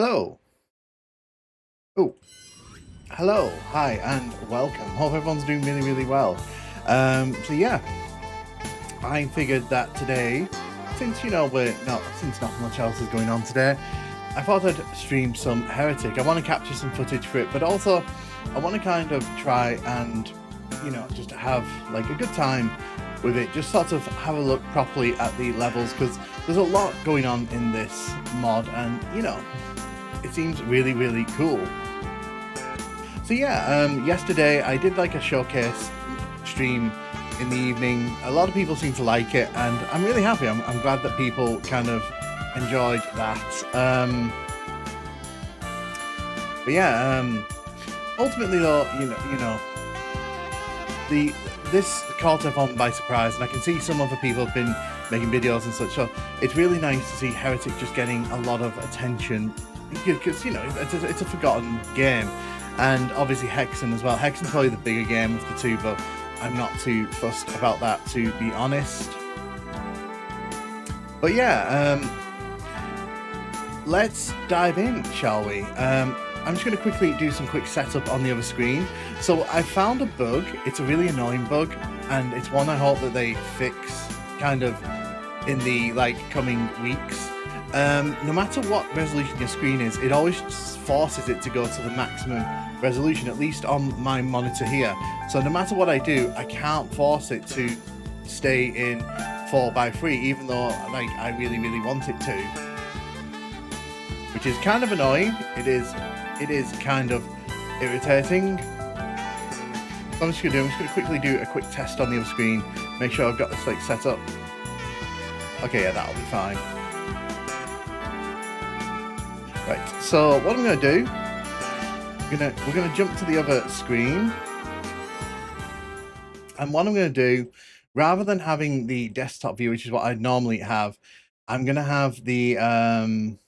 Hello. Oh, hello. Hi, and welcome. Hope everyone's doing really, really well. So yeah, I figured that today, since since not much else is going on today, I thought I'd stream some Heretic. I want to capture some footage for it, but also I want to kind of try and just have like a good time with it. Just sort of have a look properly at the levels because there's a lot going on in this mod, and it seems really, really cool. So yeah, yesterday I did like a showcase stream in the evening. A lot of people seem to like it, and I'm really happy. I'm glad that people kind of enjoyed that. But yeah, ultimately though, this caught everyone by surprise, and I can see some other people have been making videos and such. So it's really nice to see Heretic just getting a lot of attention because it's a forgotten game. And obviously Hexen as well. Hexen's probably the bigger game of the two, but I'm not too fussed about that, to be honest. But yeah, let's dive in, shall we? I'm just going to quickly do some quick setup on the other screen. So I found a bug. It's a really annoying bug, and it's one I hope that they fix kind of in the coming weeks. No matter what resolution your screen is, it always forces it to go to the maximum resolution, at least on my monitor here. So no matter what I do, I can't force it to stay in 4:3, even though I really, really want it to, which is kind of annoying. It is kind of irritating. So I'm just gonna quickly do a quick test on the other screen, make sure I've got this set up. Okay, yeah, that'll be fine. Right, so what I'm going to do, we're going to jump to the other screen, and what I'm going to do, rather than having the desktop view, which is what I normally have, I'm going to have the I'm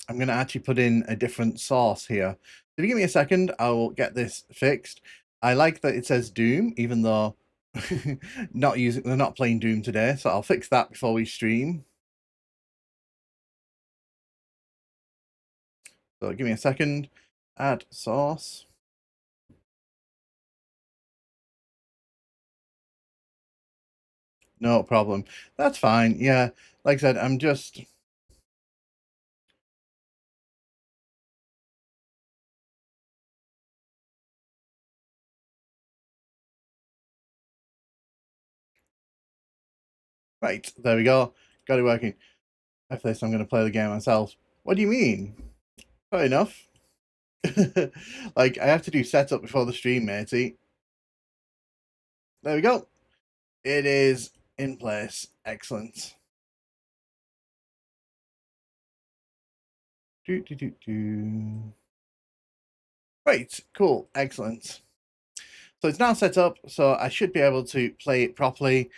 going to actually put in a different source here. If you give me a second, I will get this fixed. I like that it says Doom, even though they're not playing Doom today, so I'll fix that before we stream. So give me a second, add source. No problem. That's fine. Yeah, like I said, I'm just... Right, there we go. Got it working. After this, I'm going to play the game myself. What do you mean? Fair enough. I have to do setup before the stream, matey. There we go. It is in place. Excellent. Right, cool, excellent. So it's now set up, so I should be able to play it properly.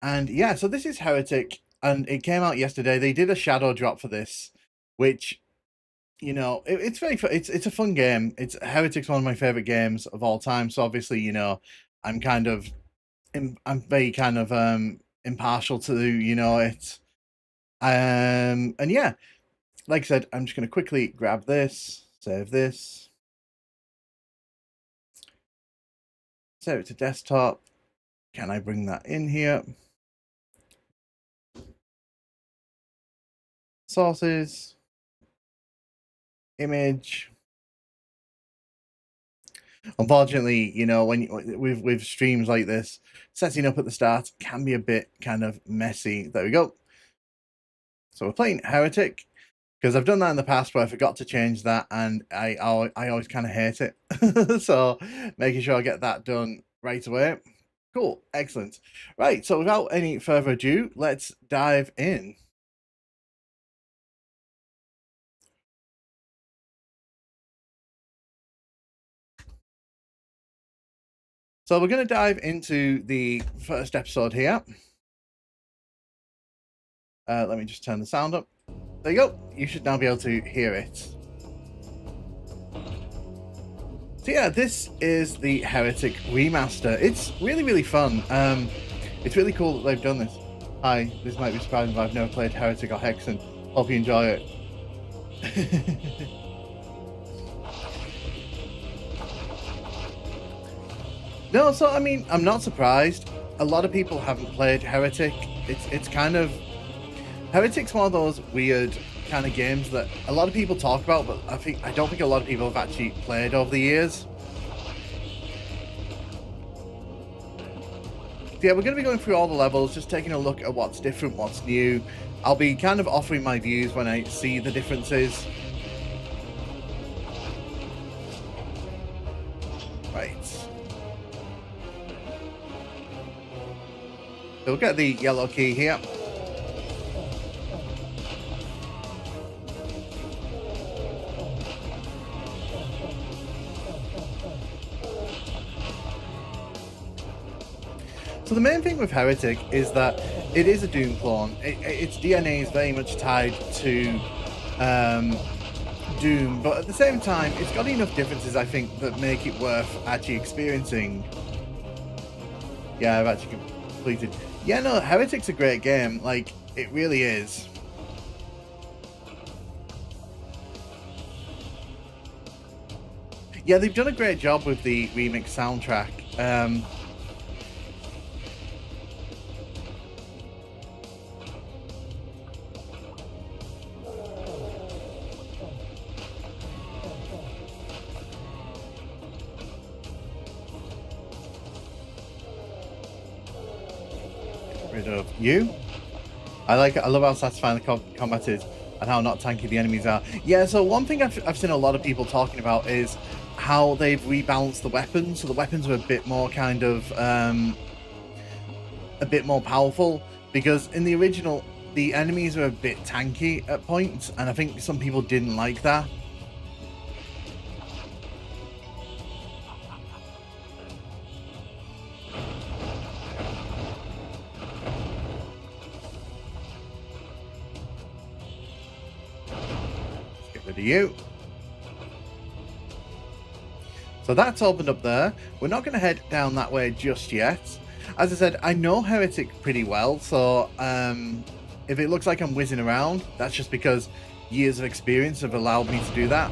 And yeah, so this is Heretic, and it came out yesterday. They did a shadow drop for this, which, it's very fun. It's a fun game. Heretic's one of my favorite games of all time. So obviously, I'm very kind of impartial to it. And yeah, like I said, I'm just going to quickly grab this, save this, save it to desktop. Can I bring that in here? Sources, image. Unfortunately, when with streams like this, setting up at the start can be a bit kind of messy. There we go. So we're playing Heretic, because I've done that in the past where I forgot to change that, and I always kind of hate it. So making sure I get that done right away. Cool, excellent. Right, so without any further ado, let's dive in. So we're going to dive into the first episode here. Let me just turn the sound up. There you go. You should now be able to hear it. So yeah, this is the Heretic Remaster. It's really, really fun. It's really cool that they've done this. Hi, this might be surprising, but I've never played Heretic or Hexen. Hope you enjoy it. No, so I mean, I'm not surprised. A lot of people haven't played Heretic. It's kind of... Heretic's one of those weird kind of games that a lot of people talk about, but I don't think a lot of people have actually played over the years. So yeah, we're going to be going through all the levels, just taking a look at what's different, what's new. I'll be kind of offering my views when I see the differences. Right. So we'll get the yellow key here. So the main thing with Heretic is that it is a Doom clone. Its DNA is very much tied to Doom, but at the same time, it's got enough differences, I think, that make it worth actually experiencing. Yeah, I've actually completed. Yeah, no, Heretic's a great game. Like, it really is. Yeah, they've done a great job with the remix soundtrack. Rid of you. I love how satisfying the combat is and how not tanky the enemies are. Yeah, so one thing I've seen a lot of people talking about is how they've rebalanced the weapons, so the weapons are a bit more kind of a bit more powerful, because in the original the enemies are a bit tanky at points, and I think some people didn't like that. Rid of you. So that's opened up there. We're not going to head down that way just yet. As I said, I know Heretic pretty well, so if it looks like I'm whizzing around, that's just because years of experience have allowed me to do that.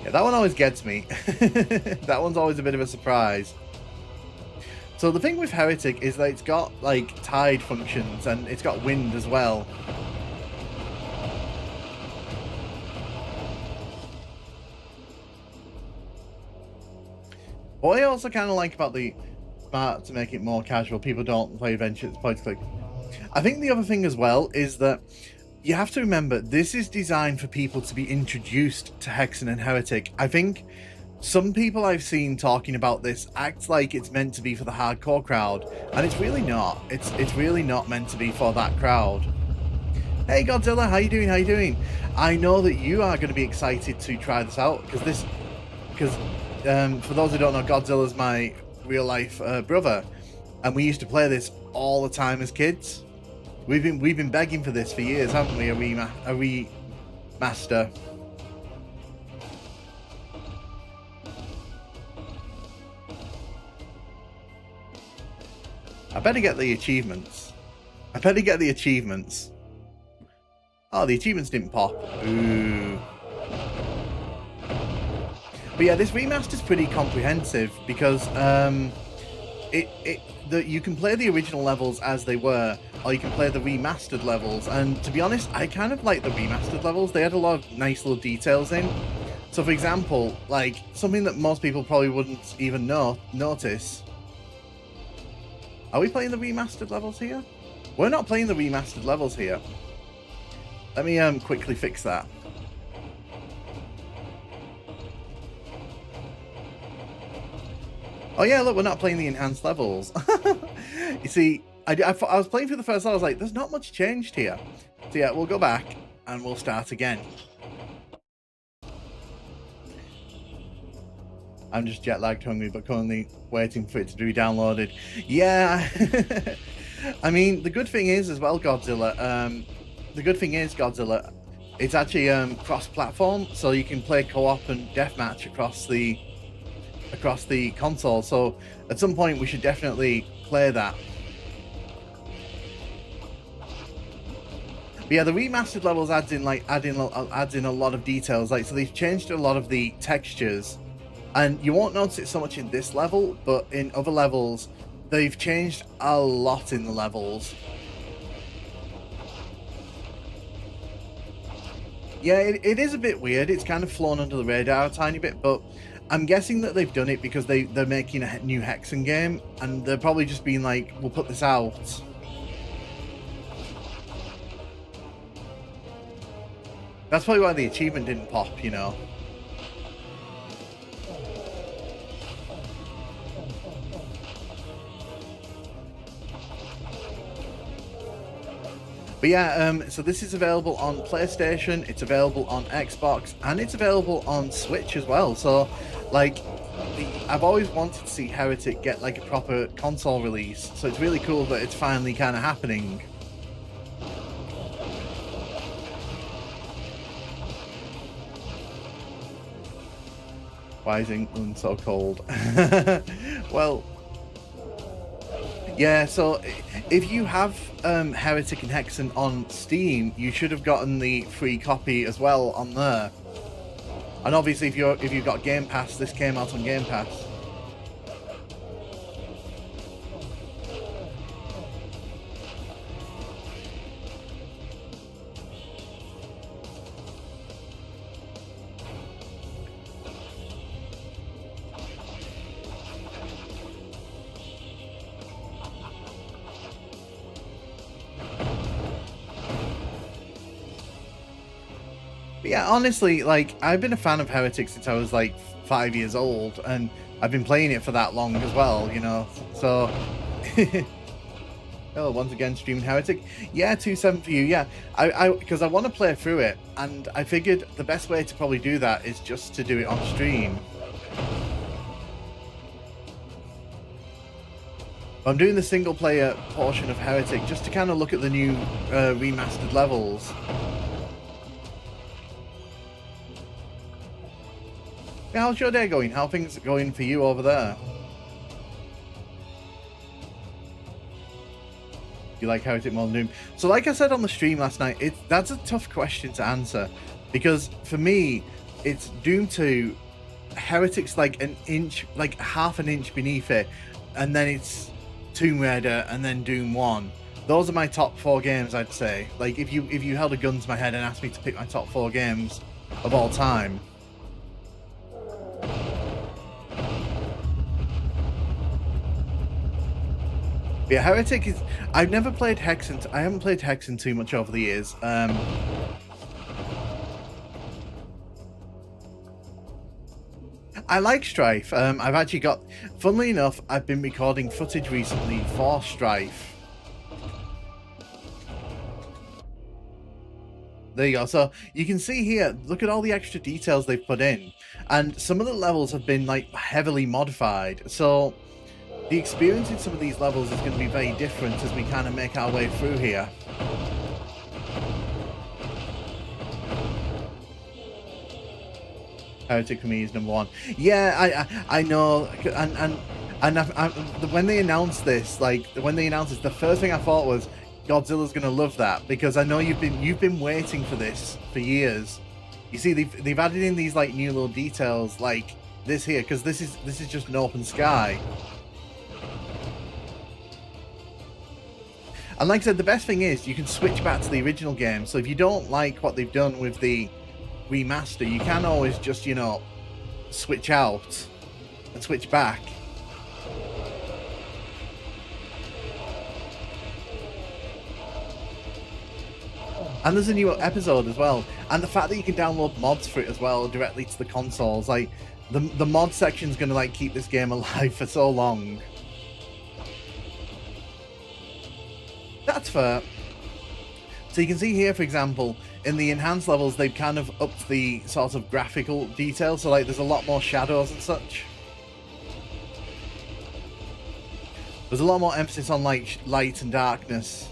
Yeah, that one always gets me. That one's always a bit of a surprise. So the thing with Heretic is that it's got, like, tide functions, and it's got wind as well. What I also kind of like about the smart to make it more casual, people don't play adventures, point click. I think the other thing as well is that you have to remember, this is designed for people to be introduced to Hexen and Heretic. I think some people I've seen talking about this act like it's meant to be for the hardcore crowd, and it's really not. It's really not meant to be for that crowd. Hey Godzilla, how you doing? How you doing? I know that you are going to be excited to try this out, because for those who don't know, Godzilla's my real life brother, and we used to play this all the time as kids. We've been begging for this for years, haven't we? A remaster. I better get the achievements. Oh, the achievements didn't pop. Ooh. But yeah, this remaster is pretty comprehensive, because you can play the original levels as they were, or you can play the remastered levels. And to be honest, I kind of like the remastered levels. They had a lot of nice little details in. So for example, like something that most people probably wouldn't even notice. Are we playing the remastered levels here? We're not playing the remastered levels here. Let me quickly fix that. Oh yeah, look, we're not playing the enhanced levels. You see, I was playing through the first level, I was like, there's not much changed here. So yeah, we'll go back and we'll start again. I'm just jet lagged hungry, but currently waiting for it to be downloaded. Yeah. I mean, the good thing is as well, Godzilla, it's actually cross-platform, so you can play co-op and deathmatch across the console. So at some point we should definitely play that. But yeah, the remastered levels adds in a lot of details. Like, so they've changed a lot of the textures, and you won't notice it so much in this level, but in other levels, they've changed a lot in the levels. Yeah, it is a bit weird. It's kind of flown under the radar a tiny bit, but I'm guessing that they've done it because they're making a new Hexen game, and they're probably just being like, we'll put this out. That's probably why the achievement didn't pop, you know. But yeah, so this is available on PlayStation, it's available on Xbox, and it's available on Switch as well. So, like, I've always wanted to see Heretic get like a proper console release, so it's really cool that it's finally kind of happening. Why is England so cold? Well, yeah, so if you have Heretic and Hexen on Steam, you should have gotten the free copy as well on there. And obviously, if you've got Game Pass, this came out on Game Pass. But yeah, honestly, like, I've been a fan of Heretic since I was like 5 years old, and I've been playing it for that long as well, you know. So, oh, once again, streaming Heretic. Yeah, 2.7 for you. Yeah, because I want to play through it, and I figured the best way to probably do that is just to do it on stream. I'm doing the single player portion of Heretic just to kind of look at the new remastered levels. How's your day going? How are things going for you over there? You like Heretic more than Doom? So like I said on the stream last night, that's a tough question to answer, because for me, it's Doom 2, Heretic's like an inch, like half an inch beneath it, and then it's Tomb Raider, and then Doom 1. Those are my top 4 games, I'd say. Like, if you held a gun to my head and asked me to pick my top 4 games of all time. Yeah, Heretic is... I've never played Hexen. I haven't played Hexen too much over the years. I like Strife. I've actually got... Funnily enough, I've been recording footage recently for Strife. There you go. So you can see here, look at all the extra details they've put in. And some of the levels have been like heavily modified. So the experience in some of these levels is going to be very different as we kind of make our way through here. Heretic for me is number 1. Yeah, I know, and when they announced this, the first thing I thought was Godzilla's going to love that, because I know you've been waiting for this for years. You see, they've added in these like new little details like this here, because this is just an open sky. And like I said, the best thing is you can switch back to the original game. So if you don't like what they've done with the remaster, you can always just, you know, switch out and switch back. And there's a new episode as well. And the fact that you can download mods for it as well directly to the consoles, like the mod section's gonna like keep this game alive for so long. That's fair. So you can see here, for example, in the enhanced levels, they've kind of upped the sort of graphical detail. So like there's a lot more shadows and such. There's a lot more emphasis on like light and darkness.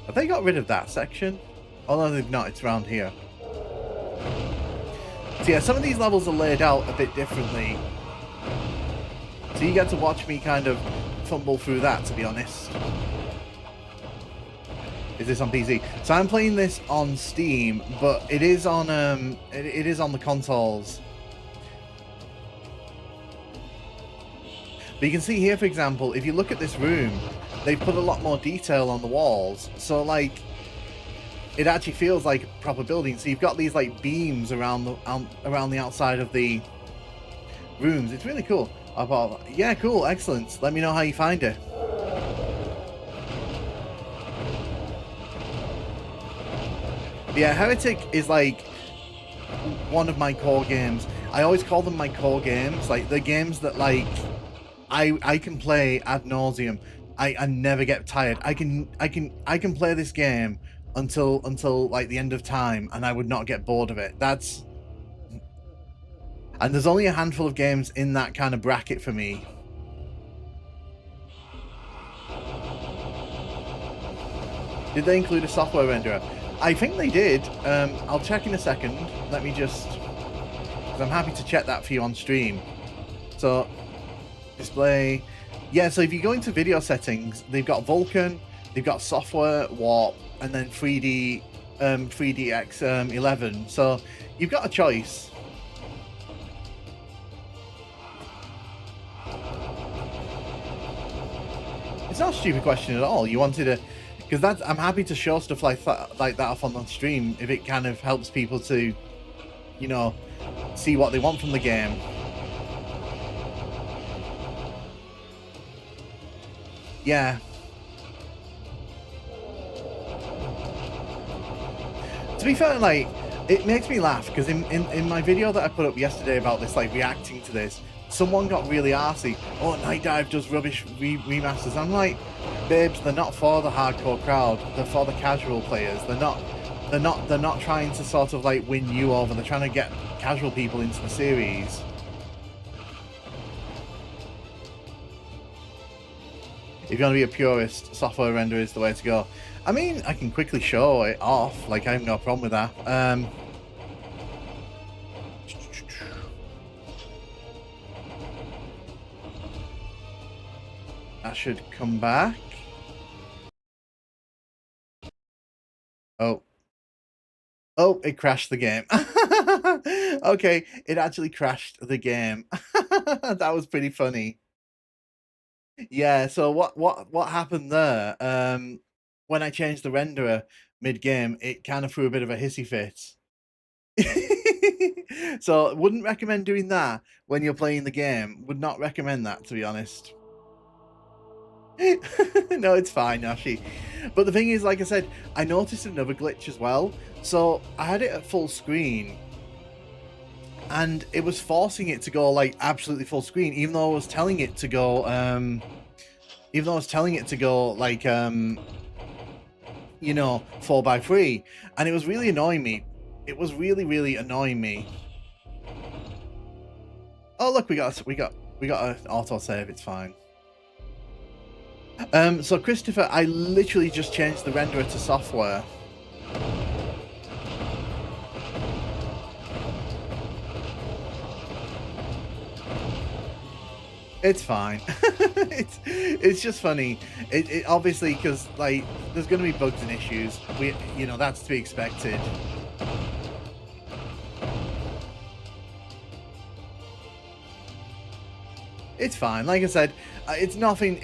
Have they got rid of that section? Oh no, they've not. It's around here. So yeah, some of these levels are laid out a bit differently. So you get to watch me kind of fumble through that, to be honest. Is this on PC? So I'm playing this on Steam, but it is on it is on the consoles. But you can see here, for example, if you look at this room, they've put a lot more detail on the walls. So like, it actually feels like a proper building. So you've got these like beams around the outside of the rooms. It's really cool. Yeah, cool, excellent. Let me know how you find it. Yeah, Heretic is like one of my core games. I always call them my core games, like the games that like I can play ad nauseum. I never get tired. I can play this game until like the end of time, and I would not get bored of it. And there's only a handful of games in that kind of bracket for me. Did they include a software renderer? I think they did. I'll check in a second. Let me just... because I'm happy to check that for you on stream. So, display... yeah, so if you go into video settings, they've got Vulkan, they've got software, warp, and then 3DX11. So, you've got a choice. It's not a stupid question at all. You wanted to... because that's... I'm happy to show stuff like that off on the stream if it kind of helps people to, you know, see what they want from the game. Yeah. To be fair, like, it makes me laugh because in my video that I put up yesterday about this, like, reacting to this, someone got really arsey. Oh, Night Dive does rubbish remasters. I'm like, babes, they're not for the hardcore crowd. They're for the casual players. They're not trying to sort of like win you over. They're trying to get casual people into the series. If you want to be a purist, software render is the way to go. I mean, I can quickly show it off. Like, I have no problem with that. That should come back. Oh. Oh, it crashed the game. Okay, it actually crashed the game. That was pretty funny. Yeah, so what happened there? When I changed the renderer mid-game, it kind of threw a bit of a hissy fit. So wouldn't recommend doing that when you're playing the game. Would not recommend that, to be honest. No, it's fine, Nashi. But the thing is, like I said, I noticed another glitch as well. So I had it at full screen, and it was forcing it to go like absolutely full screen, even though I was telling it to go like you know, 4:3, and it was really annoying me. It was really annoying me. Oh look, we got an autosave. It's fine. So Christopher, I literally just changed the renderer to software. It's fine. it's just funny. It obviously, because like there's going to be bugs and issues. You know, that's to be expected. It's fine. Like I said, it's nothing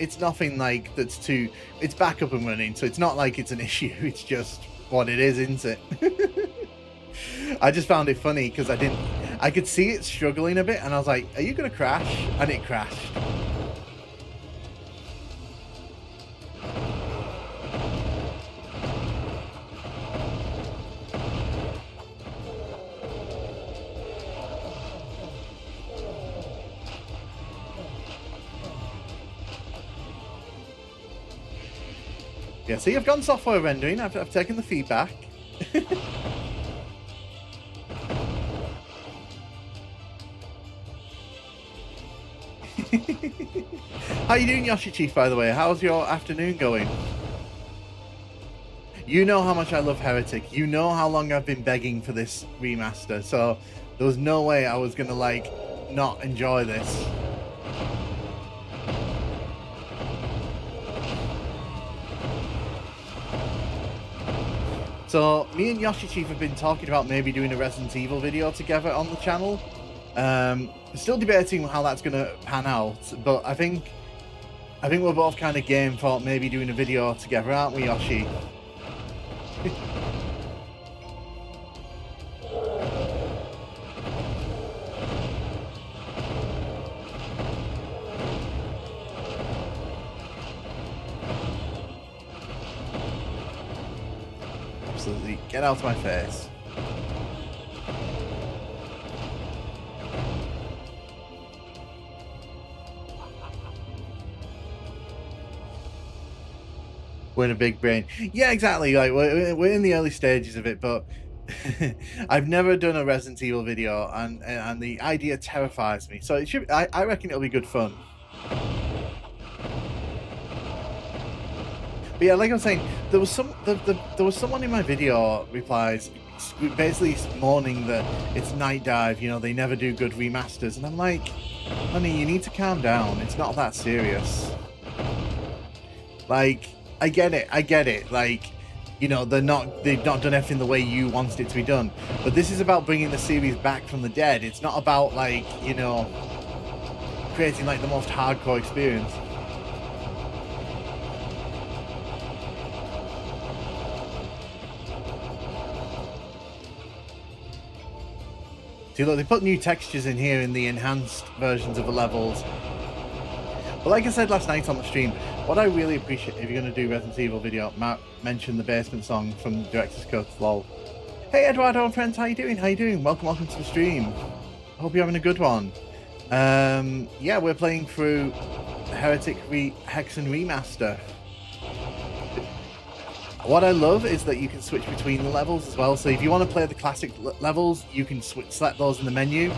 like that's too... it's back up and running, so it's not like it's an issue. It's just what it is, isn't it? I just found it funny because I could see it struggling a bit, and I was like, are you gonna crash? And it crashed. Yeah, see, I've gone software rendering. I've taken the feedback. How you doing, Yoshi Chief, by the way? How's your afternoon going? You know how much I love Heretic. You know how long I've been begging for this remaster, so there was no way I was gonna, like, not enjoy this. So me and Yoshi Chief have been talking about maybe doing a Resident Evil video together on the channel. Still debating how that's going to pan out, but I think we're both kind of game for maybe doing a video together, aren't we, Yoshi? Absolutely. Get out of my face. We're in a big brain. Yeah, exactly. Like we're in the early stages of it, but I've never done a Resident Evil video, and the idea terrifies me. So it should. I reckon it'll be good fun. But yeah, like I was saying, there was someone in my video replies basically mourning that it's Night Dive. You know, they never do good remasters, and I'm like, honey, you need to calm down. It's not that serious. Like, I get it. Like, you know, they've not done everything the way you wanted it to be done. But this is about bringing the series back from the dead. It's not about, like, you know, creating like the most hardcore experience. See, look, they put new textures in here in the enhanced versions of the levels. But like I said last night on the stream, what I really appreciate, if you're going to do Resident Evil video, mention the basement song from Director's Cut, lol. Hey Eduardo and friends, how you doing? Welcome to the stream. I hope you're having a good one. Yeah, we're playing through Heretic Remaster. What I love is that you can switch between the levels as well. So if you want to play the classic levels, you can select those in the menu.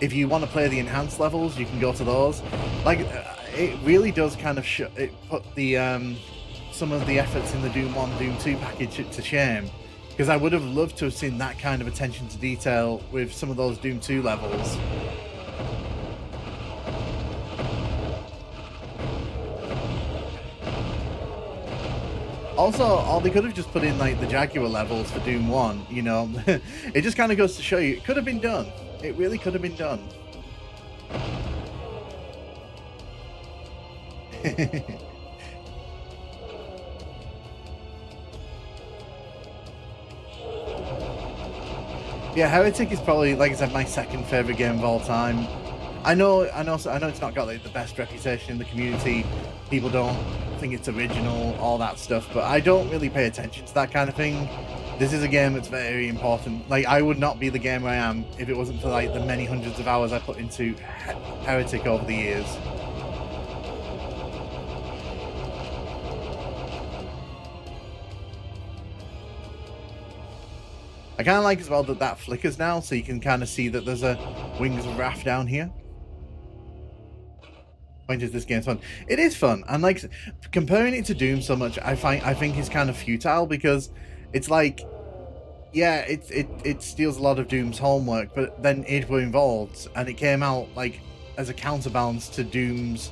If you want to play the enhanced levels, you can go to those. Like, it really does kind of put the some of the efforts in the Doom 1, Doom 2 package to shame. Because I would have loved to have seen that kind of attention to detail with some of those Doom 2 levels. Also, they could have just put in like the Jaguar levels for Doom 1, you know. It just kind of goes to show you, it could have been done. It really could have been done. Yeah, Heretic is probably, like I said, my second favorite game of all time. I know it's not got like the best reputation in the community. People don't think it's original, all that stuff, but I don't really pay attention to that kind of thing. This is a game that's very important. Like, I would not be the gamer I am if it wasn't for like the many hundreds of hours I put into Heretic over the years. I kind of like as well that flickers now, so you can kind of see that there's a Wings of Wrath down here. Point is, this game's fun. It is fun, and like comparing it to Doom so much, I think is kind of futile, because it's like, yeah, it steals a lot of Doom's homework, but then it were involved, and it came out like as a counterbalance to Doom's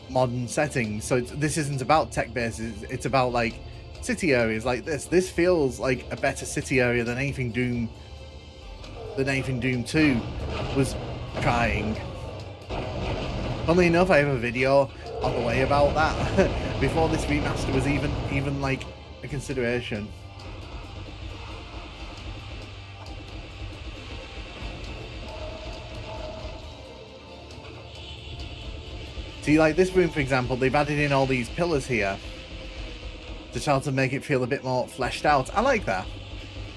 modern settings. So this isn't about tech bases; it's about like city areas like this. This feels like a better city area than anything Doom 2 was trying. Funnily enough, I have a video on the way about that before this remaster was even like a consideration. See, like this room, for example, they've added in all these pillars here to try to make it feel a bit more fleshed out. I like that.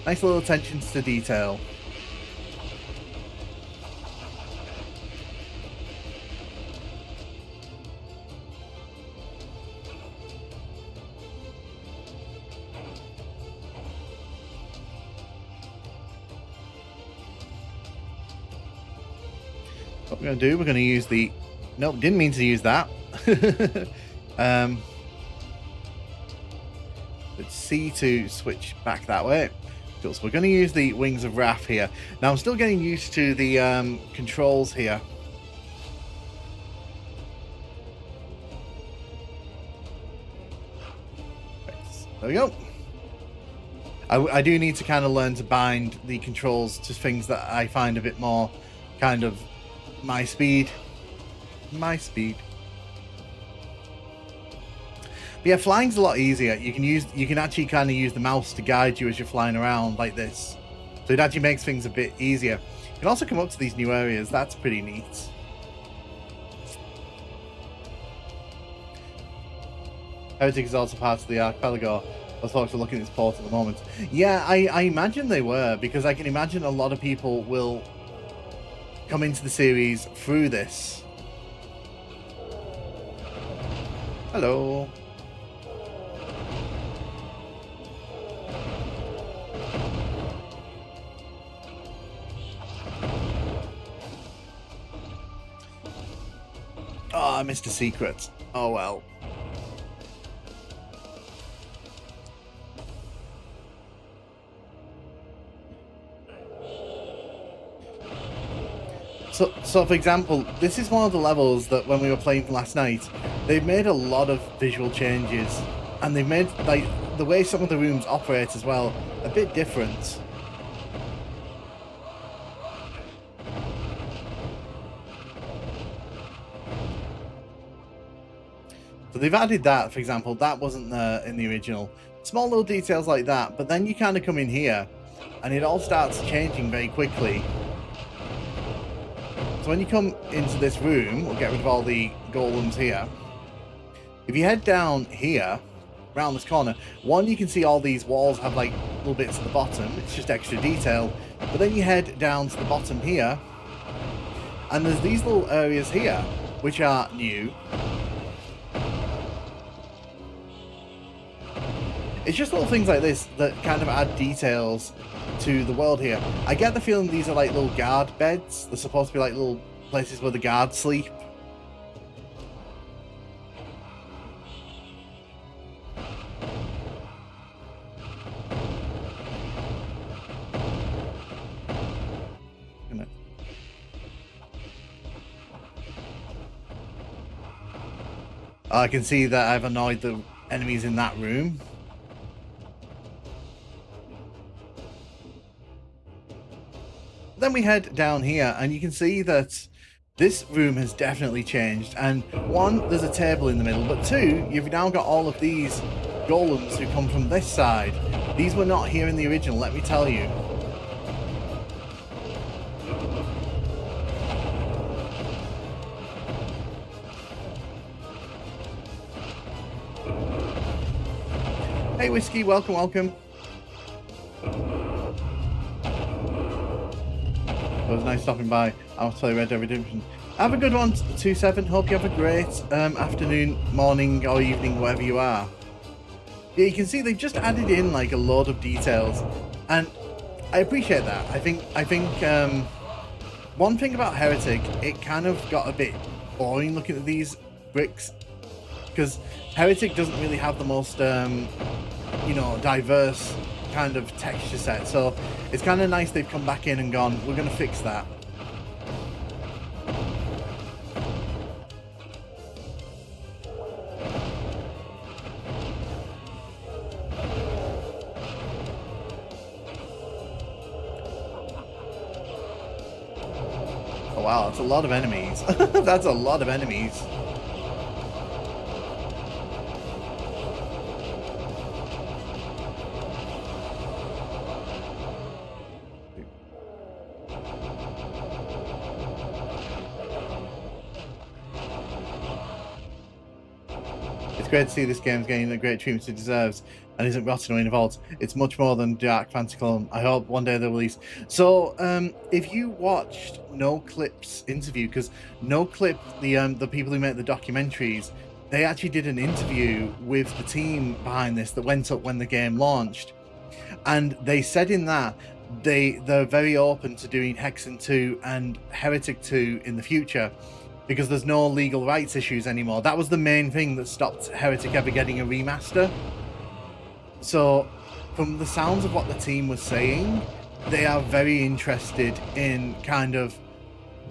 Nice little attentions to detail. What we're going to do, we're going to use the... Nope, didn't mean to use that. Let's C to switch back that way. So we're going to use the Wings of Wrath here. Now I'm still getting used to the controls here. There we go. I do need to kind of learn to bind the controls to things that I find a bit more kind of my speed. But yeah, flying's a lot easier. You can actually kind of use the mouse to guide you as you're flying around like this. So it actually makes things a bit easier. You can also come up to these new areas. That's pretty neat. Heretic is also part of the archipelago. Those folks are looking at this port at the moment. Yeah, I imagine they were, because I can imagine a lot of people will come into the series through this. Hello. Oh, I missed a secret. Oh well. So for example, this is one of the levels that when we were playing last night, they've made a lot of visual changes, and they've made like the way some of the rooms operate as well a bit different. So they've added that, for example, that wasn't there in the original. Small little details like that, but then you kind of come in here and it all starts changing very quickly. So when you come into this room, we'll get rid of all the golems here. If you head down here, around this corner, one, you can see all these walls have like little bits at the bottom. It's just extra detail. But then you head down to the bottom here, and there's these little areas here, which are new. It's just little things like this that kind of add details to the world here. I get the feeling these are like little guard beds. They're supposed to be like little places where the guards sleep. I can see that I've annoyed the enemies in that room. Then we head down here and you can see that this room has definitely changed, and one, there's a table in the middle, but two, you've now got all of these golems who come from this side. These were not here in the original, let me tell you. Hey Whiskey, welcome, welcome. It was nice stopping by. I'll play Red Dead Redemption. Have a good one, 27. Hope you have a great afternoon, morning, or evening, wherever you are. Yeah, you can see they've just added in like a load of details, and I appreciate that. I think one thing about Heretic, it kind of got a bit boring looking at these bricks, because Heretic doesn't really have the most you know, diverse kind of texture set, so it's kind of nice they've come back in and gone, we're going to fix that. Oh wow, that's a lot of enemies. That's a lot of enemies. Great to see this game's getting the great treatment it deserves and isn't rotting away in a vault. It's much more than Dark Fantasy Clone. I hope one day they'll release. So, if you watched No Clip's interview, because No Clip, the people who make the documentaries, they actually did an interview with the team behind this that went up when the game launched, and they said in that they're very open to doing Hexen 2 and Heretic 2 in the future, because there's no legal rights issues anymore. That was the main thing that stopped Heretic ever getting a remaster. So, from the sounds of what the team was saying, they are very interested in kind of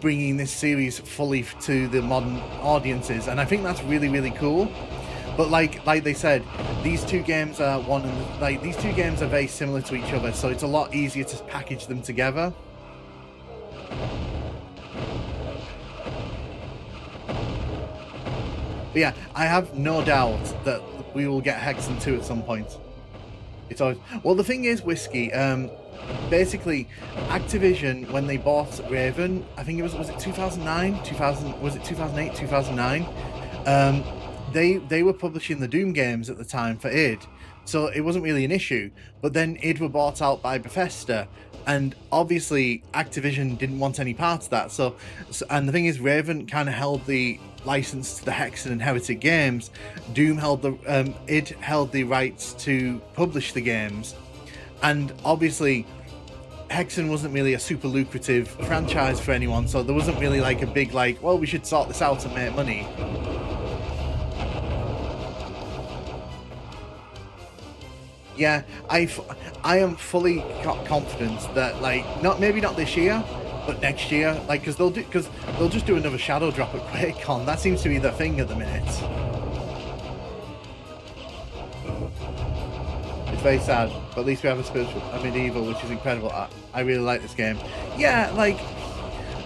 bringing this series fully to the modern audiences, and I think that's really, really cool. But like they said, these two games are these two games are very similar to each other, so it's a lot easier to package them together. But yeah, I have no doubt that we will get Hexen 2 at some point. It's always... Well, the thing is, Whiskey, basically, Activision, when they bought Raven, I think it was it 2009? Was it 2008, 2009? They were publishing the Doom games at the time for id, so it wasn't really an issue. But then id were bought out by Bethesda, and obviously Activision didn't want any part of that. So and the thing is, Raven kind of held the license to the Hexen and Heretic games. Doom held the id held the rights to publish the games, and obviously Hexen wasn't really a super lucrative franchise for anyone, so there wasn't really like a big like, well, we should sort this out and make money. Yeah, I am fully confident that like maybe not this year, but next year, like because they'll just do another shadow drop at QuakeCon. That seems to be the thing at the minute. It's very sad, but at least we have a medieval, which is incredible. I really like this game. Yeah, like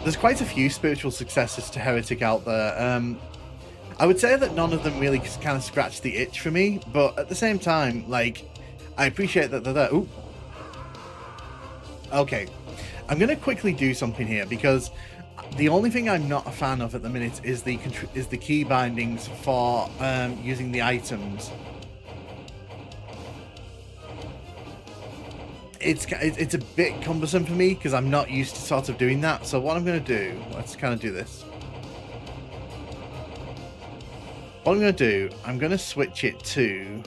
there's quite a few spiritual successors to Heretic out there. I would say that none of them really kind of scratch the itch for me, but at the same time, like, I appreciate that they're there. Ooh. Okay, I'm going to quickly do something here, because the only thing I'm not a fan of at the minute is the key bindings for using the items. It's a bit cumbersome for me, because I'm not used to sort of doing that. So what I'm going to do, let's kind of do this. What I'm going to do, I'm going to switch it to...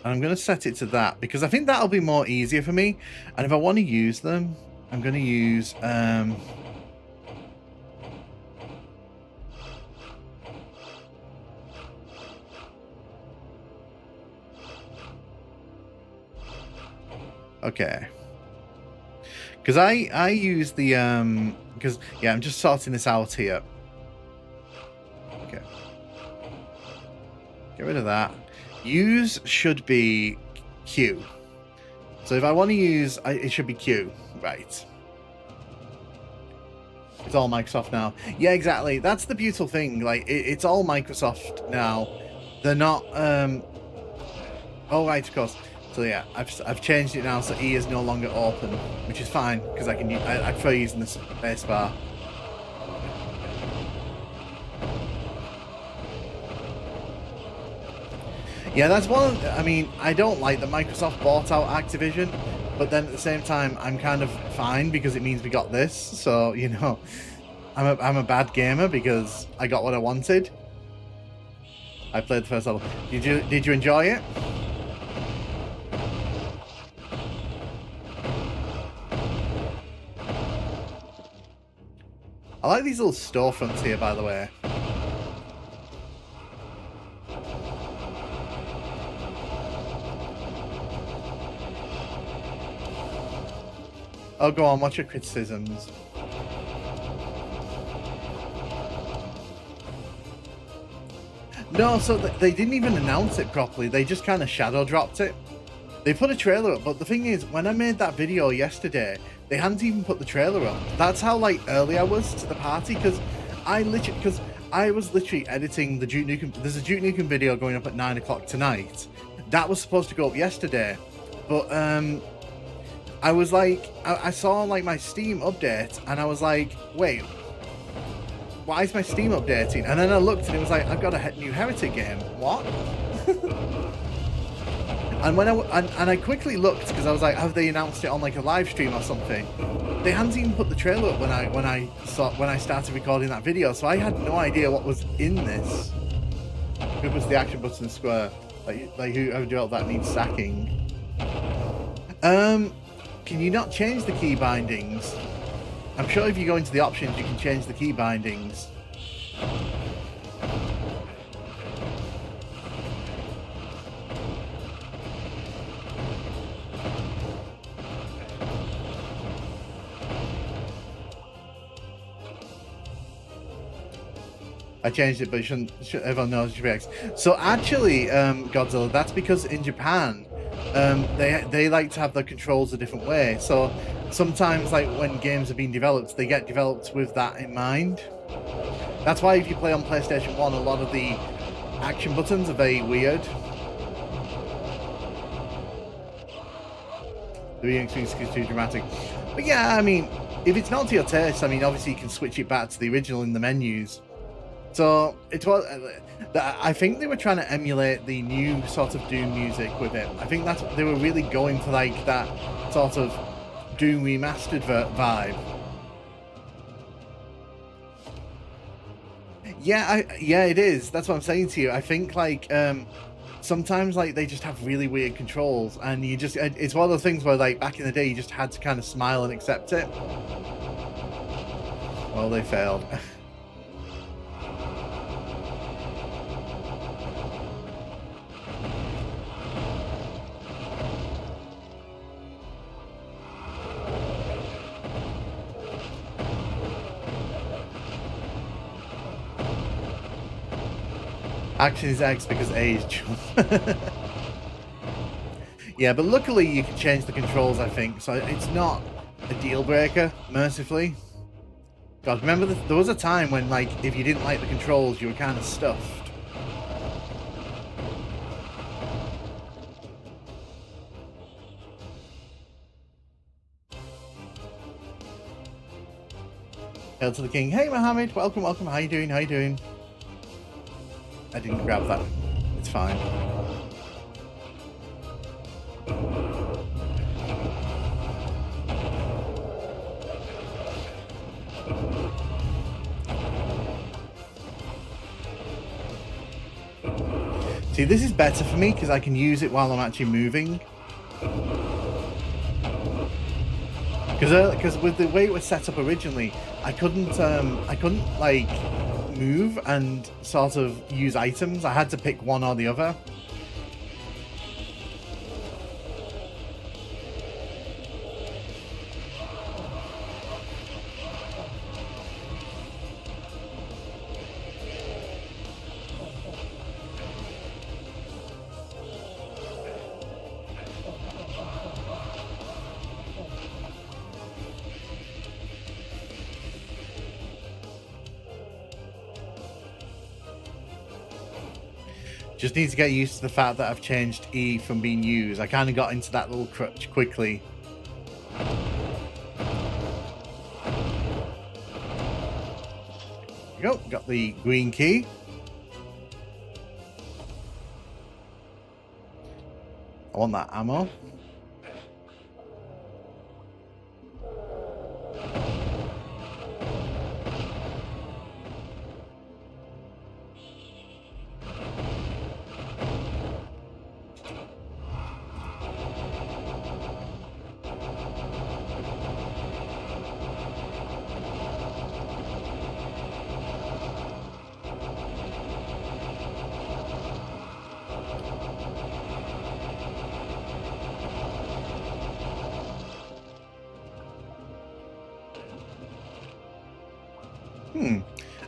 And I'm going to set it to that, because I think that'll be more easier for me. And if I want to use them, I'm going to use... Okay. Because I use the... Because, yeah, I'm just sorting this out here. Okay. Get rid of that. Use should be Q. So if I want to use, it should be Q. Right. It's all Microsoft now. Yeah, exactly. That's the beautiful thing. Like, it's all Microsoft now. They're not... Oh, right, of course. So yeah, I've changed it now so E is no longer open, which is fine, because I prefer using the space bar. Yeah, that's one of, I mean, I don't like that Microsoft bought out Activision, but then at the same time, I'm kind of fine because it means we got this. So, you know, I'm a bad gamer because I got what I wanted. I played the first level. Did you enjoy it? I like these little storefronts here, by the way. Oh, go on, what's your criticisms? No, so they didn't even announce it properly. They just kind of shadow dropped it. They put a trailer up, but the thing is, when I made that video yesterday, they hadn't even put the trailer up. That's how like early I was to the party, because I was literally editing the Duke Nukem. There's a Duke Nukem video going up at 9 o'clock tonight. That was supposed to go up yesterday, but I was like, I saw like my Steam update, and I was like, wait, why is my Steam updating? And then I looked, and it was like, I've got a new Heretic game. What? And when I quickly looked, because I was like, have they announced it on like a live stream or something? They hadn't even put the trailer up when I started recording that video, so I had no idea what was in this. Who puts the action button square? Like who developed that needs sacking? Can you not change the key bindings? I'm sure if you go into the options, you can change the key bindings. I changed it, but everyone knows it should be X. So actually, Godzilla, that's because in Japan, they like to have the controls a different way. So sometimes, like when games are being developed, they get developed with that in mind. That's why if you play on PlayStation 1, a lot of the action buttons are very weird. The remix is too dramatic. But yeah, I mean, if it's not to your taste, I mean, obviously you can switch it back to the original in the menus. So it was. I think they were trying to emulate the new sort of Doom music with it. I think that's they were really going for like that sort of Doom remastered vibe. Yeah, yeah, it is. That's what I'm saying to you. I think like sometimes like they just have really weird controls, and you just it's one of those things where like back in the day you just had to kind of smile and accept it. Well, they failed. Action is X because A is jump. Yeah, but luckily you can change the controls, I think, so it's not a deal breaker, mercifully. God, remember there was a time when, like, if you didn't like the controls, you were kind of stuffed. Hail to the king. Hey, Mohammed. Welcome, welcome. How you doing? How you doing? I didn't grab that. It's fine. See, this is better for me because I can use it while I'm actually moving. Because with the way it was set up originally, I couldn't like move and sort of use items. I had to pick one or the other. Just need to get used to the fact that I've changed E from being used. I kind of got into that little crutch quickly. There we go, got the green key. I want that ammo.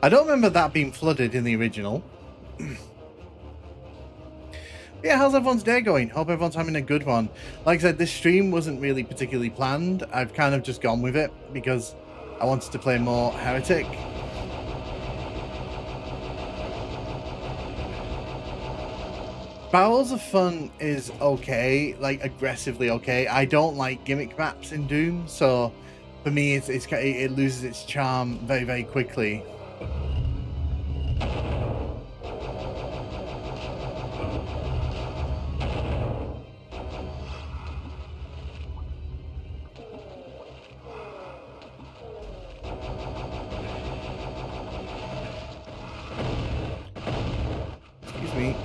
I don't remember that being flooded in the original. Yeah, how's everyone's day going? Hope everyone's having a good one. Like I said, this stream wasn't really particularly planned. I've kind of just gone with it because I wanted to play more Heretic. Barrels of Fun is okay, like aggressively okay. I don't like gimmick maps in Doom, so for me it loses its charm very, very quickly. Excuse me.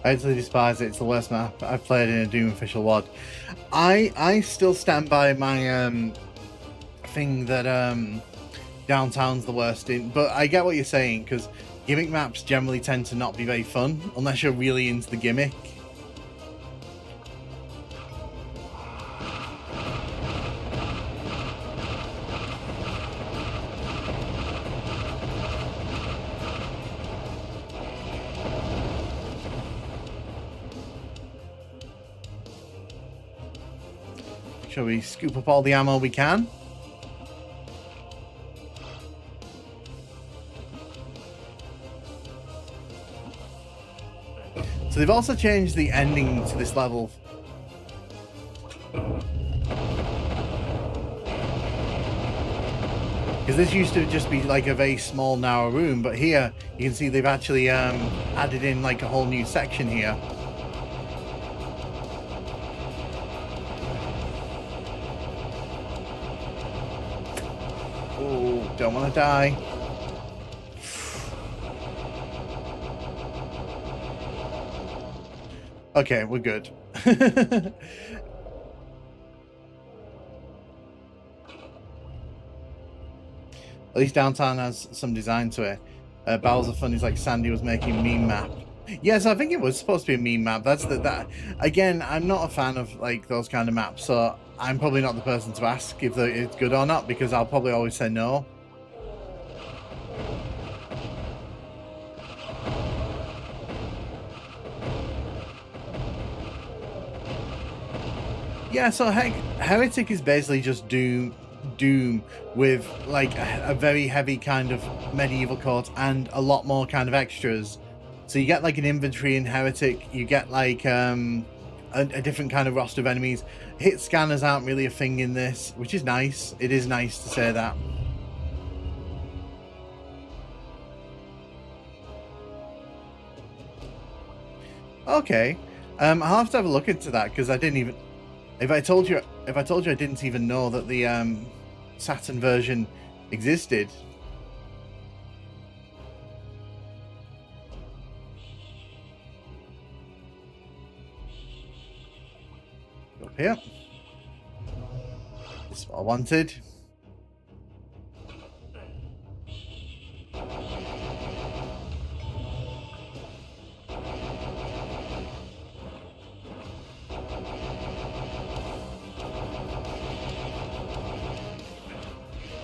I absolutely despise it. It's the worst map I've played in a Doom official WOD. I still stand by my thing that downtown's the worst in, but I get what you're saying, because gimmick maps generally tend to not be very fun unless you're really into the gimmick. Shall we scoop up all the ammo we can? So they've also changed the ending to this level. Because this used to just be like a very small, narrow room, but here you can see they've actually added in like a whole new section here. Oh, don't want to die. Okay, we're good. At least downtown has some design to it. Battles of Fun is like Sandy was making meme map. Yes, I think it was supposed to be a meme map. That's that. Again, I'm not a fan of like those kind of maps, so I'm probably not the person to ask if it's good or not, because I'll probably always say no. Yeah, so Heretic is basically just Doom with like a very heavy kind of medieval coat and a lot more kind of extras. So you get like an inventory in Heretic, you get like a different kind of roster of enemies. Hit scanners aren't really a thing in this, which is nice. It is nice to say that. Okay, I'll have to have a look into that, because I didn't even... If I told you I didn't even know that the Saturn version existed. Up here. This is what I wanted.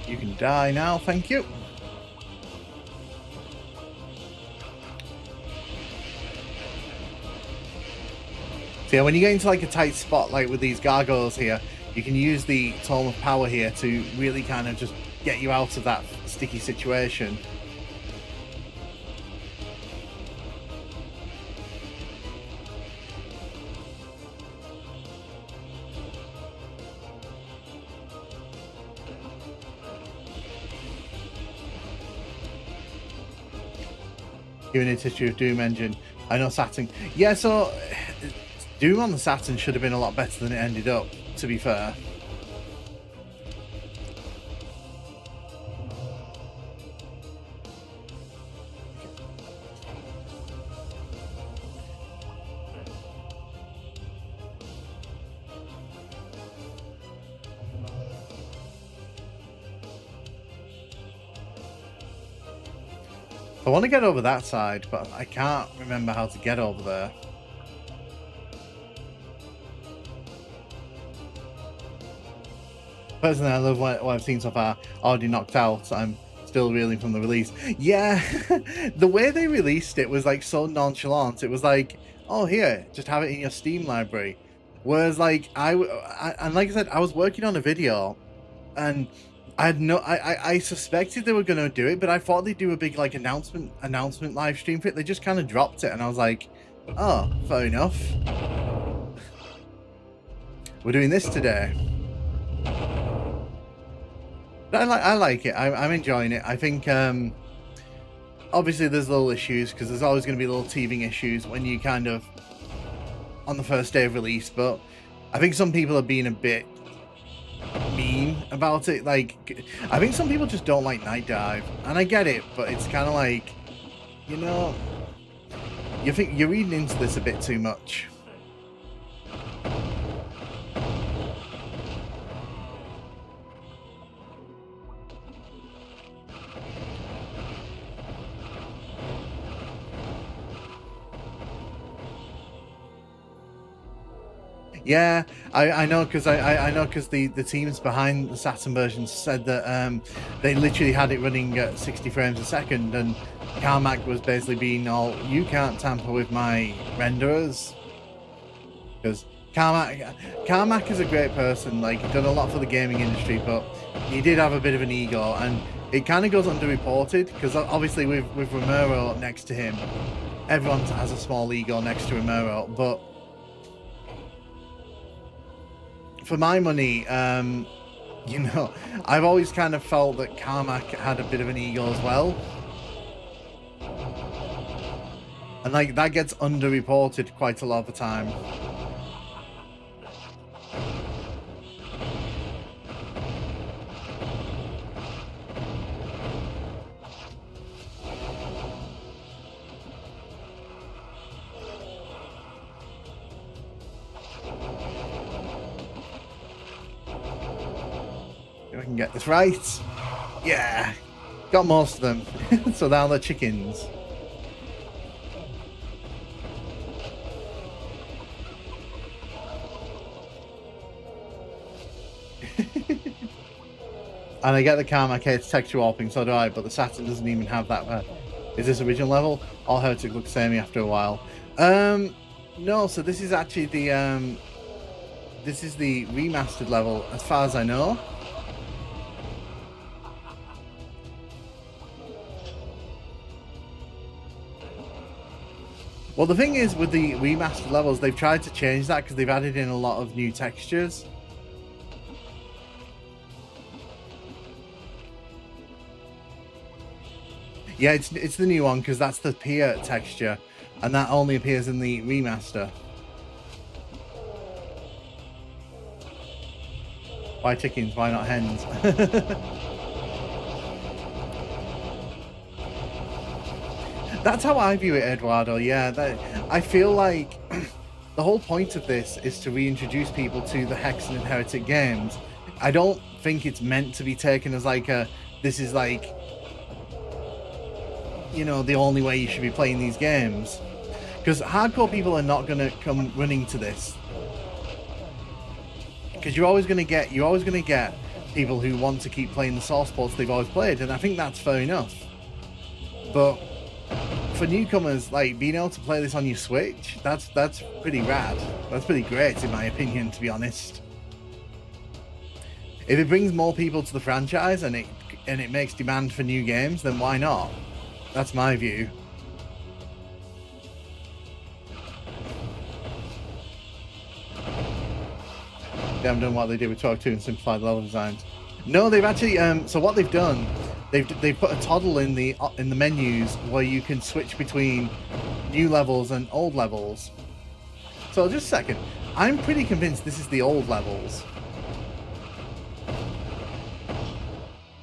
You can die now, thank you. So yeah, when you get into like a tight spot, like with these gargoyles here, you can use the Tome of Power here to really kind of just get you out of that sticky situation. Unity of Doom engine. I know Saturn. Yeah, so Doom on the Saturn should have been a lot better than it ended up, to be fair. I want to get over that side, but I can't remember how to get over there. Personally, I love what I've seen so far. Already knocked out. I'm still reeling from the release. Yeah, the way they released it was like so nonchalant. It was like, oh, here, just have it in your Steam library. Whereas, like, and like I said, I was working on a video, and I had no, I suspected they were going to do it, but I thought they'd do a big like announcement live stream for it. They just kind of dropped it, and I was like, oh, fair enough. We're doing this today. I like it. I'm enjoying it. I think obviously there's little issues, because there's always going to be little teething issues when you kind of on the first day of release, but I think some people are being a bit mean about it. Like, I think some people just don't like Night Dive, and I get it, but it's kind of like, you know, you think you're reading into this a bit too much. Yeah, I know because I know because the teams behind the Saturn version said that they literally had it running at 60 frames a second, and Carmack was basically being all, you can't tamper with my renderers, because Carmack is a great person. Like, he's done a lot for the gaming industry, but he did have a bit of an ego, and it kind of goes underreported because obviously with Romero next to him, everyone has a small ego next to Romero, but for my money, you know, I've always kind of felt that Carmack had a bit of an ego as well. And like that gets underreported quite a lot of the time. If I can get this right. Yeah. Got most of them. So now they're chickens. And I get the Carmack hates texture warping, so do I, but the Saturn doesn't even have that. Is this original level? All Heretic looks samey after a while. No, so this is actually the this is the remastered level, as far as I know. Well, the thing is, with the remastered levels, they've tried to change that because they've added in a lot of new textures. Yeah, it's the new one because that's the pier texture, and that only appears in the remaster. Why chickens? Why not hens? That's how I view it, Eduardo. Yeah, I feel like the whole point of this is to reintroduce people to the Hexen and Heretic games. I don't think it's meant to be taken as like this is like, you know, the only way you should be playing these games, because hardcore people are not going to come running to this, because you're always going to get people who want to keep playing the source ports they've always played, and I think that's fair enough. But for newcomers, like, being able to play this on your Switch, that's pretty rad. That's pretty great, in my opinion, to be honest. If it brings more people to the franchise and it makes demand for new games, then why not? That's my view. They haven't done what they did with Talk 2 and simplified level designs. No, they've actually so what they've done, they've put a toggle in the menus where you can switch between new levels and old levels. So just a second, I'm pretty convinced this is the old levels,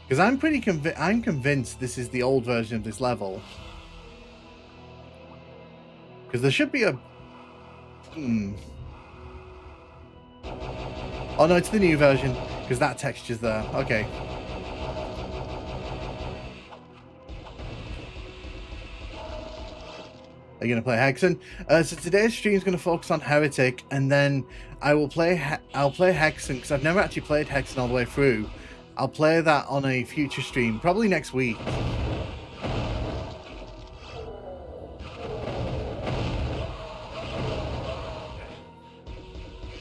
because I'm convinced this is the old version of this level, because there should be a oh no, it's the new version, because that texture's there. Okay. Are you going to play Hexen? So today's stream is going to focus on Heretic, and then I'll play Hexen, because I've never actually played Hexen all the way through. I'll play that on a future stream, probably next week.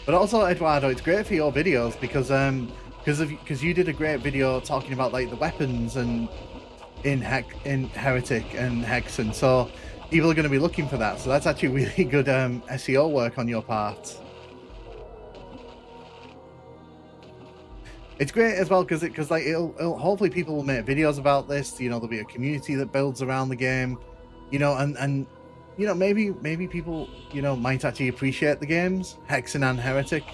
But also, Eduardo, it's great for your videos because you did a great video talking about like the weapons and in Heretic and Hexen, so people are going to be looking for that. So that's actually really good SEO work on your part. It's great as well because like it'll hopefully people will make videos about this. You know, there'll be a community that builds around the game. You know, and you know, maybe people, you know, might actually appreciate the games, Hexen and Heretic.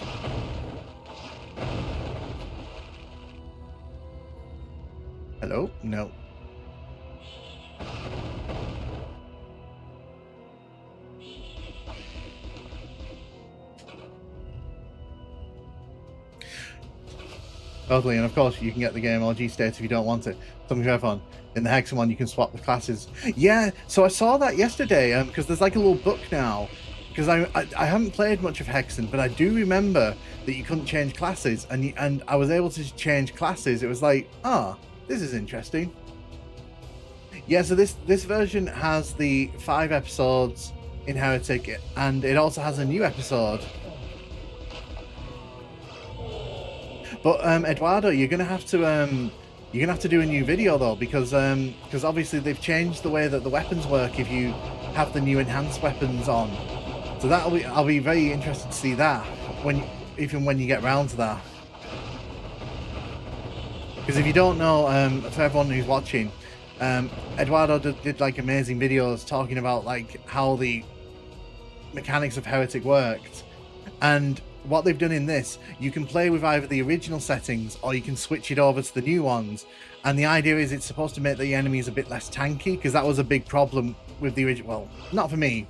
Hello? No. Totally, and of course you can get the game LG state if you don't want it. Something to have fun. In the Hexen one, you can swap the classes. Yeah, so I saw that yesterday, because there's like a little book now because I haven't played much of Hexen, but I do remember that you couldn't change classes, and I was able to change classes. It was like, ah, this is interesting. Yeah, so this version has the 5 episodes in Heretic, and it also has a new episode. But Eduardo, you're gonna have to do a new video though, because obviously they've changed the way that the weapons work if you have the new enhanced weapons on. So I'll be very interested to see that even when you get round to that. Because if you don't know, for everyone who's watching, Eduardo did like amazing videos talking about like how the mechanics of Heretic worked, and what they've done in this, you can play with either the original settings or you can switch it over to the new ones. And the idea is it's supposed to make the enemies a bit less tanky, because that was a big problem with the original. Well, not for me.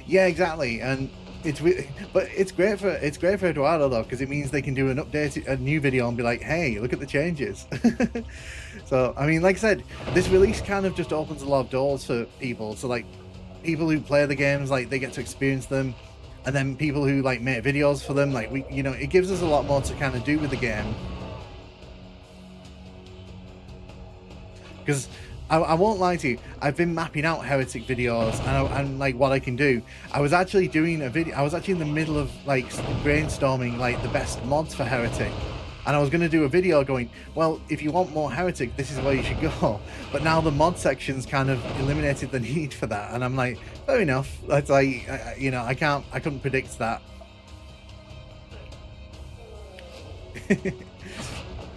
Yeah, exactly. And it's great for Eduardo though, because it means they can do a new video and be like, hey, look at the changes. So I mean, like I said, this release kind of just opens a lot of doors for people. So like people who play the games, like they get to experience them, and then people who like make videos for them, like it gives us a lot more to kind of do with the game. Because I won't lie to you, I've been mapping out Heretic videos and like what I can do. I was actually doing a video. I was actually in the middle of like brainstorming like the best mods for Heretic, and I was going to do a video going, well, if you want more Heretic, this is where you should go. But now the mod section's kind of eliminated the need for that, and I'm like, fair enough. That's like, I couldn't predict that.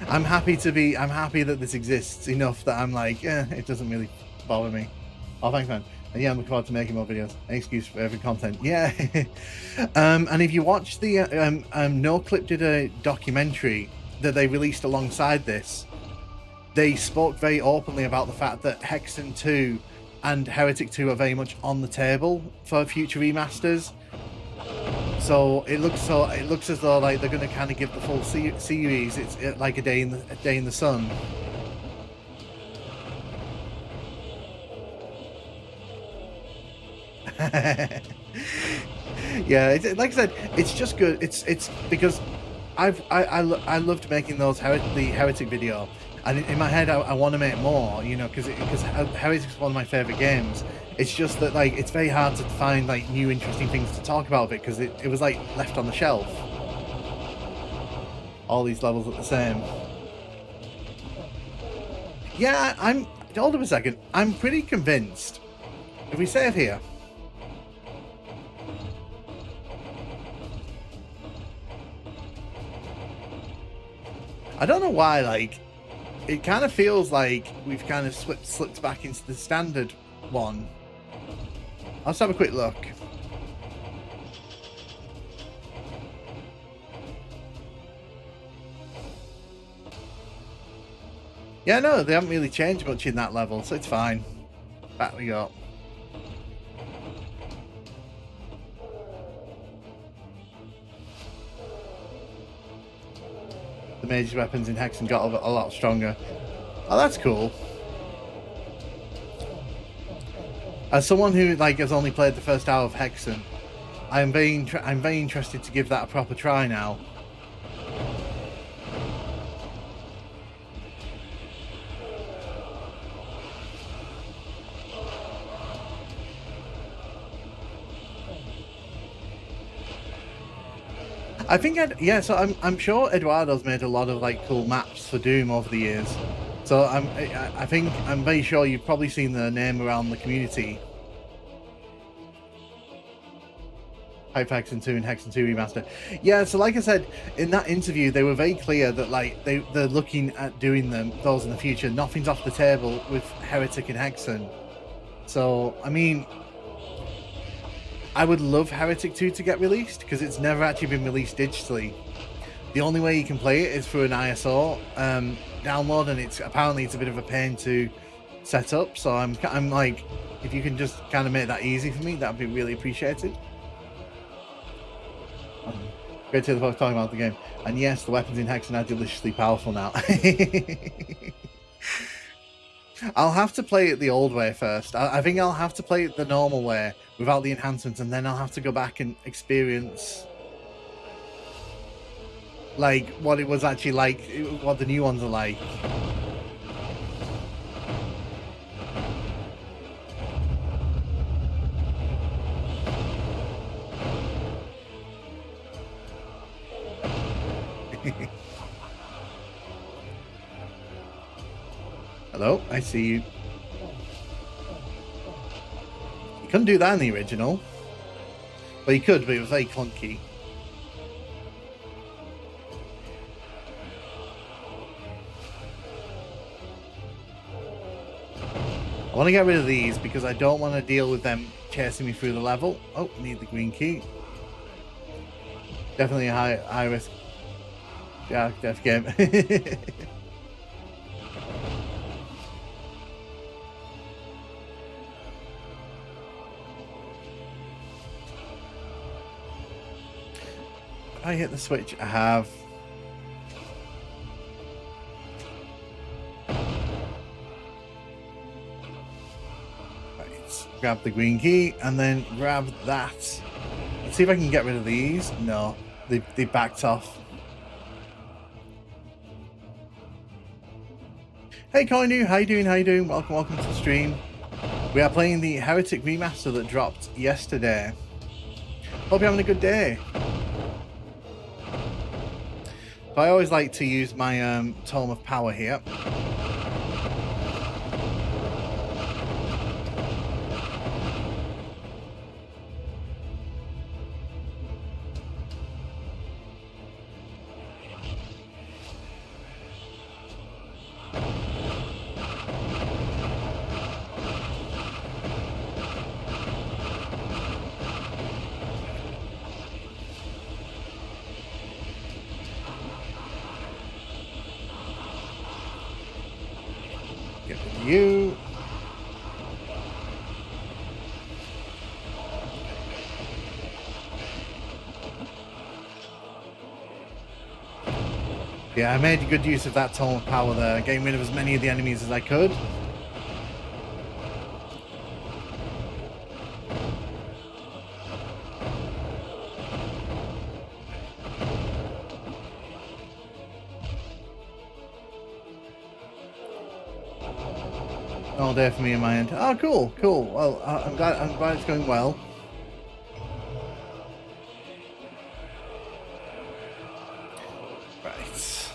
I'm happy that this exists enough that I'm like, it doesn't really bother me. Oh, thanks, man. And yeah, I'm looking forward to making more videos. An excuse for every content. Yeah. And if you watch the NoClip did a documentary that they released alongside this, they spoke very openly about the fact that Hexen 2 and Heretic 2 are very much on the table for future remasters. So it looks as though like they're going to kind of give the full series. It's like a day in the sun. Yeah, like I said, it's just good. It's because I loved making those the Heretic video, and in my head I want to make more, because Heretic's one of my favorite games. It's just that like it's very hard to find like new interesting things to talk about it, because it was like left on the shelf. All these levels look the same. Yeah, hold on a second. I'm pretty convinced. If we save here. I don't know why, like, it kind of feels like we've kind of slipped back into the standard one. Let's have a quick look. Yeah, no, they haven't really changed much in that level, so it's fine. Back we go. The mage's weapons in Hexen got a lot stronger. Oh, that's cool. As someone who like has only played the first hour of Hexen, I'm very interested to give that a proper try now. I think so I'm sure Eduardo's made a lot of like cool maps for Doom over the years. So I'm very sure you've probably seen the name around the community. Hype Hexen 2 and Hexen 2 Remaster. Yeah, so like I said, in that interview, they were very clear that like they're looking at doing those in the future. Nothing's off the table with Heretic and Hexen. So, I mean, I would love Heretic 2 to get released, because it's never actually been released digitally. The only way you can play it is through an ISO download, and apparently it's a bit of a pain to set up. So I'm like, if you can just kind of make that easy for me, that would be really appreciated. Great to hear the folks talking about the game. And yes, the weapons in Hexen are deliciously powerful now. I'll have to play it the old way first. I think I'll have to play it the normal way, without the enhancements, and then I'll have to go back and experience like what it was actually like, what the new ones are like. Hello, I see you. You couldn't do that in the original. Well, you could, but it was very clunky. I want to get rid of these because I don't want to deal with them chasing me through the level. Oh, need the green key. Definitely a high risk. Yeah, death game. I hit the switch. I have. Right, grab the green key and then grab that. Let's see if I can get rid of these. No, they backed off. Hey Koinu, how you doing? How you doing? Welcome to the stream. We are playing the Heretic Remaster that dropped yesterday. Hope you're having a good day. So I always like to use my Tome of Power here. You. Yeah, I made good use of that Tome of Power there, getting rid of as many of the enemies as I could. All day for me in my end. Oh, cool. Well, I'm glad it's going well. Right.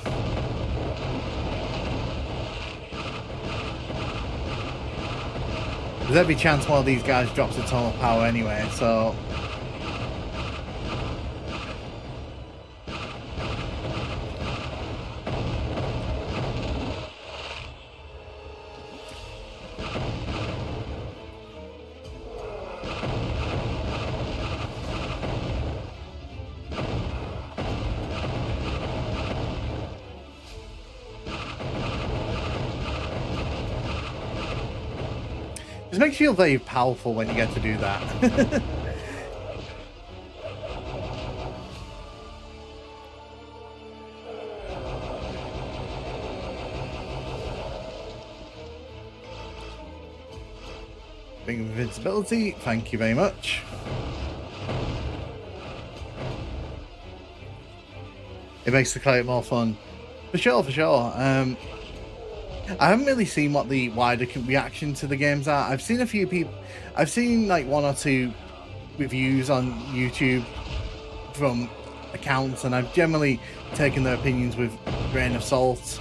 There's every chance one of these guys drops a Tome of Power anyway, so. It makes you feel very powerful when you get to do that. Ring of Invincibility, thank you very much. It makes the clout more fun. For sure. I haven't really seen what the wider reaction to the games are. I've seen a few people. I've seen like one or two reviews on YouTube from accounts, and I've generally taken their opinions with a grain of salt.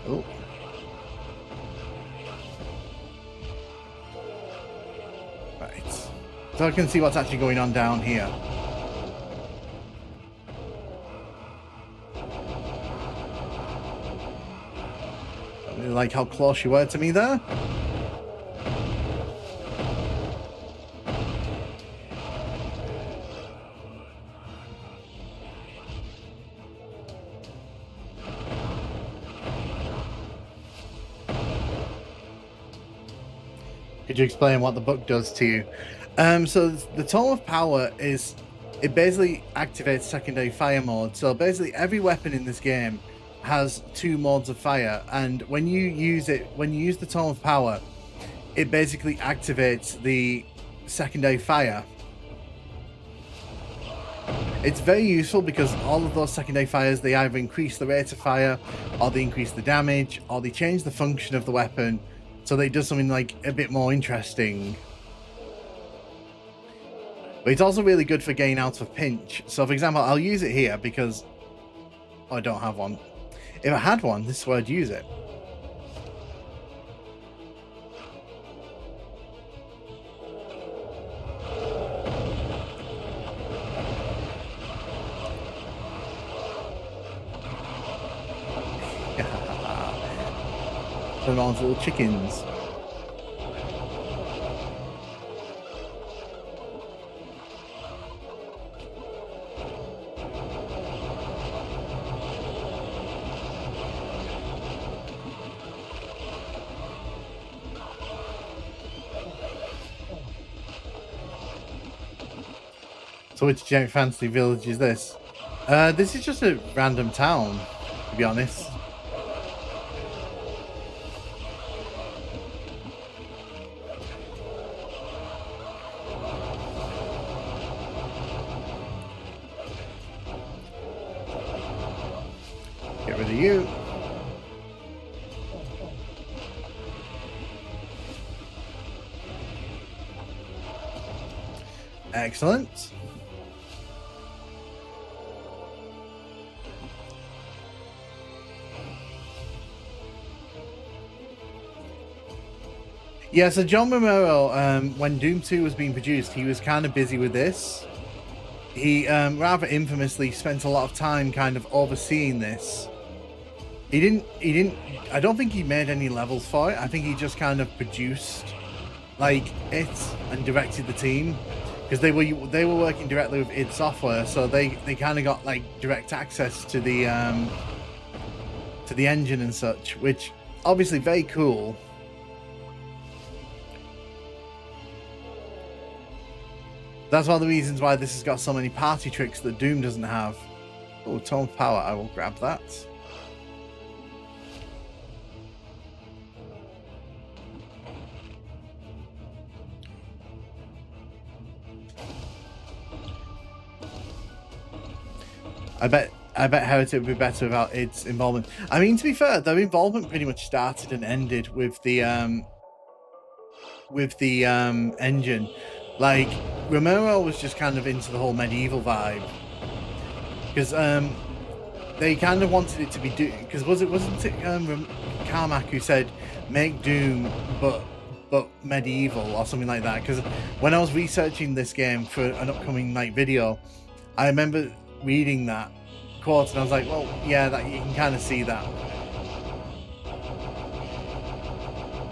Oh. Right. So I can see what's actually going on down here. I really like how close you were to me there. Could you explain what the book does to you? So the Tome of Power it basically activates secondary fire mode. So basically every weapon in this game has 2 modes of fire, and when you use the Tome of Power, it basically activates the secondary fire. It's very useful because all of those secondary fires, they either increase the rate of fire, or they increase the damage, or they change the function of the weapon, so they do something like a bit more interesting. But it's also really good for getting out of pinch. So for example, I'll use it here because I don't have one. If I had one, this is where I'd use it. Them all little chickens. So which giant fantasy village is this? This is just a random town, to be honest. Get rid of you. Excellent. Yeah, so John Romero, when Doom 2 was being produced, he was kind of busy with this. He rather infamously spent a lot of time kind of overseeing this. He didn't, I don't think he made any levels for it. I think he just kind of produced like it and directed the team, because they were working directly with id Software, so they kind of got like direct access to the engine and such, which obviously very cool. That's one of the reasons why this has got so many party tricks that Doom doesn't have. Oh, Tome of Power, I will grab that. I bet Heretic would be better without its involvement. I mean, to be fair, their involvement pretty much started and ended with the engine. Like, Romero was just kind of into the whole medieval vibe, because they kind of wanted it to be Doom. Because wasn't it Carmack who said make Doom but medieval or something like that? Because when I was researching this game for an upcoming like video, I remember reading that quote and I was like, well, yeah, that you can kind of see that.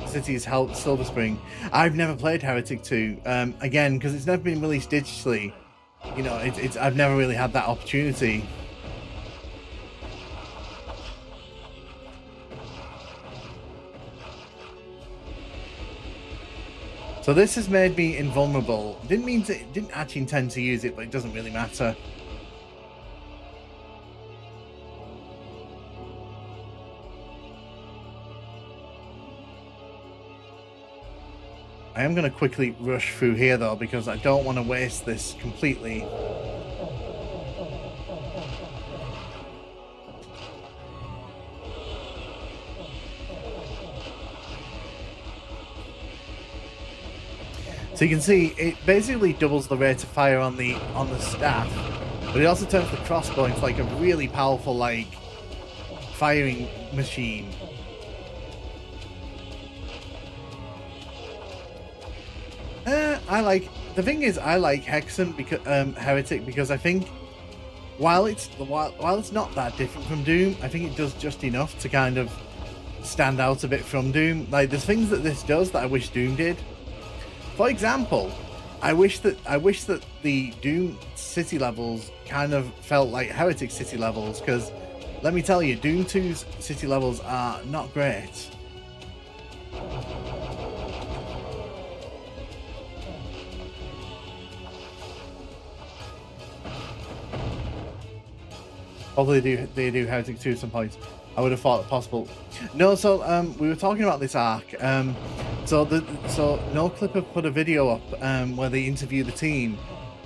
City's Silver Spring. I've never played Heretic 2, again, because it's never been released digitally. You know, I've never really had that opportunity. So this has made me invulnerable. Didn't actually intend to use it, but it doesn't really matter. I am going to quickly rush through here though, because I don't want to waste this completely. So you can see it basically doubles the rate of fire on the staff, but it also turns the crossbow into like a really powerful like firing machine. The thing is, I like Hexen because Heretic, because I think while it's not that different from Doom, I think it does just enough to kind of stand out a bit from Doom. Like, there's things that this does that I wish Doom did. For example, I wish that the Doom city levels kind of felt like Heretic city levels, because let me tell you, Doom 2's city levels are not great. Although they do Heretic 2 at some points. I would have thought it possible. No, so we were talking about this arc. So NoClip have put a video up where they interview the team,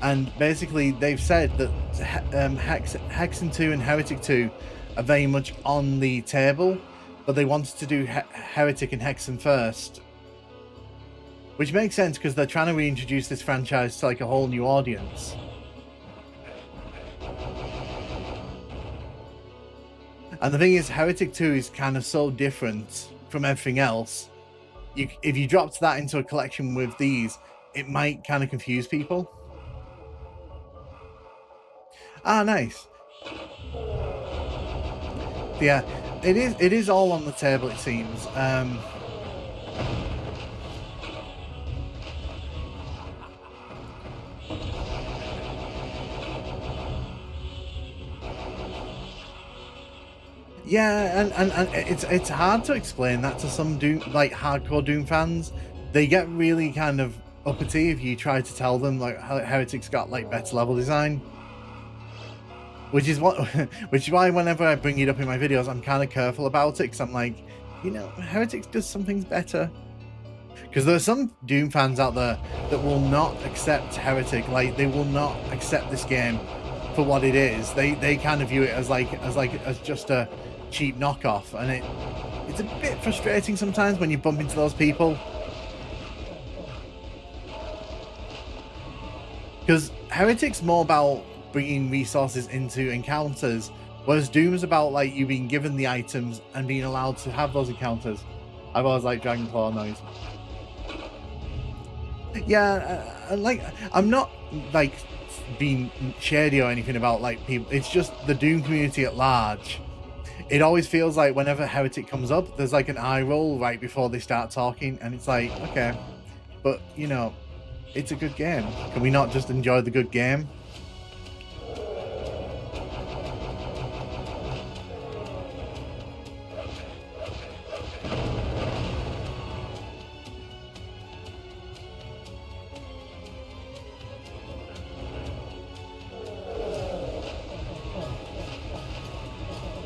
and basically they've said that Hexen 2 and Heretic 2 are very much on the table, but they wanted to do Heretic and Hexen first, which makes sense because they're trying to reintroduce this franchise to like a whole new audience. And the thing is, Heretic 2 is kind of so different from everything else. If you dropped that into a collection with these, it might kind of confuse people. Ah, nice. Yeah, it is all on the table, it seems. Yeah, and it's hard to explain that to some Doom, like hardcore Doom fans. They get really kind of uppity if you try to tell them like Heretic's got like better level design. Which is why whenever I bring it up in my videos, I'm kind of careful about it, because I'm like, you know, Heretic does some things better. Because there are some Doom fans out there that will not accept Heretic, like they will not accept this game for what it is. They kind of view it as just a cheap knockoff, and it's a bit frustrating sometimes when you bump into those people. Because Heretic's more about bringing resources into encounters, whereas Doom's about like you being given the items and being allowed to have those encounters. I've always liked Dragon Claw noise. Yeah, like I'm not like being shady or anything about like people. It's just the Doom community at large. It always feels like whenever Heretic comes up, there's like an eye roll right before they start talking, and it's like, okay, but you know, it's a good game. Can we not just enjoy the good game?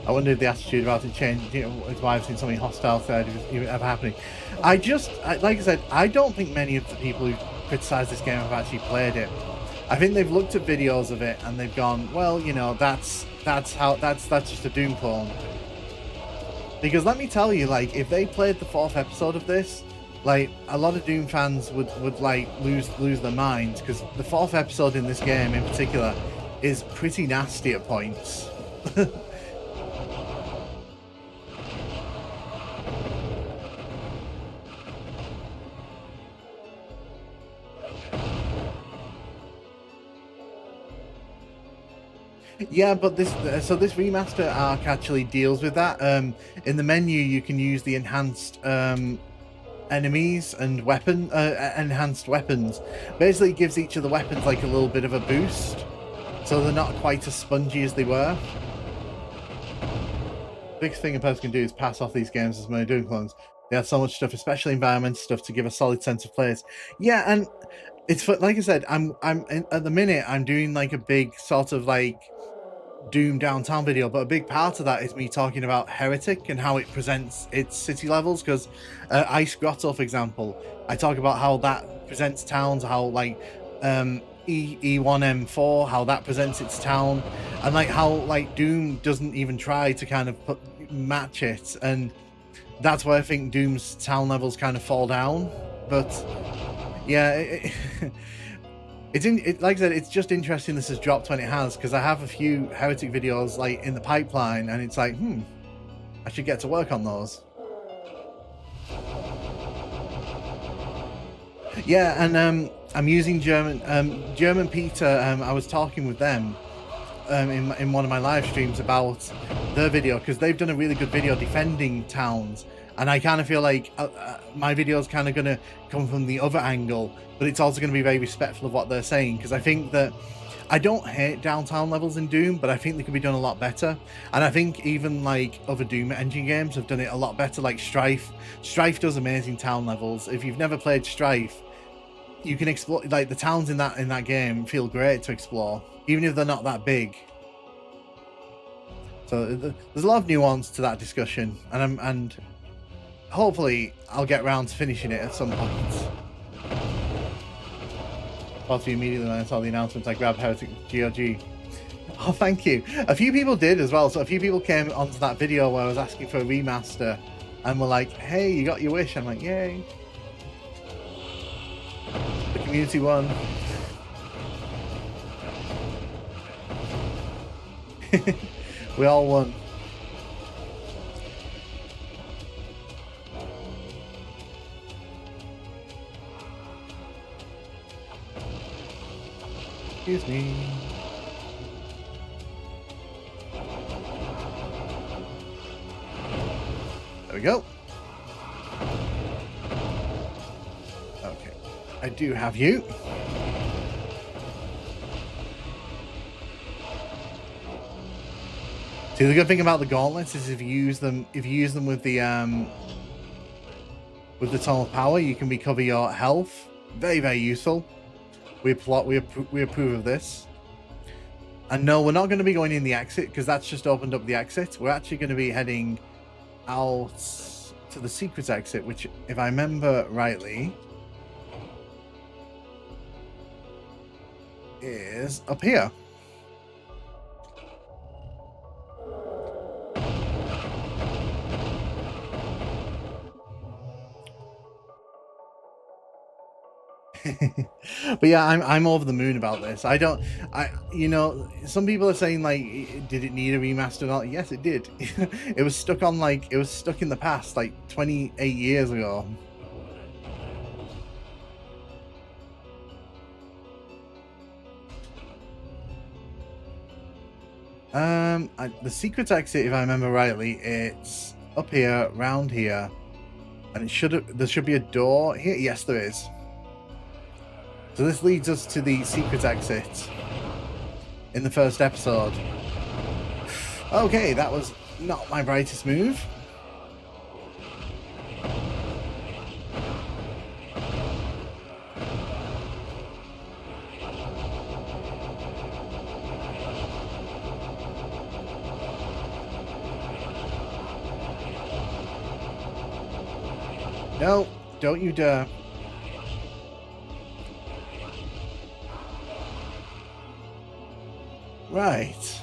I wonder if the attitude about it changed. You know, it's why I've seen so many hostile threads even ever happening. Like I said, I don't think many of the people who criticize this game have actually played it. I think they've looked at videos of it and they've gone, well, you know, that's just a Doom clone. Because let me tell you, like, if they played the 4th episode of this, like a lot of Doom fans would like lose their minds, because the 4th episode in this game in particular is pretty nasty at points. Yeah, but this remaster arc actually deals with that. In the menu, you can use the enhanced enemies and enhanced weapons. Basically, it gives each of the weapons like a little bit of a boost, so they're not quite as spongy as they were. Biggest thing a person can do is pass off these games as many Doom clones. They have so much stuff, especially environmental stuff, to give a solid sense of place. Yeah, and it's like I said, at the minute I'm doing like a big sort of like Doom downtown video, but a big part of that is me talking about Heretic and how it presents its city levels. Because Ice Grotto, for example, I talk about how that presents towns, how like E1M4, how that presents its town, and like how like Doom doesn't even try to kind of match it, and that's where I think Doom's town levels kind of fall down. But yeah, like I said, it's just interesting this has dropped when it has, because I have a few Heretic videos like in the pipeline, and it's like, I should get to work on those. Yeah, and I'm using German Peter. I was talking with them in one of my live streams about their video, because they've done a really good video defending towns, and I kind of feel like my video is kind of going to come from the other angle, but it's also going to be very respectful of what they're saying, because I think that I don't hate downtown levels in Doom, but I think they could be done a lot better. And I think even like other Doom engine games have done it a lot better, like Strife. Strife does amazing town levels. If you've never played Strife, you can explore, like the towns in that game feel great to explore, even if they're not that big. So there's a lot of nuance to that discussion, and hopefully I'll get around to finishing it at some point. Also, immediately when I saw the announcements, I grabbed Heretic GOG. Oh, thank you. A few people did as well. So a few people came onto that video where I was asking for a remaster and were like, hey, you got your wish. I'm like, yay. The community won. We all won. Excuse me. There we go. Okay. I do have you. See, the good thing about the gauntlets is if you use them with the Tunnel of Power, you can recover your health. Very, very useful. We approve of this. And no, we're not going to be going in the exit because that's just opened up the exit. We're actually going to be heading out to the secret exit, which, if I remember rightly, is up here. But yeah, I'm over the moon about this. You know, some people are saying like, did it need a remaster or not? Yes, it did. It was stuck on it was stuck in the past, like 28 years ago. The secret exit, if I remember rightly, it's up here, round here, and there should be a door here. Yes, there is. So this leads us to the secret exit in the first episode. Okay, that was not my brightest move. No, don't you dare. Right.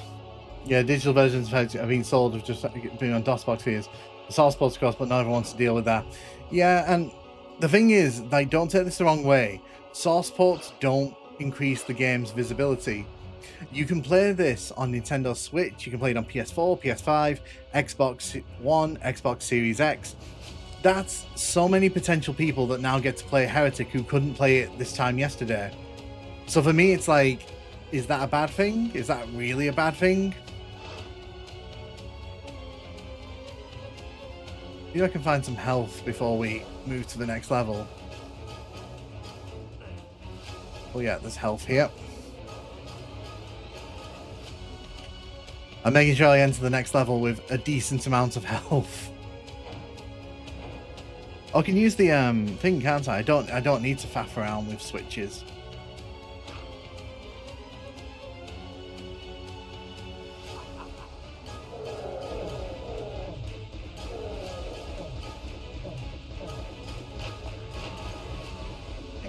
Yeah, digital versions have been sold of just been on DOSBox for years. The source ports cost, but no one wants to deal with that. Yeah, and the thing is, like, don't take this the wrong way. Source ports don't increase the game's visibility. You can play this on Nintendo Switch, you can play it on PS4, PS5, Xbox One, Xbox Series X. That's so many potential people that now get to play Heretic who couldn't play it this time yesterday. So for me, it's like, is that a bad thing? Is that really a bad thing? Maybe I can find some health before we move to the next level. Oh yeah, there's health here. I'm making sure I enter the next level with a decent amount of health. I can use the thing, can't I? I don't need to faff around with switches.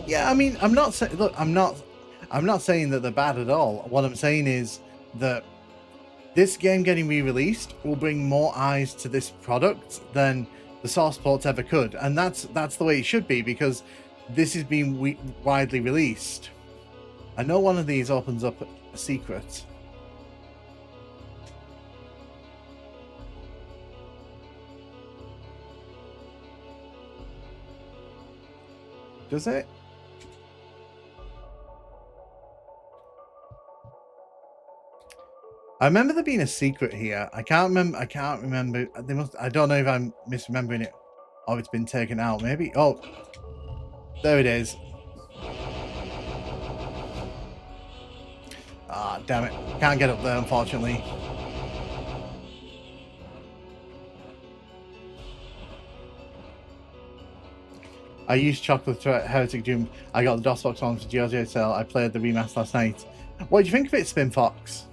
Yeah, I mean, I'm not saying, look, I'm not saying that they're bad at all. What I'm saying is that this game getting re-released will bring more eyes to this product than the source ports ever could, and that's the way it should be, because this is being widely released. I know one of these opens up a secret. Does it? I remember there being a secret here. I can't remember. They must. I don't know if I'm misremembering it or if it's been taken out. Maybe. Oh, there it is. Ah, damn it. Can't get up there, unfortunately. I used Chocolate Heretic Doom. I got the DOSBox on for GOG sale. I played the remaster last night. What do you think of it, Spin Fox?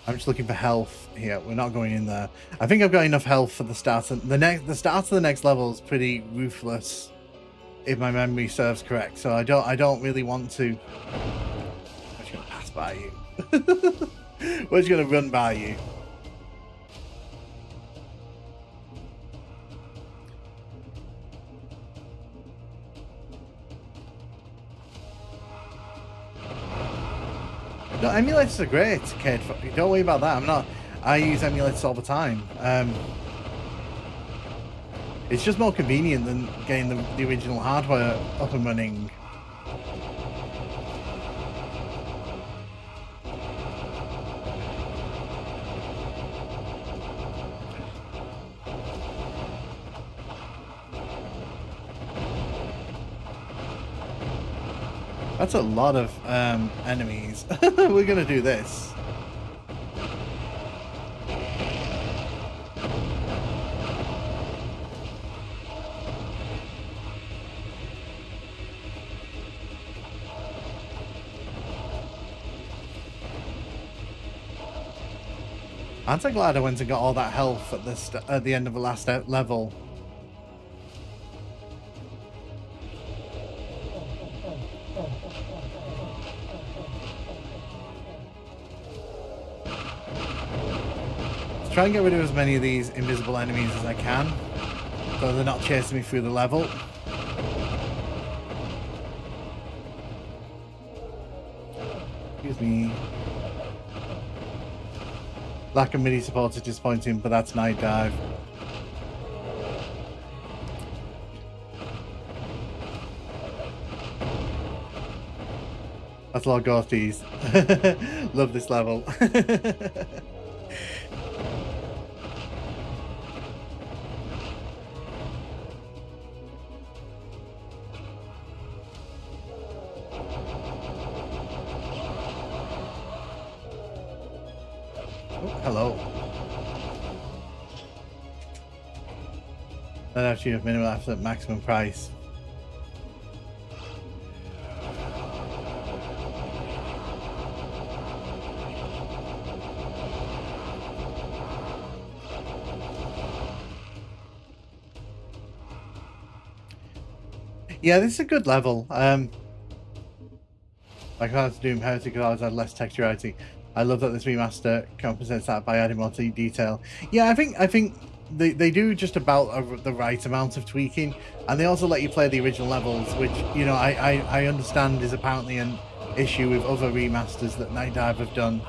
I'm just looking for health here. We're not going in there. I think I've got enough health for the start. The start of the next level is pretty ruthless, if my memory serves correct. So I don't really want to. I'm just gonna pass by you. We're just gonna run by you. No, emulators are great, kid. Don't worry about that. I use emulators all the time. It's just more convenient than getting the original hardware up and running. That's a lot of enemies. We're gonna do this. Aren't I glad I went and got all that health at the end of the last level? Let's try and get rid of as many of these invisible enemies as I can, so they're not chasing me through the level. Excuse me. Lack of mini support is disappointing, but that's night dive. That's a lot of ghosties. Love this level. Hello. That actually have minimum after maximum price. Yeah, this is a good level. Like I was doing Heretic Remaster, had less texturality. I love that this remaster compensates that by adding more detail. Yeah, I think they do just about the right amount of tweaking, and they also let you play the original levels, which, you know, I understand is apparently an issue with other remasters that Night Dive have done.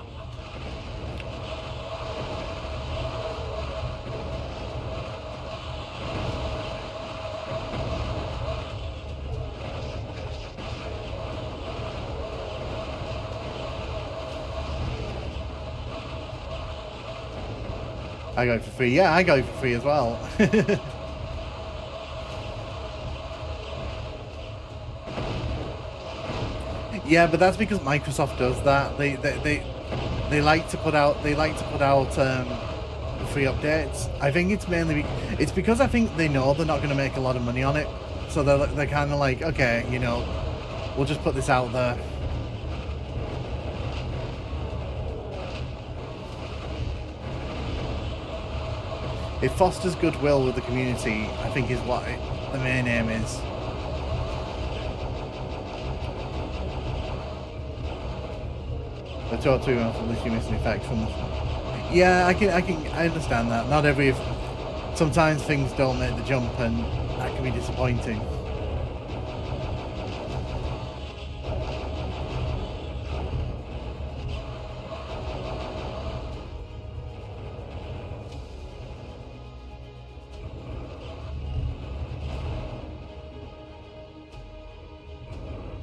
I got it for free. Yeah, I got it for free as well. Yeah, but that's because Microsoft does that. They like to put out free updates. I think it's mainly it's because I think they know they're not going to make a lot of money on it, so they're kind of like, okay, you know, we'll just put this out there. It fosters goodwill with the community, I think, is what the main aim is. The talk to at least you miss an effect from this. Yeah, I understand that. Not every. Sometimes things don't make the jump, and that can be disappointing.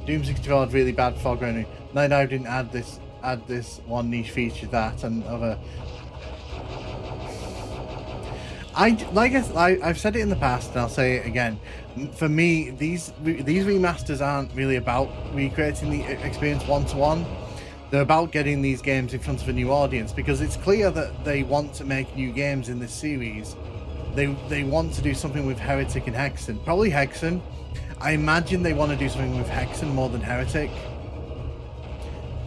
Doom 64 had really bad fog running. Night Dive didn't add this one niche feature, that and other. I've said it in the past, and I'll say it again. For me, these remasters aren't really about recreating the experience one-to-one. They're about getting these games in front of a new audience, because it's clear that they want to make new games in this series. They want to do something with Heretic and Hexen. Probably Hexen. I imagine they want to do something with Hexen more than Heretic.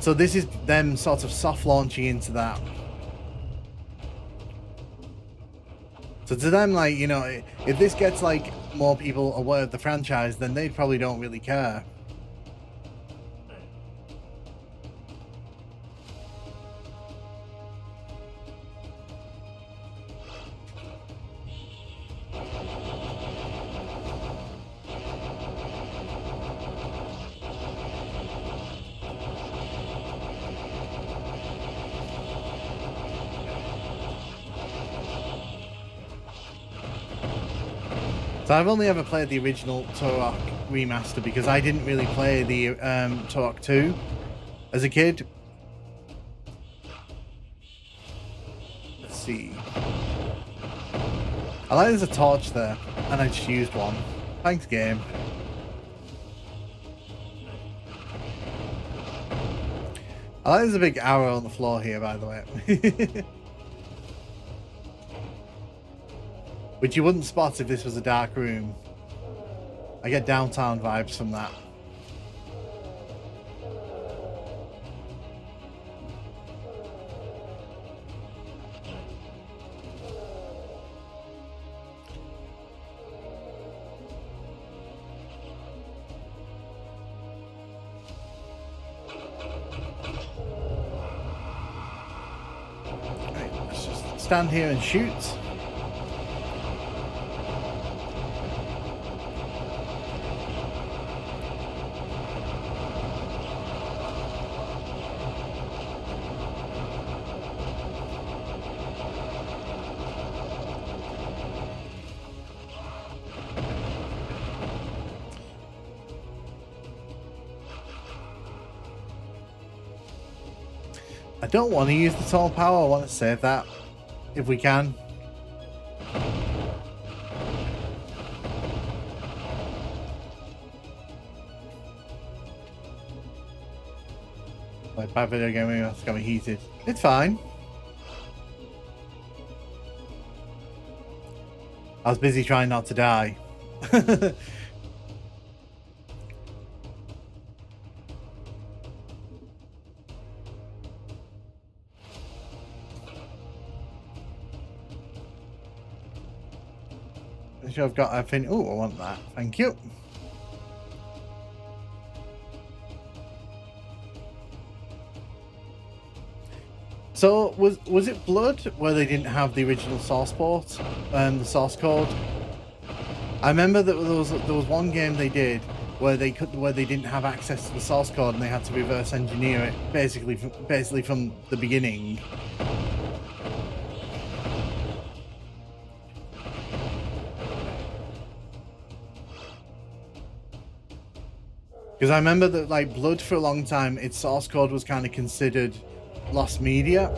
So this is them sort of soft launching into that. So to them, like, you know, if this gets like more people aware of the franchise, then they probably don't really care. So I've only ever played the original Turok Remaster because I didn't really play the Turok 2 as a kid. Let's see. I like there's a torch there, and I just used one. Thanks, game. I like there's a big arrow on the floor here, by the way. Which you wouldn't spot if this was a dark room. I get downtown vibes from that. Right, let's just stand here and shoot. I don't want to use the tall power, I want to save that, if we can. Like, bad video game, that's got me heated. It's fine. I was busy trying not to die. I've got a thing. Oh, I want that. Thank you. So was it Blood where they didn't have the original source port, the source code? I remember that there was one game they did where they didn't have access to the source code and they had to reverse engineer it basically from the beginning. Because I remember that, like, Blood for a long time, its source code was kind of considered lost media.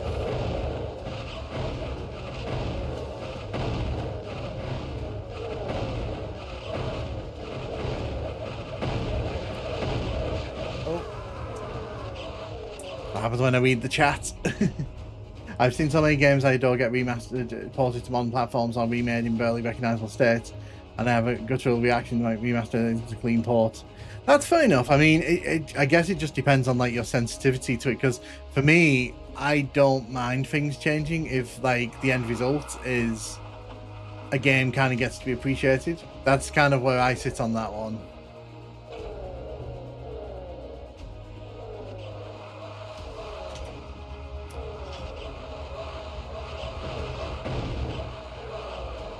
Oh. What happens when I read the chat? I've seen so many games I adore get remastered, ported to modern platforms, or remade in barely recognisable state, and I have a guttural reaction like remastered into clean port. That's fair enough. I mean, I guess it just depends on like your sensitivity to it. Because for me, I don't mind things changing if like the end result is a game kind of gets to be appreciated. That's kind of where I sit on that one.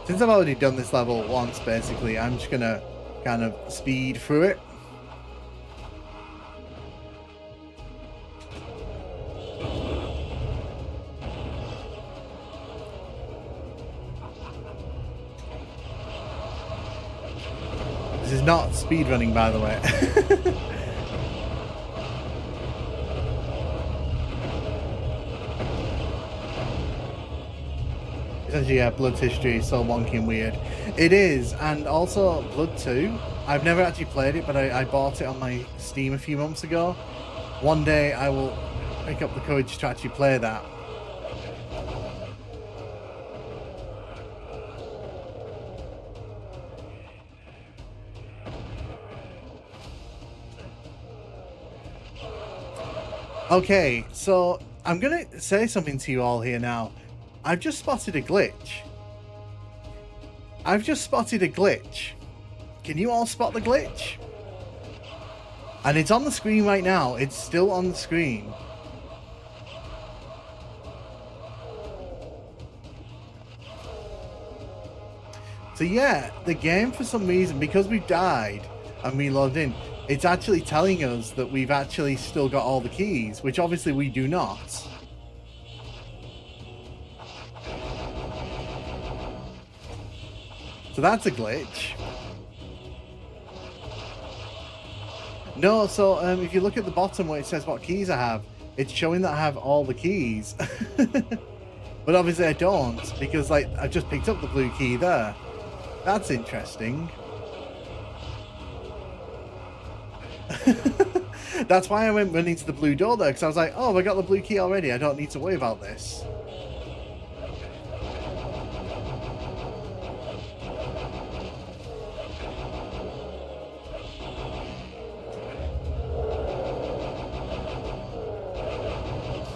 Since I've already done this level once, basically, I'm just gonna kind of speed through it. This is not speedrunning, by the way. Essentially, yeah, Blood's history is so wonky and weird. It is, and also Blood 2. I've never actually played it, but I bought it on my Steam a few months ago. One day I will pick up the courage to actually play that. Okay, so I'm gonna say something to you all here now. I've just spotted a glitch. Can you all spot the glitch? And it's on the screen right now. It's still on the screen. So yeah, the game for some reason, because we've died and we logged in, it's actually telling us that we've actually still got all the keys, which obviously we do not. So that's a glitch. No, so if you look at the bottom where it says what keys I have, it's showing that I have all the keys. But obviously I don't, because like I've just picked up the blue key there. That's interesting. That's why I went running to the blue door there, because I was like, oh, I got the blue key already. I don't need to worry about this.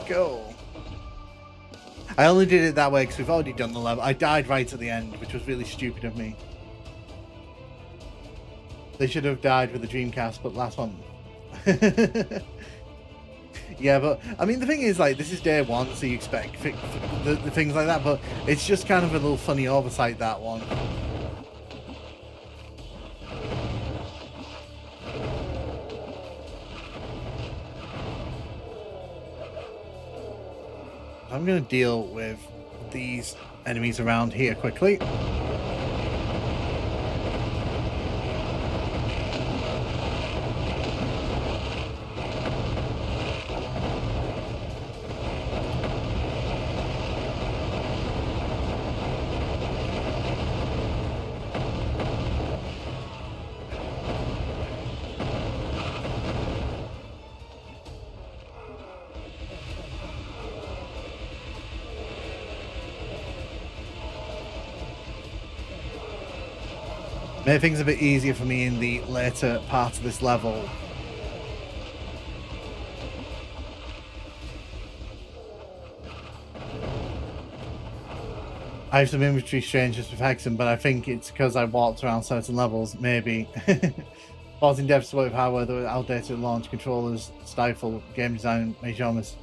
Go. I only did it that way because we've already done the level. I died right at the end, which was really stupid of me. They should have died with the Dreamcast, but last one. Yeah, but I mean, the thing is, like, this is day one, so you expect the things like that, but it's just kind of a little funny oversight, that one. I'm going to deal with these enemies around here quickly. Made things a bit easier for me in the later part of this level. I have some inventory strangeness with Hexen, but I think it's because I walked around certain levels, maybe. Causing devs to work with hardware that were outdated launch controllers, stifle game design, make genres.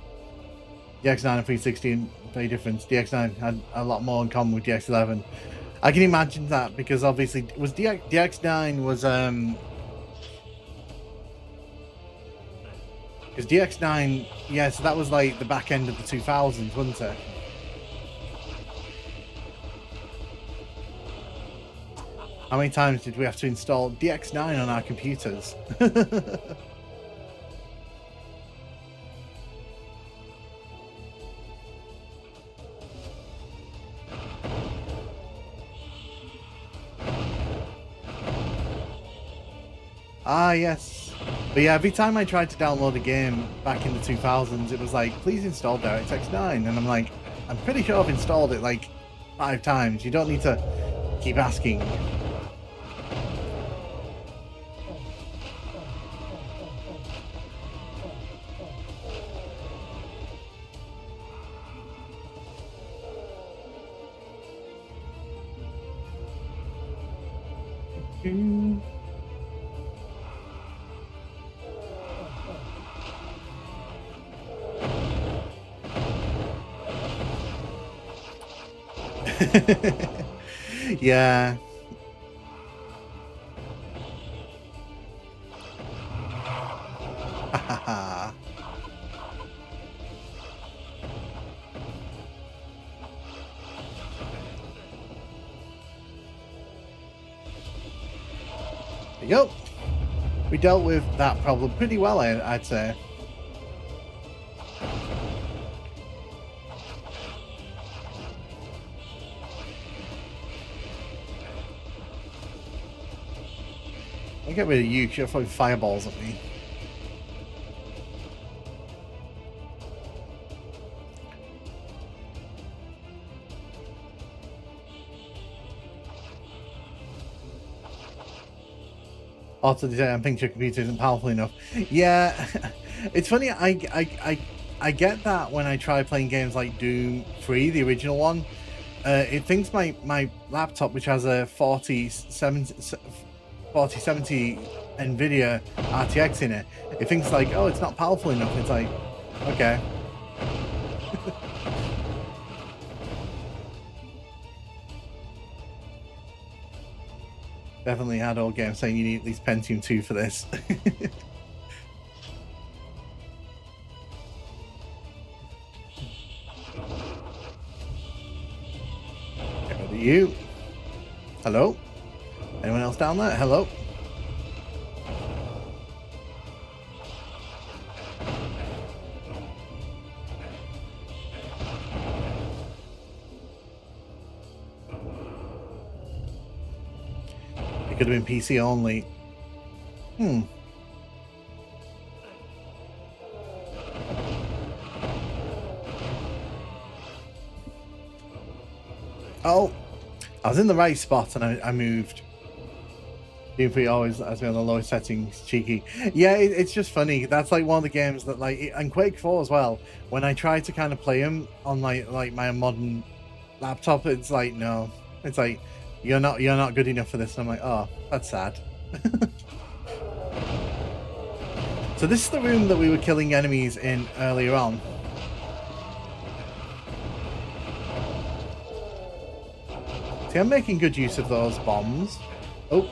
DX9 and 360 very different. DX9 had a lot more in common with DX11. I can imagine that, because obviously was DX9 was because DX9, yeah, so that was like the back end of the 2000s, wasn't it? How many times did we have to install DX9 on our computers? Ah, yes. But yeah, every time I tried to download a game back in the 2000s, it was like, please install DirectX 9. And I'm like, I'm pretty sure I've installed it like 5 times. You don't need to keep asking. Yeah. There you go. We dealt with that problem pretty well, I'd say. I'll get rid of you because you're throwing fireballs at me. Auto detect and picture computer isn't powerful enough. Yeah, It's funny. I get that when I try playing games like Doom 3, the original one. It thinks my laptop, which has a 4070 NVIDIA RTX in it, it thinks like, oh, it's not powerful enough. It's like, okay. Definitely had old games saying you need at least Pentium 2 for this. You. Hello? Anyone else down there? Hello? It could have been PC only. Oh, I was in the right spot and I moved. Doom 3 always has me on the lowest settings, cheeky. Yeah, it's just funny. That's like one of the games that, like, and Quake 4 as well. When I try to kind of play them on like my modern laptop, it's like, no, it's like you're not good enough for this. And I'm like, oh, that's sad. So this is the room that we were killing enemies in earlier on. See, I'm making good use of those bombs. Oh.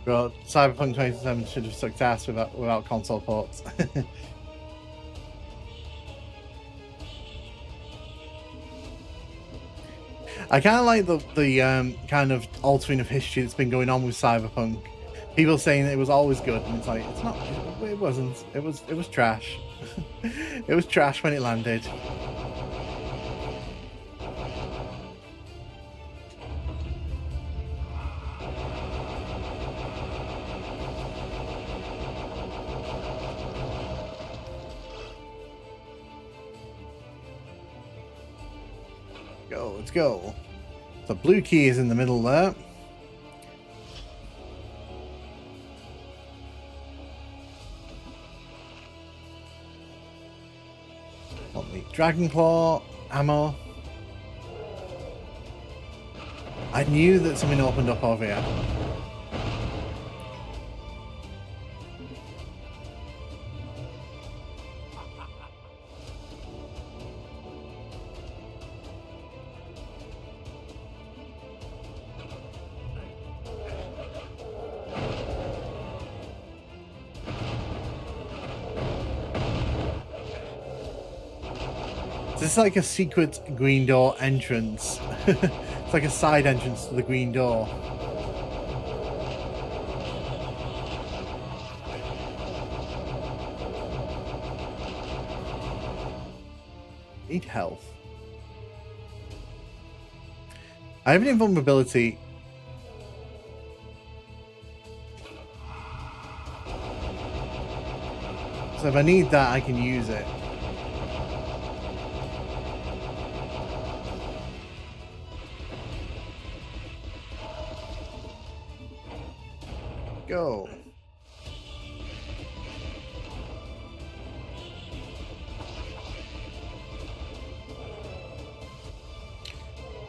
Bro, Cyberpunk 2077 should have sucked ass without console ports. I kind of like the kind of altering of history that's been going on with Cyberpunk. People saying that it was always good, and it's like, it's not. It wasn't. It was trash. It was trash when it landed. Let's go. The blue key is in the middle there. Want the Dragon Claw ammo. I knew that something opened up over here. This is like a secret green door entrance. It's like a side entrance to the green door. Need health. I have an invulnerability. So if I need that, I can use it. Go.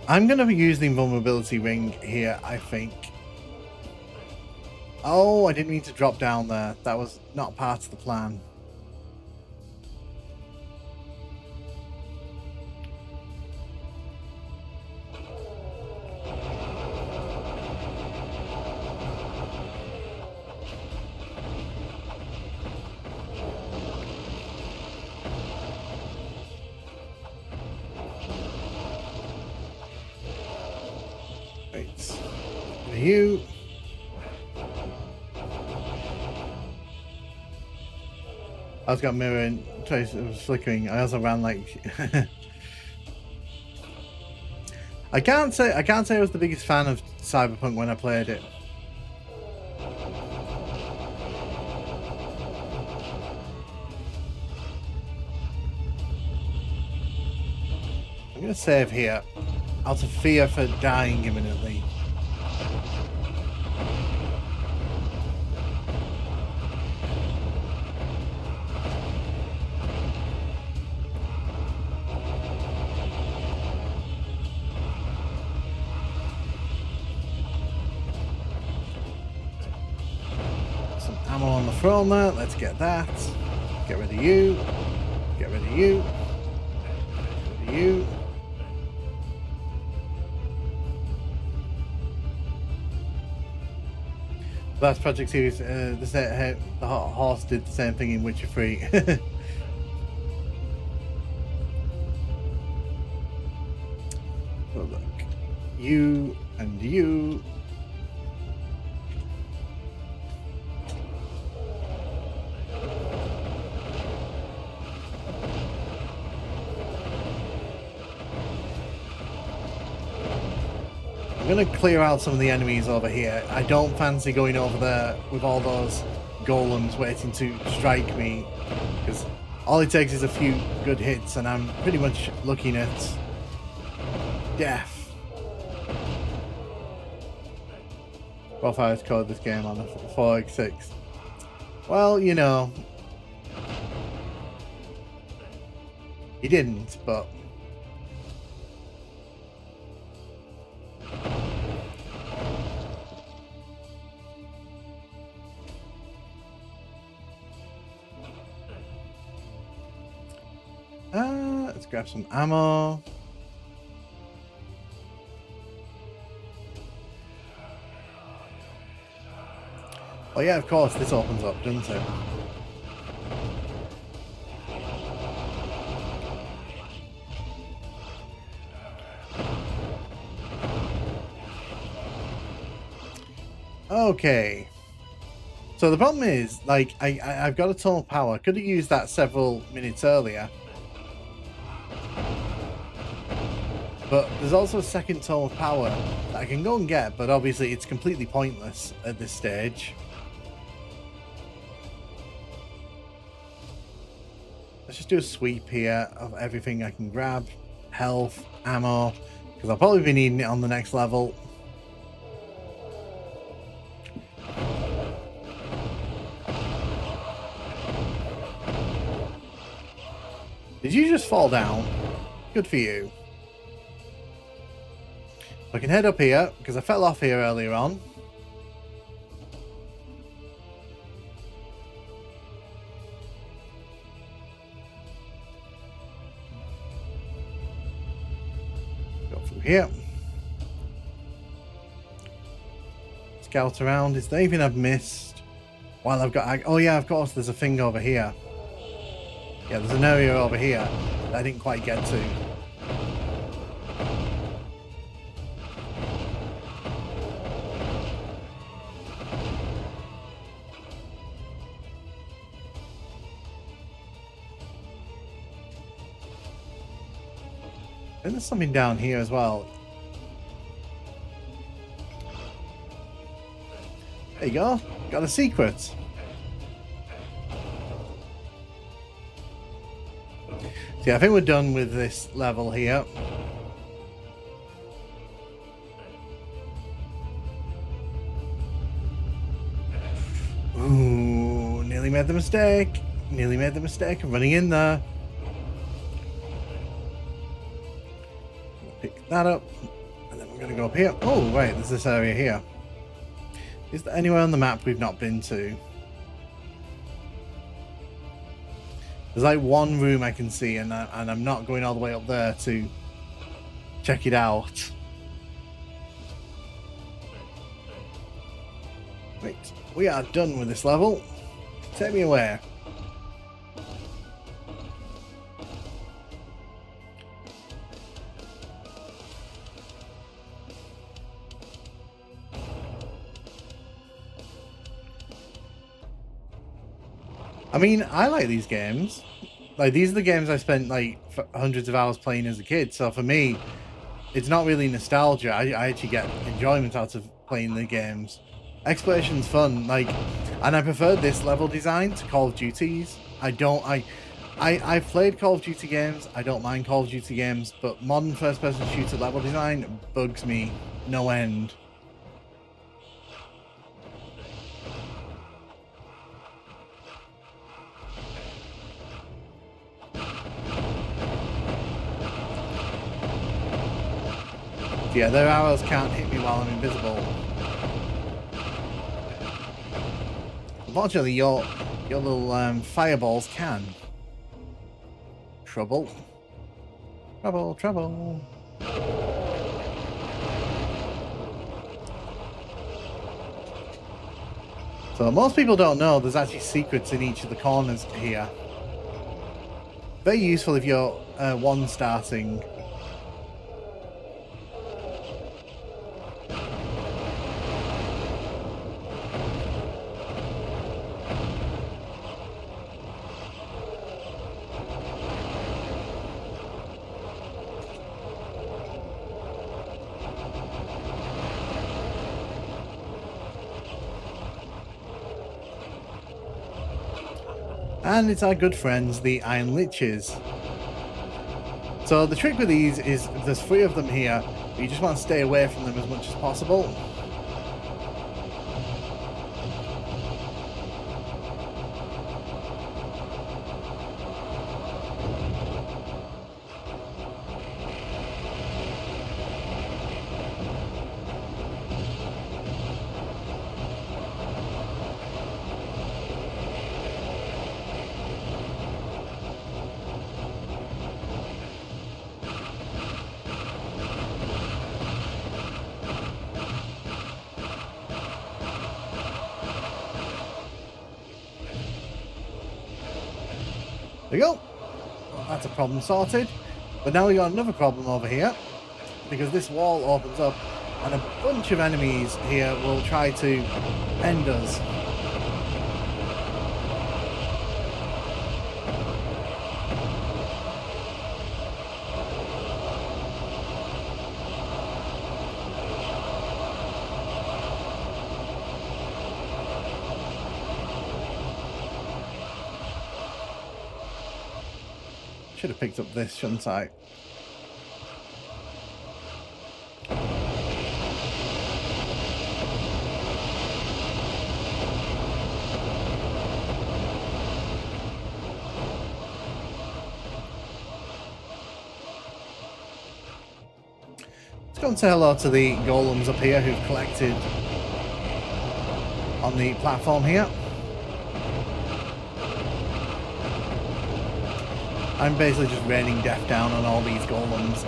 I'm going to use the invulnerability ring here, I think. Oh, I didn't mean to drop down there. That was not part of the plan. You. I was got mirror and trace. It was flickering. I also ran like. I can't say I was the biggest fan of Cyberpunk when I played it. I'm gonna save here out of fear for dying imminently. Some ammo on the throne there. Let's get that. Get rid of you. Get rid of you. Get rid of you. Last Project Series, the horse did the same thing in Witcher 3. So look, you and you. I'm going to clear out some of the enemies over here. I don't fancy going over there with all those golems waiting to strike me, because all it takes is a few good hits and I'm pretty much looking at death. Both I code this game on a 4x6. Well, you know, he didn't, but let's grab some ammo. Oh yeah, of course, this opens up, doesn't it? Okay. So the problem is, like, I've got a ton of power. Could have used that several minutes earlier. But there's also a second tome of power that I can go and get, but obviously it's completely pointless at this stage. Let's just do a sweep here of everything I can grab. Health, ammo, because I'll probably be needing it on the next level. Did you just fall down? Good for you. I can head up here, because I fell off here earlier on. Go through here. Scout around. Is there anything I've missed? While I've got... oh yeah, of course, there's a thing over here. Yeah, there's an area over here that I didn't quite get to. And there's something down here as well. There you go. Got a secret. So yeah, I think we're done with this level here. Ooh, nearly made the mistake. Nearly made the mistake of running in there. Pick that up, and then we're going to go up here. Oh, wait, there's this area here. Is there anywhere on the map we've not been to? There's like one room I can see, and I'm not going all the way up there to check it out. Wait, we are done with this level. Take me away. I mean, I like these games. Like, these are the games I spent like hundreds of hours playing as a kid. So for me, it's not really nostalgia. I actually get enjoyment out of playing the games. Exploration's fun, like, and I prefer this level design to Call of Duty's. I've played Call of Duty games. I don't mind Call of Duty games, but modern first-person shooter level design bugs me no end. Yeah, their arrows can't hit me while I'm invisible. Unfortunately, your little fireballs can. Trouble. Trouble, trouble. So most people don't know there's actually secrets in each of the corners here. Very useful if you're one starting. And it's our good friends, the Iron Liches. So the trick with these is there's 3 of them here, but you just want to stay away from them as much as possible. There we go. Well, that's a problem sorted. But now we got another problem over here, because this wall opens up and a bunch of enemies here will try to end us. Should have picked up this, shouldn't I? Let's go and say hello to the golems up here who've collected on the platform here. I'm basically just raining death down on all these golems.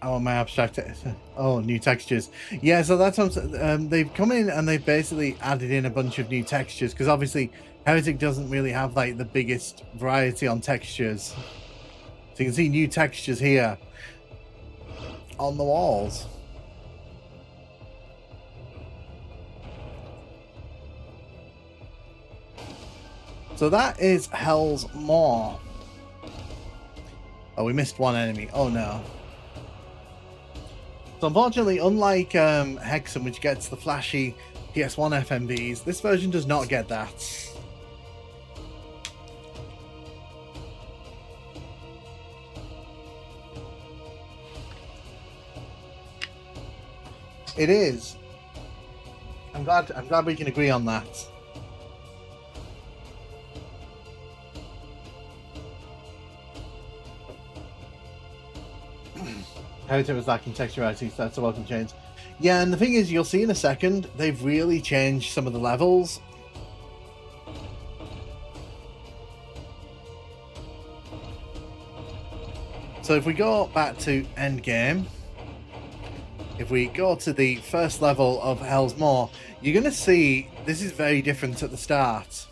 Oh, my abstract. Oh, new textures. Yeah, so that's what they've come in and they've basically added in a bunch of new textures, because obviously Heretic doesn't really have like the biggest variety on textures. So you can see new textures here on the walls. So that is Hell's Maw. Oh, we missed one enemy. Oh no. So unfortunately, unlike Hexen, which gets the flashy PS1 FMVs, this version does not get that. It is. I'm glad we can agree on that. Heretic was lacking texturizing, so that's a welcome change. Yeah, and the thing is, you'll see in a second, they've really changed some of the levels. So if we go back to Endgame, if we go to the first level of Hell's Maw, you're going to see this is very different at the start.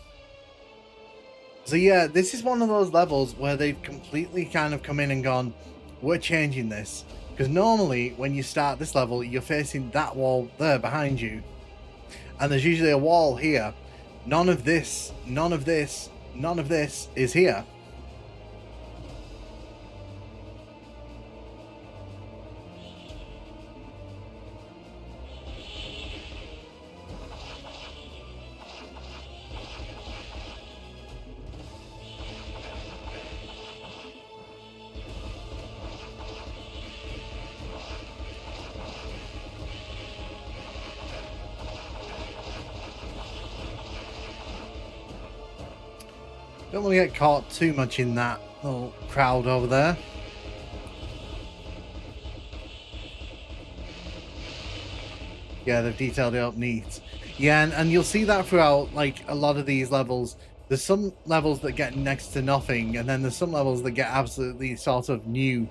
So yeah, this is one of those levels where they've completely kind of come in and gone, we're changing this. Because normally when you start this level, you're facing that wall there behind you. And there's usually a wall here. None of this, none of this, none of this is here. Don't want to get caught too much in that little crowd over there. Yeah, they've detailed it up neat. Yeah, and you'll see that throughout, like, a lot of these levels. There's some levels that get next to nothing, and then there's some levels that get absolutely sort of new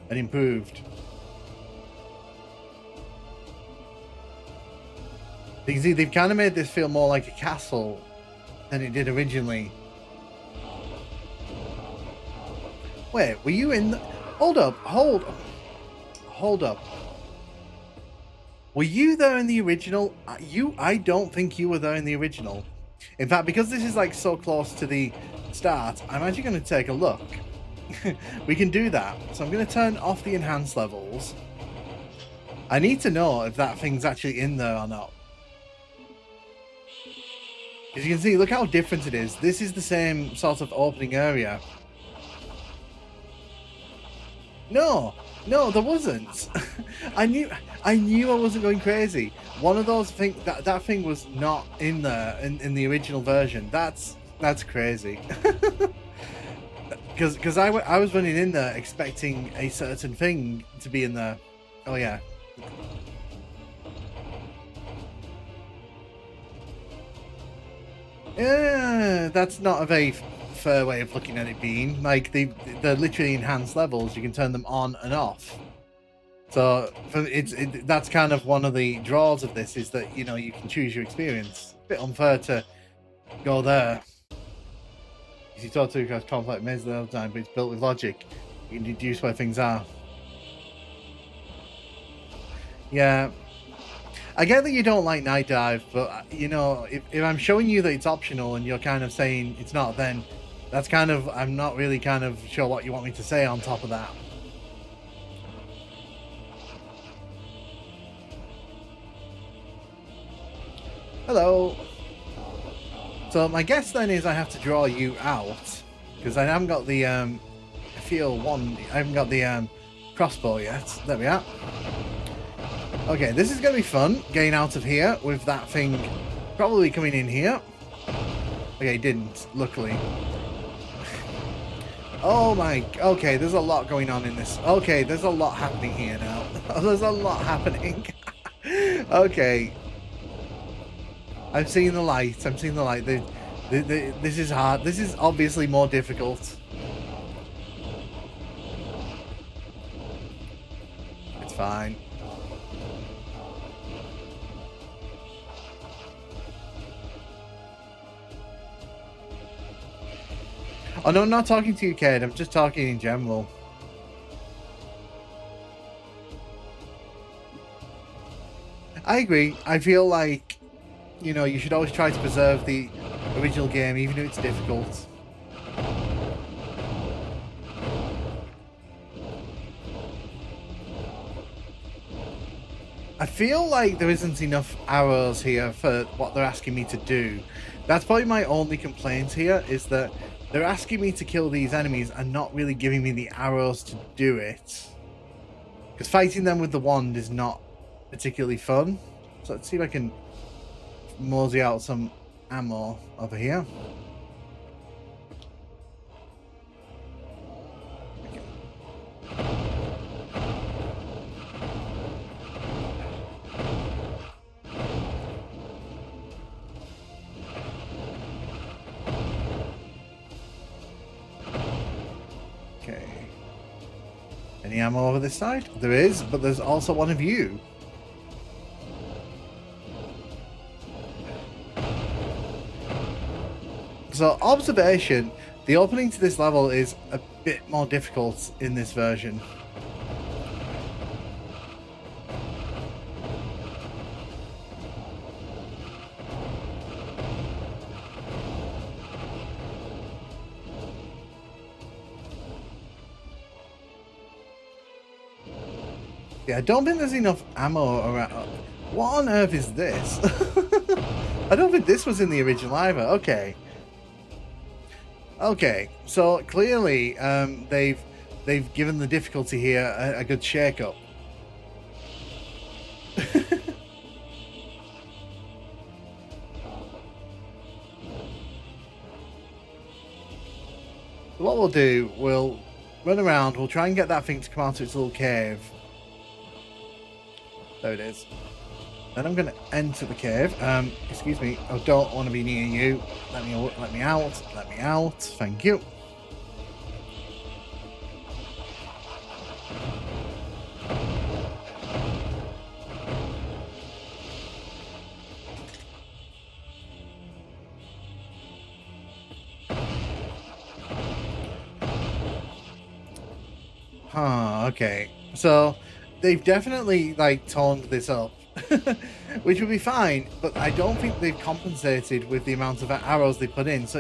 and improved. You can see they've kind of made this feel more like a castle than it did originally. Wait, were you in the... Hold up. Were you there in the original? I don't think you were there in the original. In fact, because this is like so close to the start, I'm actually going to take a look. We can do that. So I'm going to turn off the enhanced levels. I need to know if that thing's actually in there or not. As you can see, look how different it is. This is the same sort of opening area. No, there wasn't. I knew I wasn't going crazy. One of those things, that thing was not in there in the original version. That's crazy. Because I was running in there expecting a certain thing to be in there. Oh yeah. Yeah, that's not a very fair way of looking at it being. Like, they're literally enhanced levels. You can turn them on and off. So that's kind of one of the draws of this, is that, you know, you can choose your experience. A bit unfair to go there. You see, Tortuga has complex maze the whole time, but it's built with logic. You can deduce where things are. Yeah. I get that you don't like Night Dive, but, you know, if I'm showing you that it's optional and you're kind of saying it's not, then that's kind of... I'm not really kind of sure what you want me to say on top of that. Hello. So my guess then is I have to draw you out, because I haven't got the I haven't got the crossbow yet. There we are. Okay, this is going to be fun, getting out of here with that thing probably coming in here. Okay, it didn't, luckily. Oh my... Okay, there's a lot going on in this. Okay, there's a lot happening here now. There's a lot happening. Okay. I'm seeing the light. I'm seeing the light. This is hard. This is obviously more difficult. It's fine. Oh no, I'm not talking to you, Kate. I'm just talking in general. I agree. I feel like, you know, you should always try to preserve the original game, even if it's difficult. I feel like there isn't enough arrows here for what they're asking me to do. That's probably my only complaint here, is that they're asking me to kill these enemies and not really giving me the arrows to do it. Because fighting them with the wand is not particularly fun. So let's see if I can mosey out some ammo over here. Okay. Any ammo over this side? There is, but there's also one of you. So, observation, the opening to this level is a bit more difficult in this version. Yeah, I don't think there's enough ammo around. What on earth is this? I don't think this was in the original either. Okay. Okay, so clearly they've given the difficulty here a good shake-up. What we'll do, we'll run around, we'll try and get that thing to come out of its little cave. There it is. Then I'm going to enter the cave. Excuse me, I don't want to be near you. Let me out. Let me out. Thank you. Okay. So they've definitely like toned this up. Which would be fine, but I don't think they've compensated with the amount of arrows they put in, so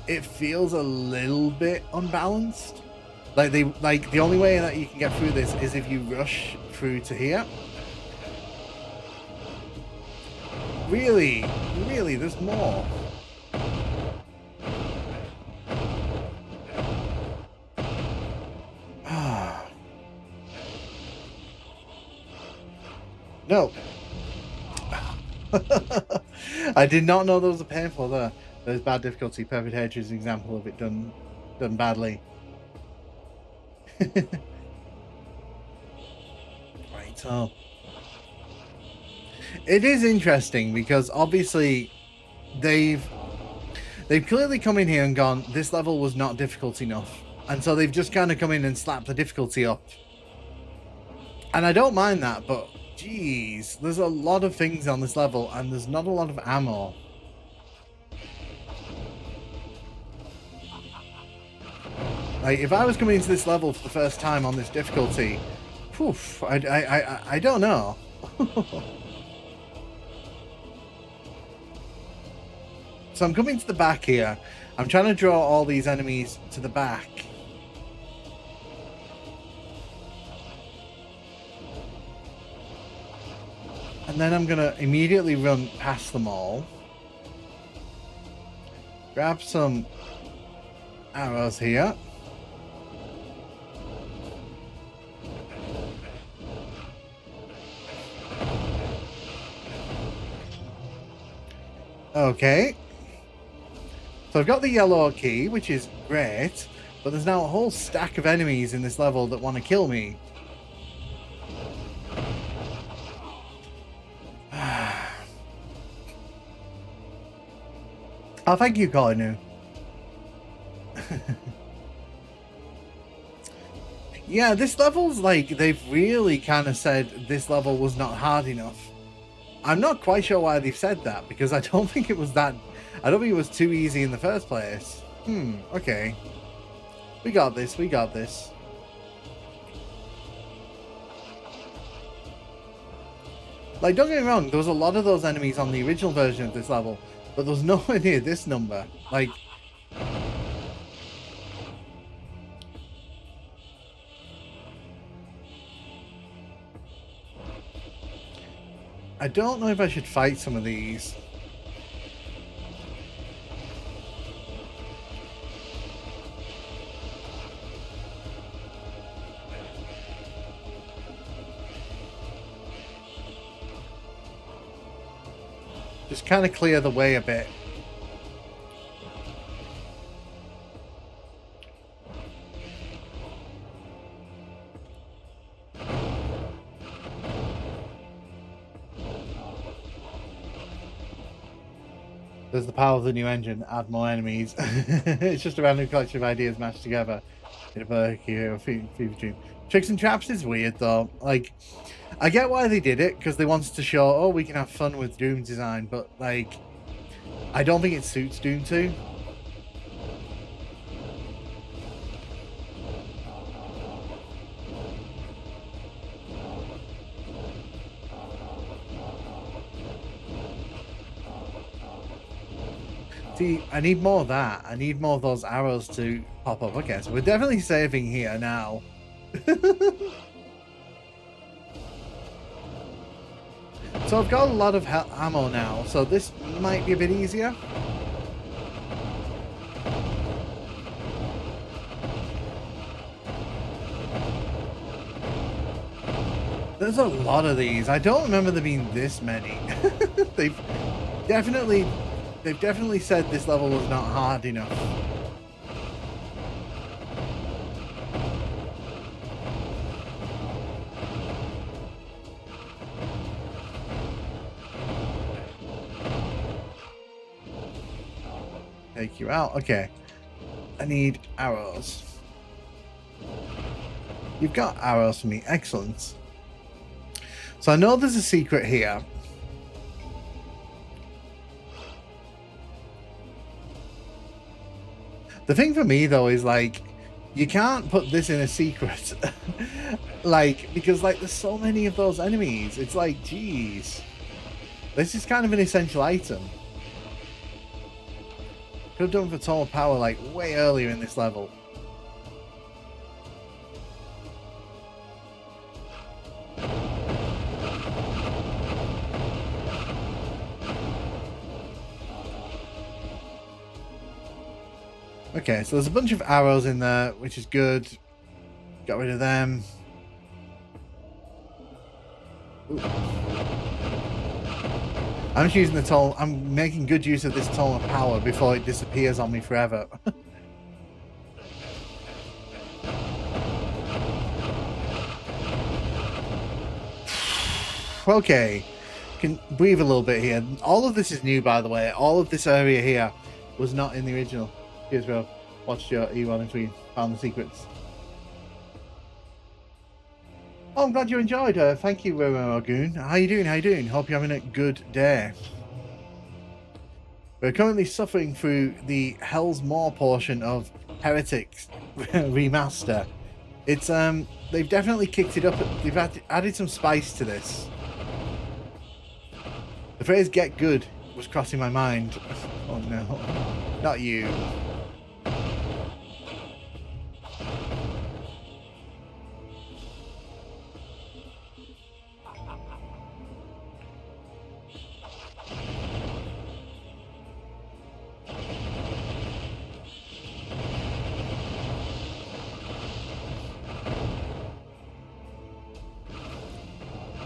it feels a little bit unbalanced. Like the only way that you can get through this is if you rush through to here. Really, there's more. No. I did not know there was a painful there. There's bad difficulty. Perfect Hedge is an example of it done badly. Right, so it is interesting because obviously they've clearly come in here and gone, this level was not difficult enough, and so they've just kind of come in and slapped the difficulty up. And I don't mind that, but jeez, there's a lot of things on this level and there's not a lot of ammo. Like, if I was coming into this level for the first time on this difficulty, poof, I don't know. So I'm coming to the back here. I'm trying to draw all these enemies to the back. And then I'm going to immediately run past them all. Grab some arrows here. Okay. So I've got the yellow key, which is great. But there's now a whole stack of enemies in this level that want to kill me. Oh, thank you, Colinu. Yeah, this level's like, they've really kind of said this level was not hard enough. I'm not quite sure why they've said that, because I don't think it was that... I don't think it was too easy in the first place. Okay. We got this, we got this. Like, don't get me wrong, there was a lot of those enemies on the original version of this level, but there was nowhere near this number. Like... I don't know if I should fight some of these. Just kind of clear the way a bit. There's the power of the new engine. Add more enemies. It's just a random collection of ideas mashed together in a fever dream. Tricks and traps is weird though. Like, I get why they did it, because they wanted to show, oh, we can have fun with Doom design, but like, I don't think it suits Doom 2. See, I need more of that. I need more of those arrows to pop up. Okay, so we're definitely saving here now. So I've got a lot of ammo now, so this might be a bit easier. There's a lot of these. I don't remember there being this many. They've definitely said this level was not hard enough. Take you out. Okay. I need arrows. You've got arrows for me. Excellent. So I know there's a secret here. The thing for me, though, is, like, you can't put this in a secret. Like, because, like, there's so many of those enemies. It's like, geez. This is kind of an essential item. Could have done for Tome of Power, like, way earlier in this level. Okay, so there's a bunch of arrows in there, which is good. Got rid of them. Ooh. I'm just using the tome. I'm making good use of this Tome of Power before it disappears on me forever. Okay, can breathe a little bit here. All of this is new, by the way. All of this area here was not in the original. Cheers, bro. Watched your E1 until you found the secrets. Oh, I'm glad you enjoyed. Thank you, Ragoon. How you doing? How you doing? Hope you're having a good day. We're currently suffering through the Hell's Maw portion of Heretic Remaster. It's they've definitely kicked it up. They've added some spice to this. The phrase "get good" was crossing my mind. Oh no, not you.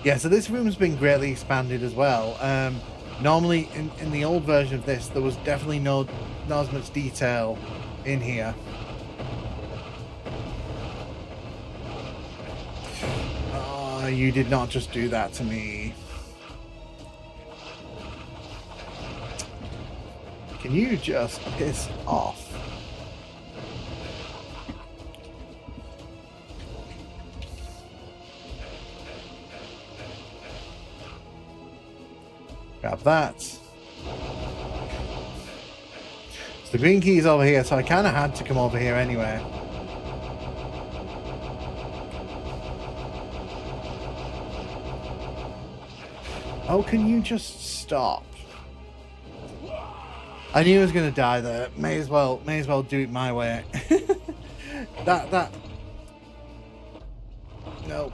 Yeah, so this room's been greatly expanded as well. Normally, in the old version of this, there was definitely not as much detail in here. Oh, you did not just do that to me. Can you just piss off? Grab that. So the green key is over here, so I kind of had to come over here anyway. Oh, can you just stop? I knew I was going to die there. May as well do it my way. that. Nope.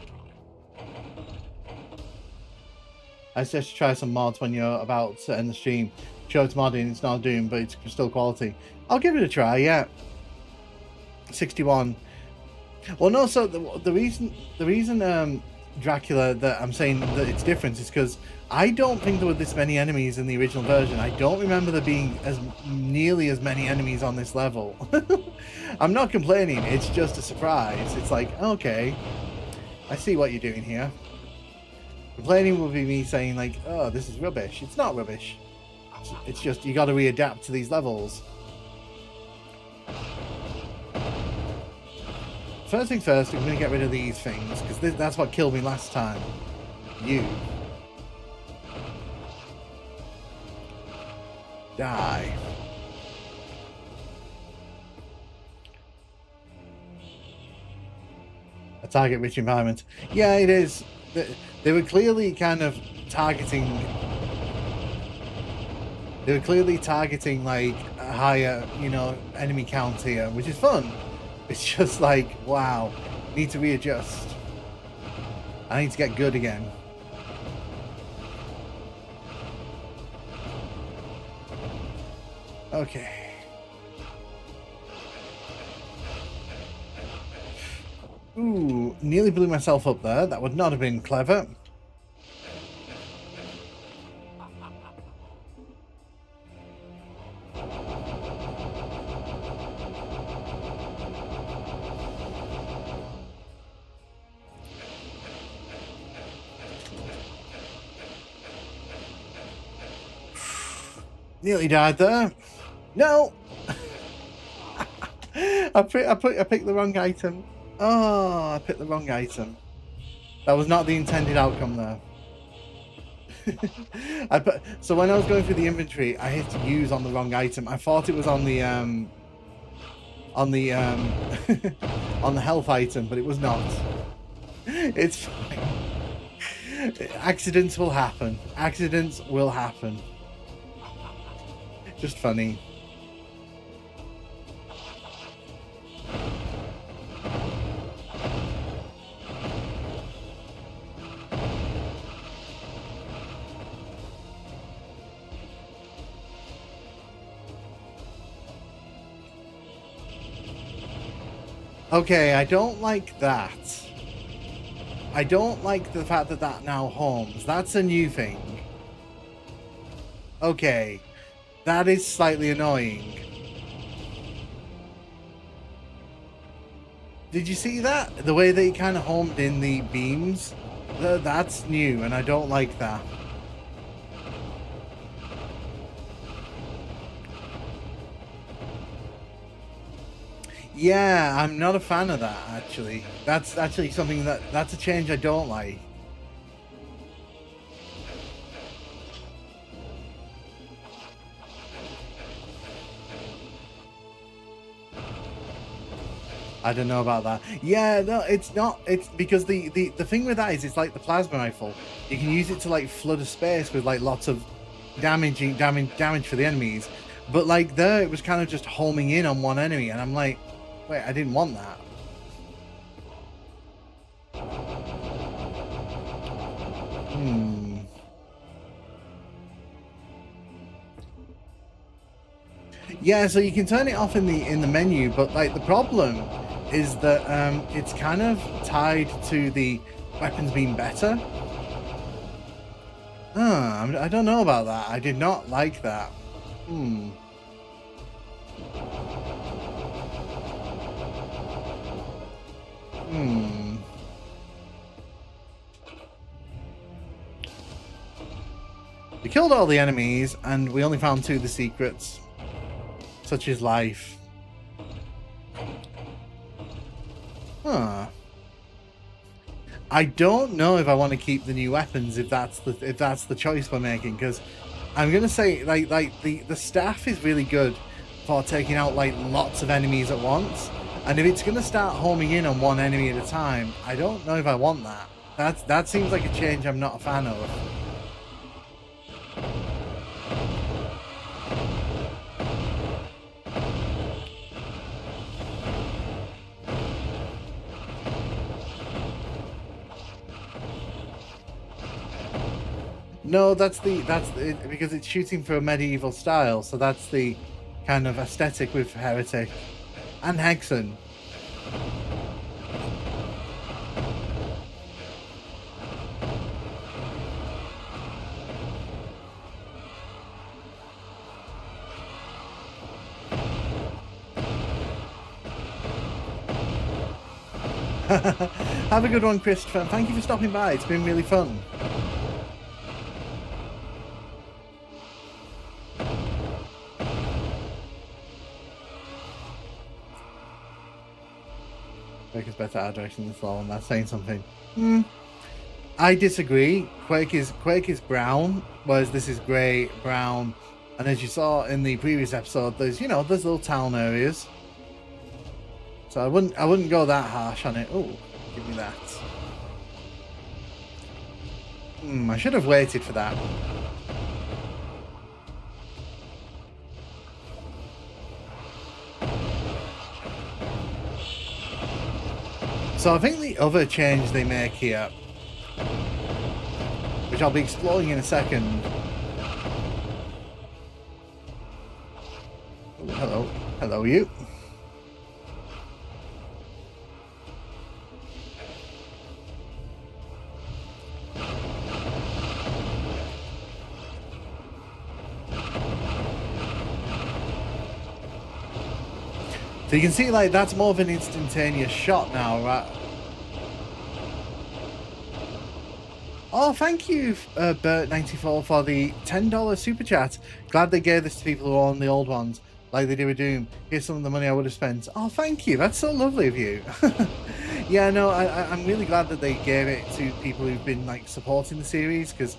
I suggest you try some mods when you're about to end the stream. Sure, it's modding, it's not Doom, but it's still quality. I'll give it a try, yeah. 61. Well, no, so the reason Dracula that I'm saying that it's different is because I don't think there were this many enemies in the original version. I don't remember there being nearly as many enemies on this level. I'm not complaining, it's just a surprise. It's like, okay, I see what you're doing here. Complaining would be me saying like, oh, this is rubbish. It's not rubbish. It's just you got to readapt to these levels. First thing first, I'm going to get rid of these things because that's what killed me last time. You. Die. A target-rich environment. Yeah, it is. They were clearly kind of targeting. They were clearly targeting like a higher, enemy count here, which is fun. It's just like, wow, need to readjust. I need to get good again. Okay. Ooh, nearly blew myself up there. That would not have been clever. Nearly died there. No, I picked the wrong item. Oh, I picked the wrong item. That was not the intended outcome, though. So when I was going through the inventory, I hit use on the wrong item. I thought it was on the on the health item, but it was not. It's fine. Accidents will happen. Accidents will happen. Just funny. Okay, I don't like that. I don't like the fact that that now homes. That's a new thing. Okay, that is slightly annoying. Did you see that? The way they kind of homed in the beams? That's new, and I don't like that. Yeah, I'm not a fan of that, actually. That's actually something that's a change I don't like. I don't know about that. Yeah, no, it's not. It's because the thing with that is it's like the plasma rifle. You can use it to like flood a space with like lots of damage for the enemies. But like there, it was kind of just homing in on one enemy, and I'm like, wait, I didn't want that. Yeah, so you can turn it off in the menu, but like the problem is that it's kind of tied to the weapons being better. I don't know about that. I did not like that. We killed all the enemies, and we only found 2 of the secrets. Such is life. Huh. I don't know if I want to keep the new weapons if that's the choice we're making, because I'm gonna say like the staff is really good for taking out like lots of enemies at once, and if it's gonna start homing in on one enemy at a time, I don't know if I want that. That seems like a change I'm not a fan of. No, that's because it's shooting for a medieval style, so that's the kind of aesthetic with Heretic and Hexen. Have a good one, Christopher. Thank you for stopping by. It's been really fun. Quake is better art direction than Slow, and that's saying something. I disagree. Quake is brown, whereas this is grey, brown, and as you saw in the previous episode, there's there's little town areas. So I wouldn't go that harsh on it. Oh, give me that. I should have waited for that. So I think the other change they make here, which I'll be exploring in a second. Oh, hello you. So you can see, like, that's more of an instantaneous shot now, right? Oh, thank you, Bert94, for the $10 super chat. Glad they gave this to people who own the old ones. like they do with Doom. Here's some of the money I would have spent. Oh, thank you. That's so lovely of you. Yeah, no, I'm really glad that they gave it to people who've been like supporting the series, because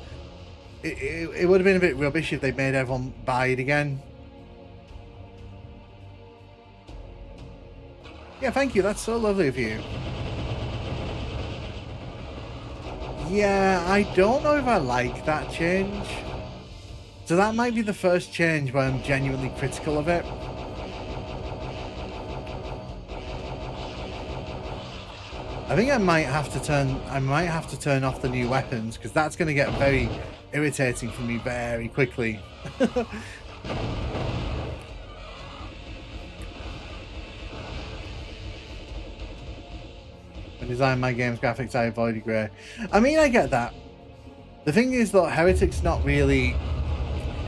it would have been a bit rubbish if they made everyone buy it again. Yeah, thank you. That's so lovely of you. Yeah, I don't know if I like that change. So that might be the first change where I'm genuinely critical of it. I think I might have to turn off the new weapons, because that's going to get very irritating for me very quickly. When designing my game's graphics, I avoided grey. I mean, I get that. The thing is, though, Heretic's not really...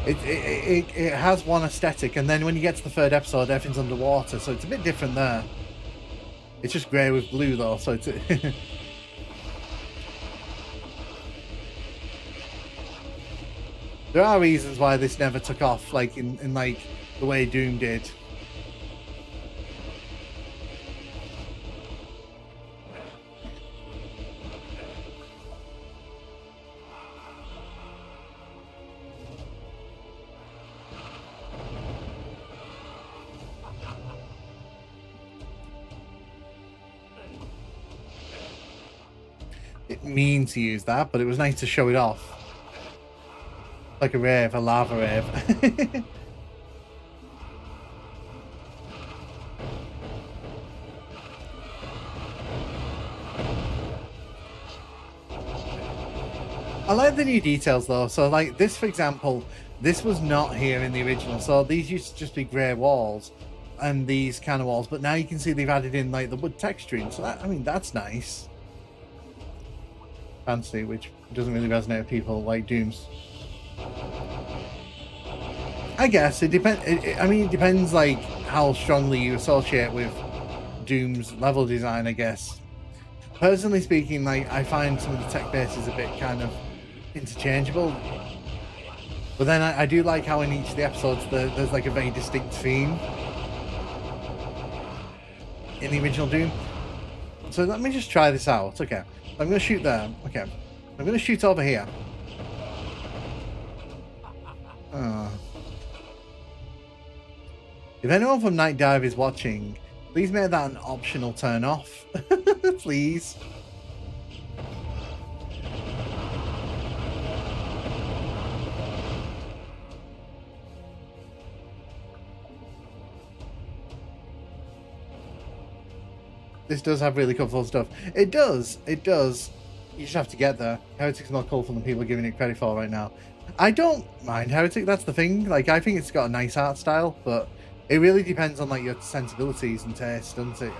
It has one aesthetic, and then when you get to the third episode, everything's underwater, so it's a bit different there. It's just grey with blue, though, so it's... There are reasons why this never took off, like, in like, the way Doom did. Didn't mean to use that, but it was nice to show it off. Like a rave, a lava rave. I like the new details though. So like this, for example, this was not here in the original. So these used to just be grey walls and these kind of walls, but now you can see they've added in like the wood texturing. So that, I mean, that's nice. Fancy, which doesn't really resonate with people like Doom's. I guess it depends. I mean, it depends like how strongly you associate with Doom's level design, I guess. Personally speaking, like I find some of the tech bases a bit kind of interchangeable. But then I do like how in each of the episodes there's like a very distinct theme in the original Doom. So let me just try this out. Okay. I'm going to shoot there. Okay. I'm going to shoot over here. If anyone from Night Dive is watching, please make that an optional turn off. Please. This does have really colourful stuff. It does. It does. You just have to get there. Heretic's more colourful than people are giving it credit for right now. I don't mind Heretic, that's the thing. Like, I think it's got a nice art style, but it really depends on, like, your sensibilities and taste, doesn't it?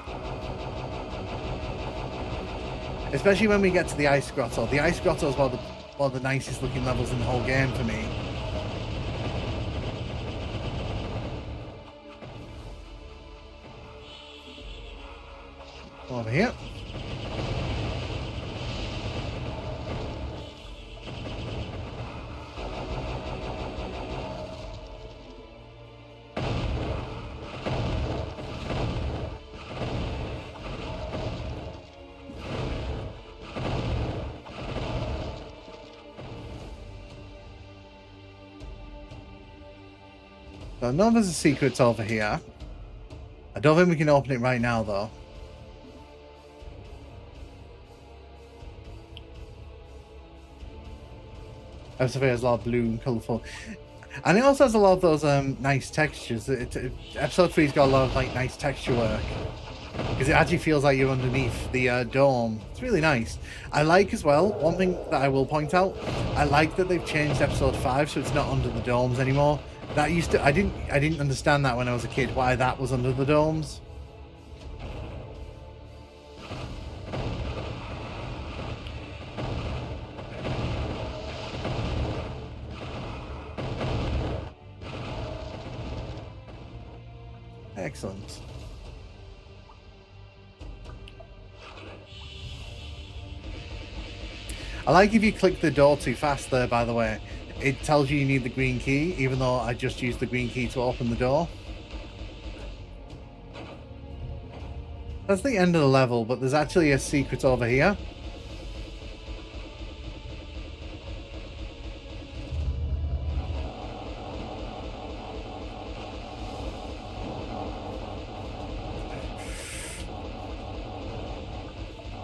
Especially when we get to the Ice Grotto. The Ice Grotto is one of the nicest looking levels in the whole game for me. Over here. So I know there's a secret over here. I don't think we can open it right now, though. Episode has a lot of blue and colourful. And it also has a lot of those nice textures. Episode 3's got a lot of like nice texture work. Because it actually feels like you're underneath the dome. It's really nice. I like as well, one thing that I will point out, I like that they've changed episode 5 so it's not under the domes anymore. That used to, I didn't understand that when I was a kid, why that was under the domes. Excellent. I like if you click the door too fast there, by the way. It tells you need the green key, even though I just used the green key to open the door. That's the end of the level, but there's actually a secret over here.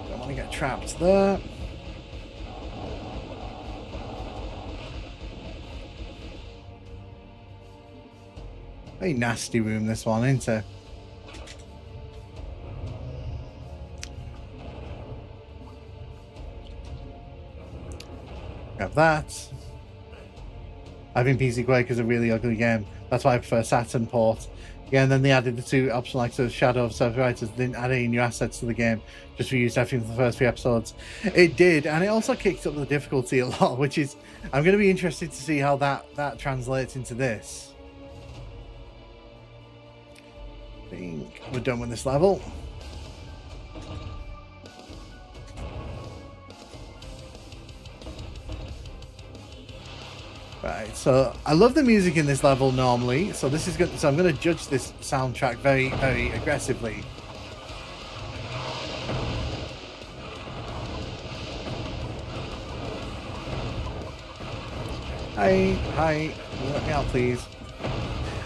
Don't want to get trapped there. Very nasty room, this one, isn't it? Have that. I think PC Quake is a really ugly game. That's why I prefer Saturn port. Yeah, and then they added the two options like the Shadow of Self-Writers. Didn't add any new assets to the game. Just reused everything for the first 3 episodes. It did, and it also kicked up the difficulty a lot, which is... I'm going to be interested to see how that translates into this. I think we're done with this level. Right, so I love the music in this level normally, so this is good. So I'm going to judge this soundtrack very, very aggressively. Hi, let me out, please.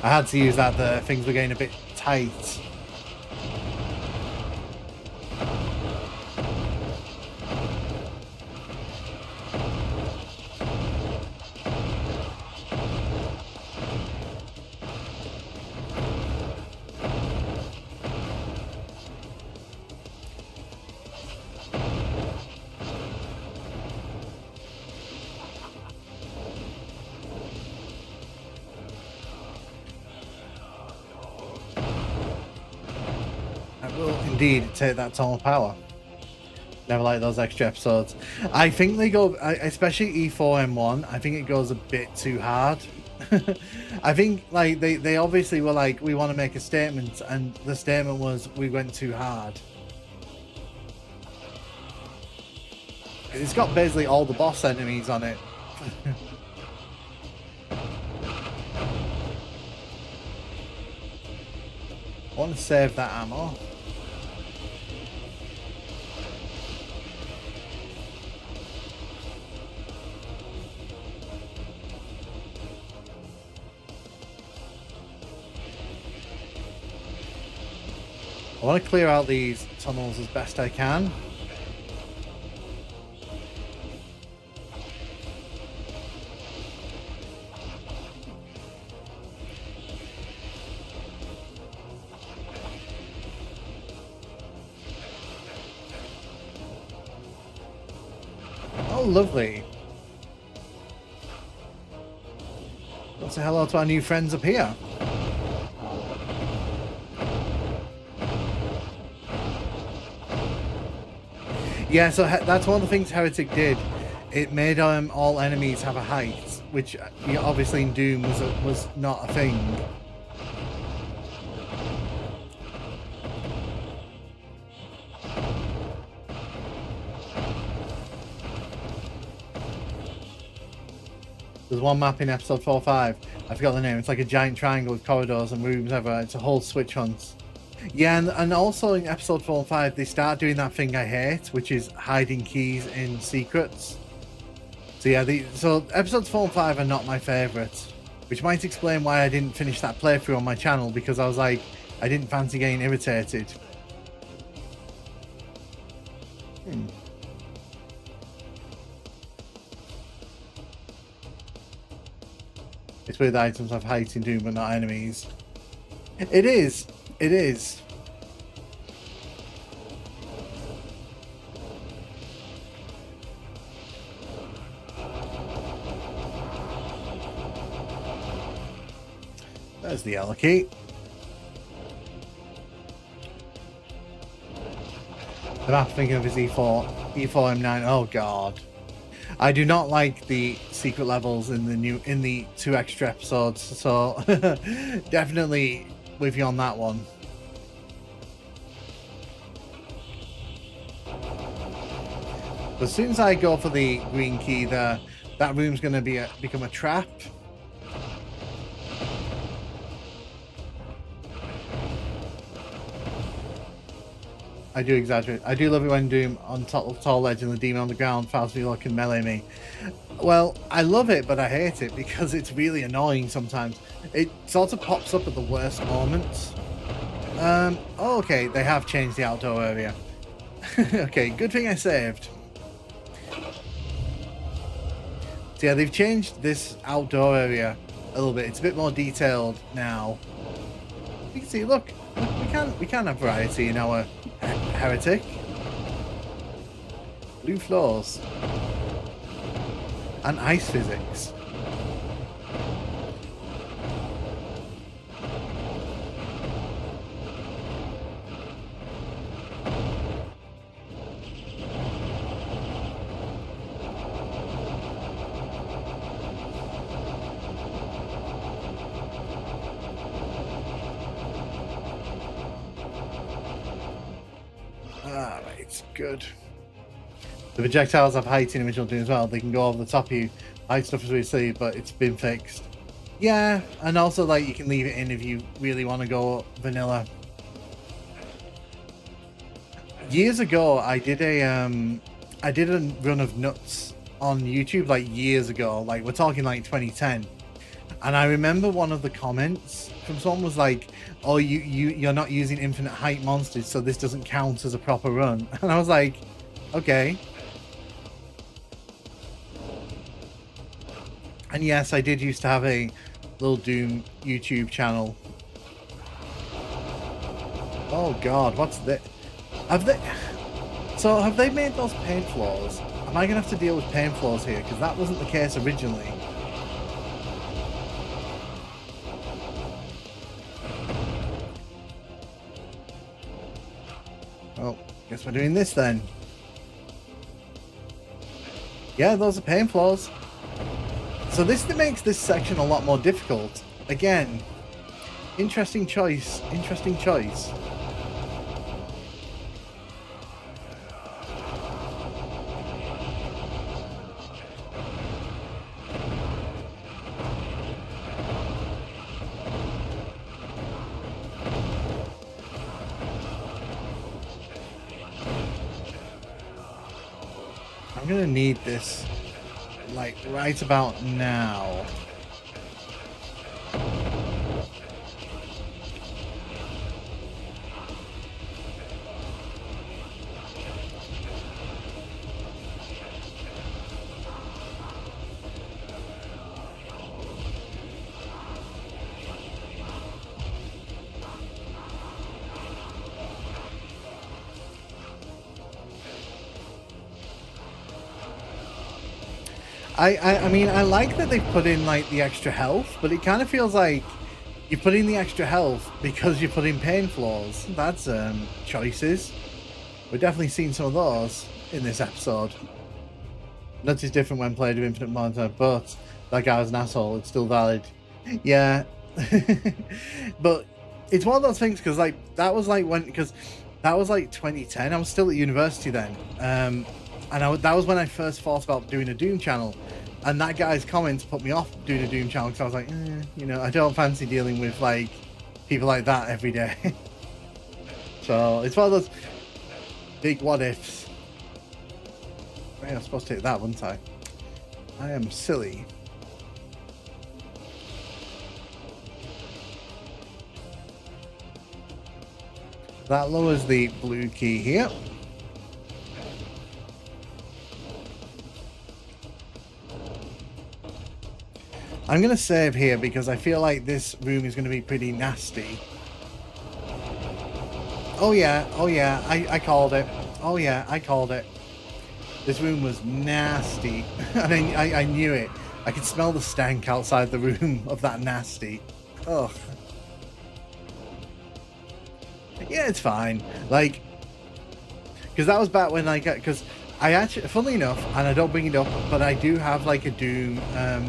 I had to use that. The things were getting a bit tight. Indeed, take that total power. Never like those extra episodes. I think they go, especially E4M1, I think it goes a bit too hard. I think like they obviously were like, we want to make a statement, and the statement was we went too hard. It's got basically all the boss enemies on it. I want to save that ammo. I want to clear out these tunnels as best I can. Oh, lovely. Let's say hello to our new friends up here. Yeah, so that's one of the things Heretic did. It made all enemies have a height, which obviously in Doom was not a thing. There's one map in episode 4.5. I forgot the name. It's like a giant triangle with corridors and rooms everywhere. It's a whole switch hunt. Yeah, and also in episode 4 and 5, they start doing that thing I hate, which is hiding keys in secrets. So yeah, so episodes 4 and 5 are not my favourites, which might explain why I didn't finish that playthrough on my channel, because I was like, I didn't fancy getting irritated. It's weird that items have height in Doom but not enemies. It is. It is. There's the yellow key. The map I'm thinking of is E4M9. Oh god. I do not like the secret levels in the 2 extra episodes, so definitely with you on that one. As soon as I go for the green key there, that room's going to become a trap. I do exaggerate. I do love it when Doom on top of tall ledge and the demon on the ground fouls me look and melee me. Well, I love it, but I hate it because it's really annoying sometimes. It sort of pops up at the worst moments. Oh, okay, they have changed the outdoor area. Okay, good thing I saved. So yeah, they've changed this outdoor area a little bit. It's a bit more detailed now. You can see, look, we can have variety in our Heretic. Blue floors. And ice physics. Alright, good. The projectiles have height in original Doom as well. They can go over the top of you. Height stuff is really silly, but it's been fixed. Yeah, and also like you can leave it in if you really want to go vanilla. Years ago, I did a run of nuts on YouTube like years ago. Like we're talking like 2010, and I remember one of the comments from someone was like, "Oh, you're not using infinite height monsters, so this doesn't count as a proper run." And I was like, "Okay." And yes, I did used to have a little Doom YouTube channel. Oh God, what's that? Have they made those paint floors? Am I gonna have to deal with paint floors here? Because that wasn't the case originally. Oh, guess we're doing this then. Yeah, those are paint floors. So this makes this section a lot more difficult. Again, interesting choice. Interesting choice. I'm gonna need this like right about now. I mean, I like that they've put in like the extra health, but it kind of feels like you put in the extra health because you put in pain floors. That's choices. We're definitely seeing some of those in this episode. Notice different when played with infinite monitor, but that guy was an asshole. It's still valid. Yeah, but it's one of those things because like that was like 2010. I was still at university then. And that was when I first thought about doing a Doom channel, and that guy's comments put me off doing a Doom channel because I was like, you know, I don't fancy dealing with like people like that every day. So it's one of those big what ifs. I was supposed to take that, wasn't I? I am silly. That lowers the blue key here. I'm going to save here because I feel like this room is going to be pretty nasty. Oh yeah, I called it. Oh yeah, I called it. This room was nasty. And I knew it. I could smell the stank outside the room of that nasty. Ugh. Yeah, it's fine. Like, because that was back when because I actually, funnily enough, and I don't bring it up, but I do have like a Doom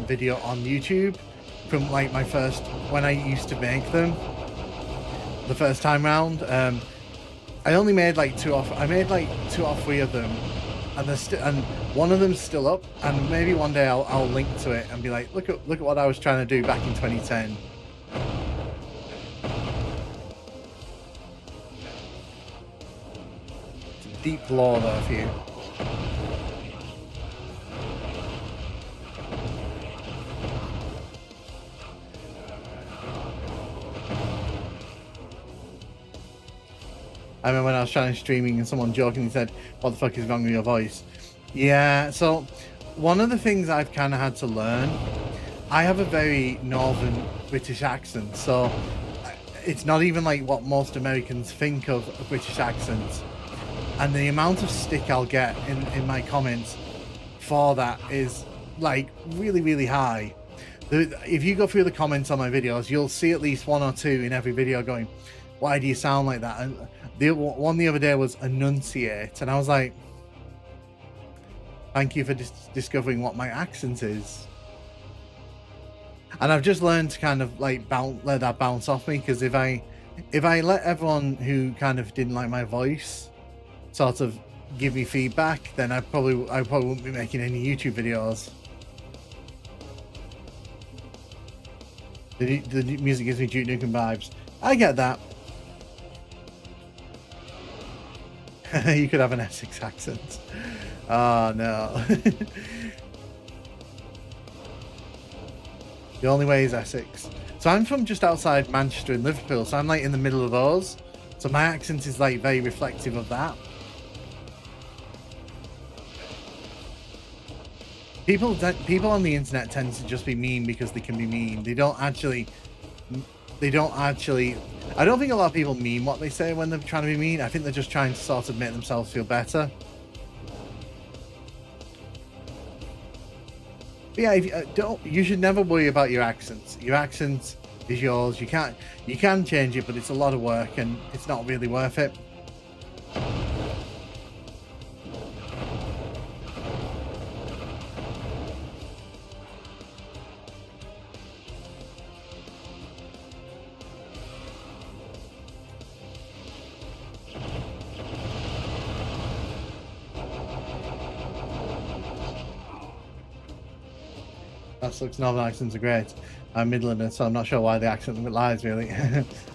video on YouTube from like my first, when I used to make them, the first time round. I only made like two or three of them, and and one of them's still up, and maybe one day I'll link to it and be like, look at what I was trying to do back in 2010. deep lore there for you. I remember when I was trying to streaming and someone jokingly said, "What the fuck is wrong with your voice?" Yeah, so one of the things I've kind of had to learn, I have a very northern British accent, so it's not even like what most Americans think of a British accent. And the amount of stick I'll get in my comments for that is like really, really high. If you go through the comments on my videos, you'll see at least one or two in every video going, "Why do you sound like that?" And the one the other day was enunciate, and I was like, "Thank you for discovering what my accent is." And I've just learned to kind of like let that bounce off me, because if I let everyone who kind of didn't like my voice sort of give me feedback, then I probably wouldn't be making any YouTube videos. The music gives me Duke Nukem vibes. I get that. You could have an Essex accent. Oh no. The only way is Essex. So I'm from just outside Manchester and Liverpool, so I'm like in the middle of those. So my accent is like very reflective of that. People on the internet tend to just be mean because they can be mean. They don't actually. I don't think a lot of people mean what they say when they're trying to be mean. I think they're just trying to sort of make themselves feel better. But yeah, you should never worry about your accents. Your accent is yours. You can change it, but it's a lot of work and it's not really worth it. That sucks. Northern accents are great. I'm Midlander, so I'm not sure why the accent lies, really.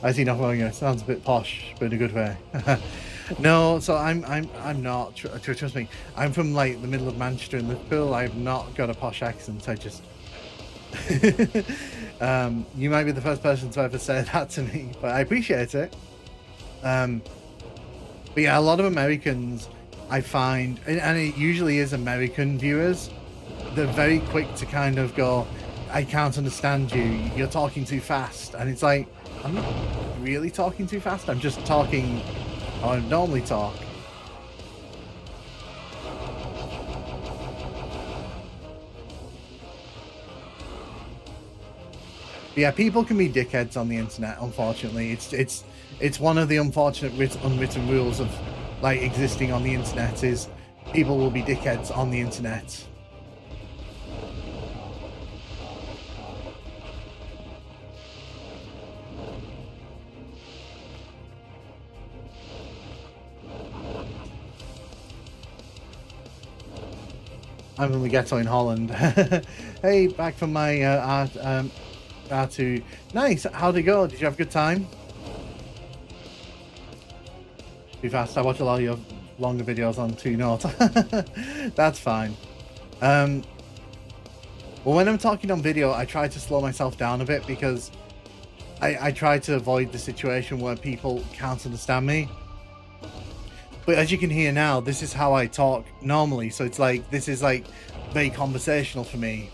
I see nothing wrong with it. Sounds a bit posh, but in a good way. No, so I'm not. Trust me. I'm from like the middle of Manchester and Liverpool. I've not got a posh accent. I just. You might be the first person to ever say that to me, but I appreciate it. But yeah, a lot of Americans, I find, and it usually is American viewers, they're very quick to kind of go, "I can't understand you, you're talking too fast." And it's like, I'm not really talking too fast, I'm just talking how I normally talk. But yeah, people can be dickheads on the internet, unfortunately. It's one of the unfortunate unwritten rules of like existing on the internet, is people will be dickheads on the internet. I'm from the ghetto in Holland. Hey, back from my R2. Nice. How'd it go? Did you have a good time? Too fast. I watch a lot of your longer videos on 2 Note. That's fine. Well, when I'm talking on video, I try to slow myself down a bit, because I try to avoid the situation where people can't understand me. But as you can hear now, this is how I talk normally. So it's like, this is like very conversational for me.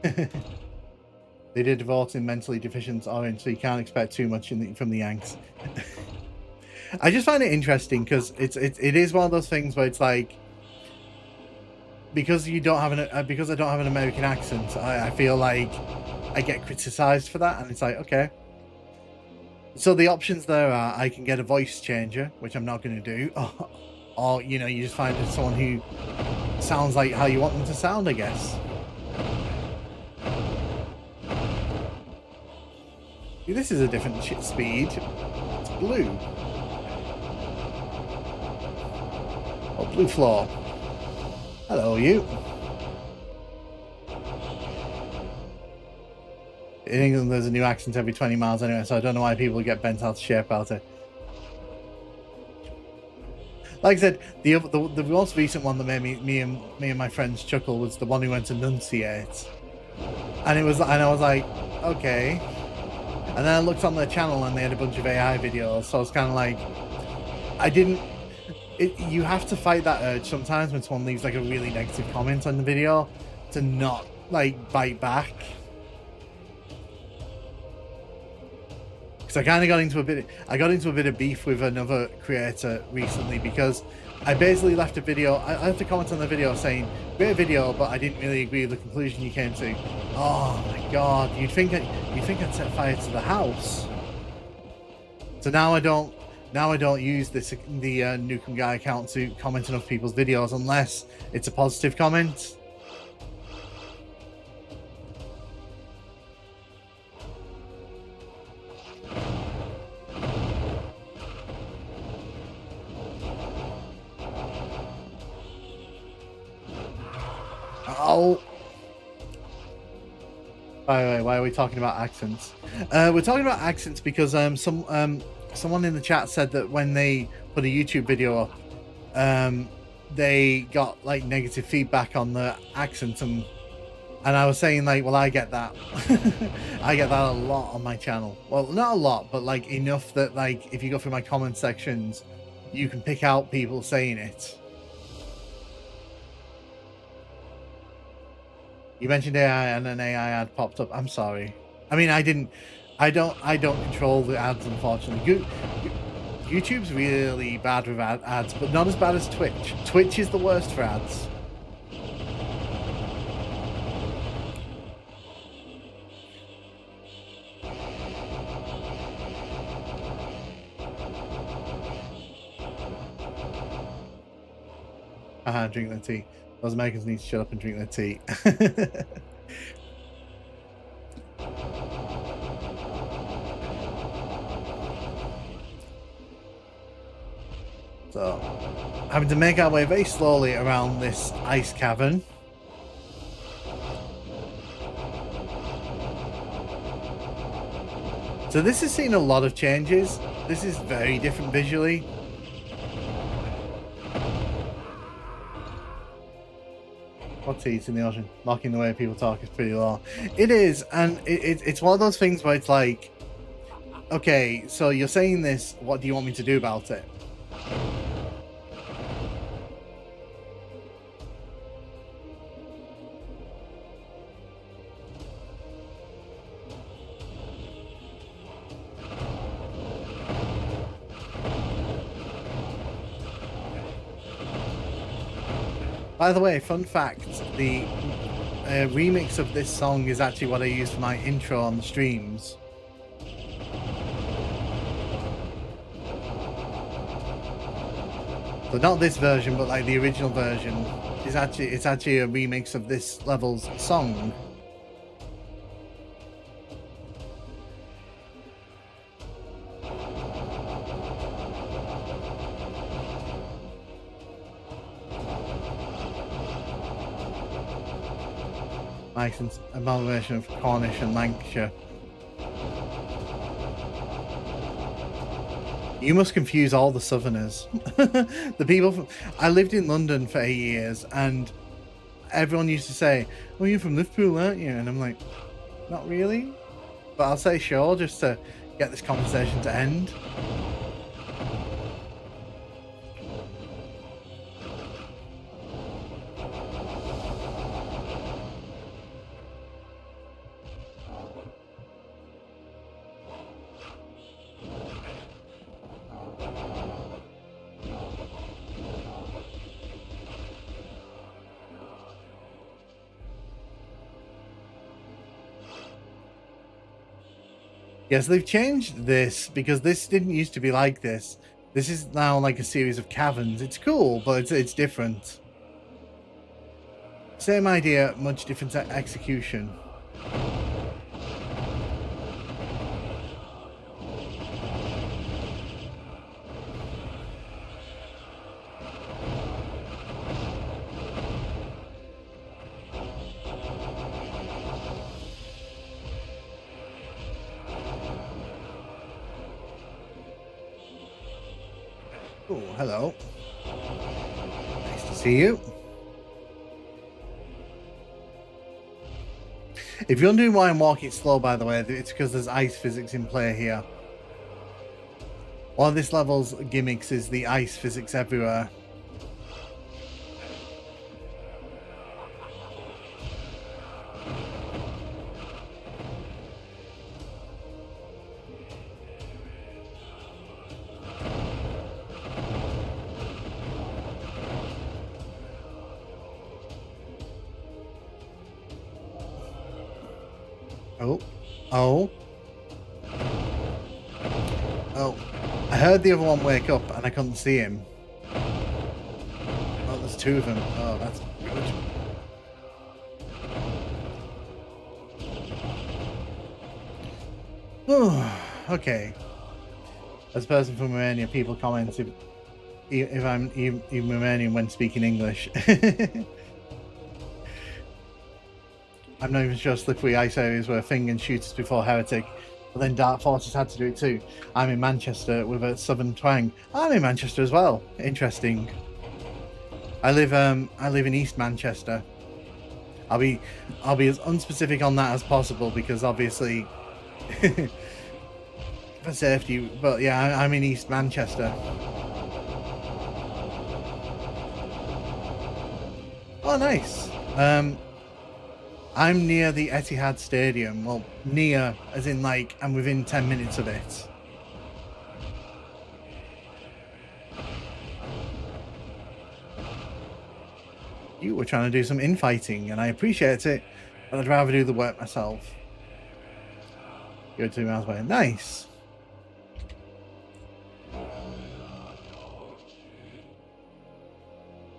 They did vote in mentally deficient orange, so you can't expect too much from the Yanks. I just find it interesting because it is one of those things where it's like, because I don't have an American accent, I feel like I get criticized for that, and it's like, okay. So the options there are, I can get a voice changer, which I'm not going to do, or you know, you just find someone who sounds like how you want them to sound, I guess. This is a different speed. It's blue. Oh, blue floor. Hello, you. In England, there's a new accent every 20 miles anyway, so I don't know why people get bent out of shape about it. Like I said, the most recent one that made me and my friends chuckle was the one who went to enunciate, and I was like, okay. And then I looked on their channel and they had a bunch of AI videos, so I was kind of like, you have to fight that urge sometimes when someone leaves like a really negative comment on the video to not like bite back. Because I kind of got into a bit of beef with another creator recently because I basically left a video. I left a comment on the video saying, "Great video, but I didn't really agree with the conclusion you came to." Oh my god! You'd think I'd set fire to the house. So now I don't use the Nukem Guy account to comment on other people's videos unless it's a positive comment. Oh. By the way, why are we talking about accents? We're talking about accents because someone in the chat said that when they put a YouTube video up, they got like negative feedback on the accent, and I was saying like, well, I get that. I get that a lot on my channel. Well, not a lot, but like enough that like if you go through my comment sections, you can pick out people saying it. You mentioned AI and an AI ad popped up. I'm sorry. I mean, I don't control the ads, unfortunately. YouTube's really bad with ads, but not as bad as Twitch. Twitch is the worst for ads. Drink their tea. Those Americans need to shut up and drink their tea. So, having to make our way very slowly around this ice cavern. So this has seen a lot of changes. This is very different visually. What's heat in the ocean? Mocking the way people talk is pretty low. It is, and it's one of those things where it's like, okay, so you're saying this, what do you want me to do about it? By the way, fun fact, the remix of this song is actually what I use for my intro on the streams. So not this version, but like the original version is actually a remix of this level's song. Licensed amalgamation of Cornish and Lancashire. You must confuse all the Southerners. The people from... I lived in London for 8 years, and everyone used to say, "Well, you're from Liverpool, aren't you?" And I'm like, not really, but I'll say sure just to get this conversation to end. Yes, they've changed this because this didn't used to be like this. This is now like a series of caverns. It's cool, but it's different. Same idea, much different execution. Oh, hello. Nice to see you. If you're wondering why I'm walking slow, by the way, it's because there's ice physics in play here. One of this level's gimmicks is the ice physics everywhere. Oh. Oh. Oh. I heard the other one wake up and I couldn't see him. Oh, there's two of them. Oh, that's good. Oh, okay. As a person from Romania, people comment if I'm even Romanian when speaking English. I'm not even sure slippery ice areas were a thing in shooters before Heretic, but then Dark Forces had to do it too. I'm in Manchester with a southern twang. I'm in Manchester as well. Interesting. I live in East Manchester. I'll be as unspecific on that as possible because obviously for safety. But yeah, I'm in East Manchester. Oh, nice. I'm near the Etihad Stadium. Well, near, as in like, I'm within 10 minutes of it. You were trying to do some infighting, and I appreciate it, but I'd rather do the work myself. You're 2 miles away. Nice.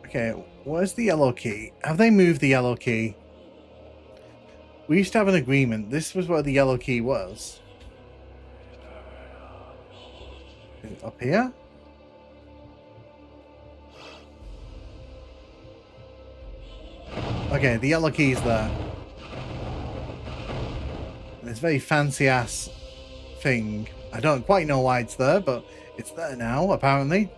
Okay, where's the yellow key? Have they moved the yellow key? We used to have an agreement. This was where the yellow key was. Is it up here? Okay, the yellow key's there. And it's a very fancy ass thing. I don't quite know why it's there, but it's there now, apparently.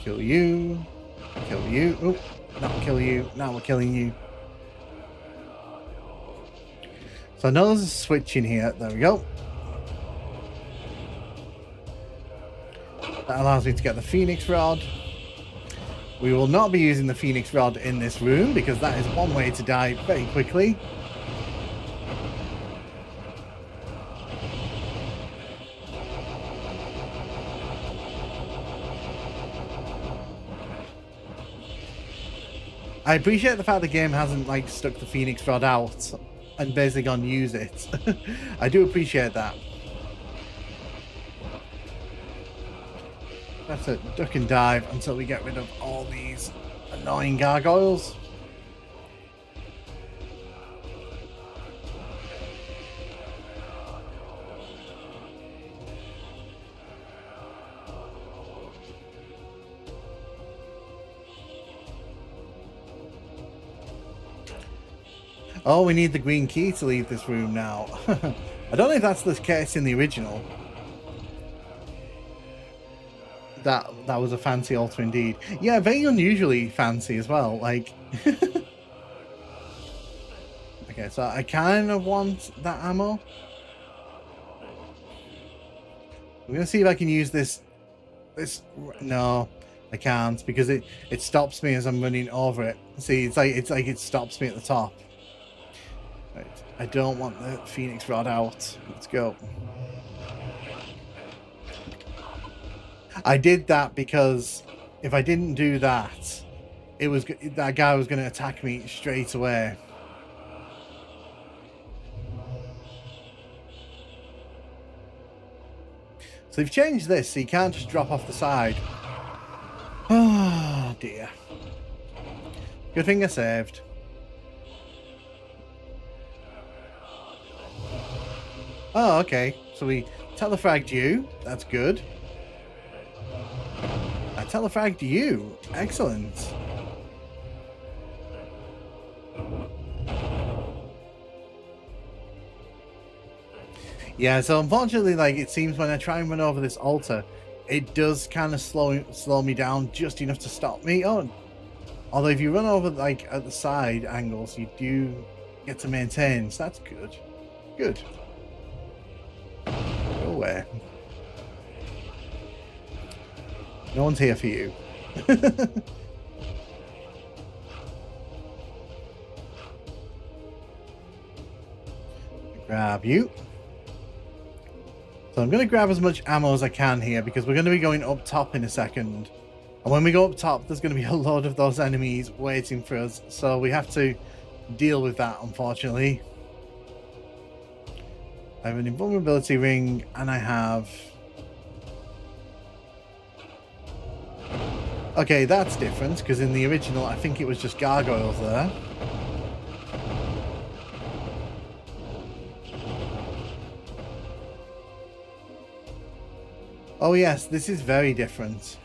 Kill you. Kill you. Oh, not kill you. Now we're killing you. So I know there's a switch in here. There we go. That allows me to get the Phoenix Rod. We will not be using the Phoenix Rod in this room because that is one way to die very quickly. I appreciate the fact the game hasn't like stuck the Phoenix Rod out and basically gone use it. I do appreciate that. That's it. Duck and dive until we get rid of all these annoying gargoyles. Oh, we need the green key to leave this room now. I don't know if that's the case in the original. That was a fancy altar indeed. Yeah, very unusually fancy as well. Like, okay, so I kind of want that ammo. I'm gonna see if I can use this. No, I can't because it stops me as I'm running over it. See, it's like it stops me at the top. Right, I don't want the Phoenix Rod out. Let's go. I did that because if I didn't do that, that guy was going to attack me straight away. So they've changed this, so you can't just drop off the side. Oh dear. Good thing I saved. Oh, okay. So we Telefragged you. That's good. I telefragged you. Excellent. Yeah, so unfortunately, like, it seems when I try and run over this altar, it does kind of slow me down just enough to stop me. Oh, although if you run over, like, at the side angles, you do get to maintain, so that's good. Good. Go away. No one's here for you. Grab you. So I'm going to grab as much ammo as I can here because we're going to be going up top in a second. And when we go up top, there's going to be a load of those enemies waiting for us. So we have to deal with that, unfortunately. I have an invulnerability ring and I have... Okay, that's different because in the original, I think it was just gargoyles there. Oh yes, this is very different.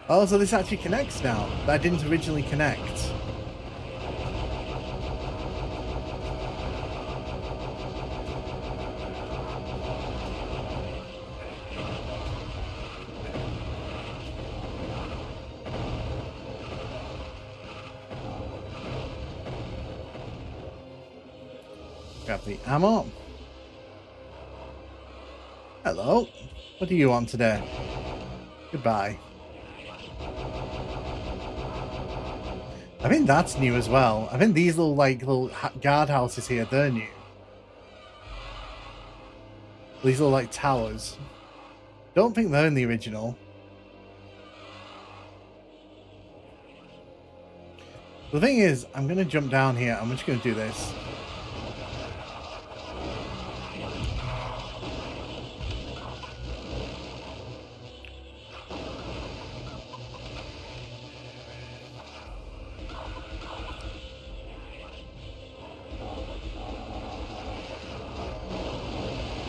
Oh, so this actually connects now. That didn't originally connect. Grab the ammo. Hello. What do you want today? Goodbye. I think that's new as well. I think these little guard houses here, they're new. These little like towers. Don't think they're in the original. The thing is, I'm going to jump down here. I'm just going to do this.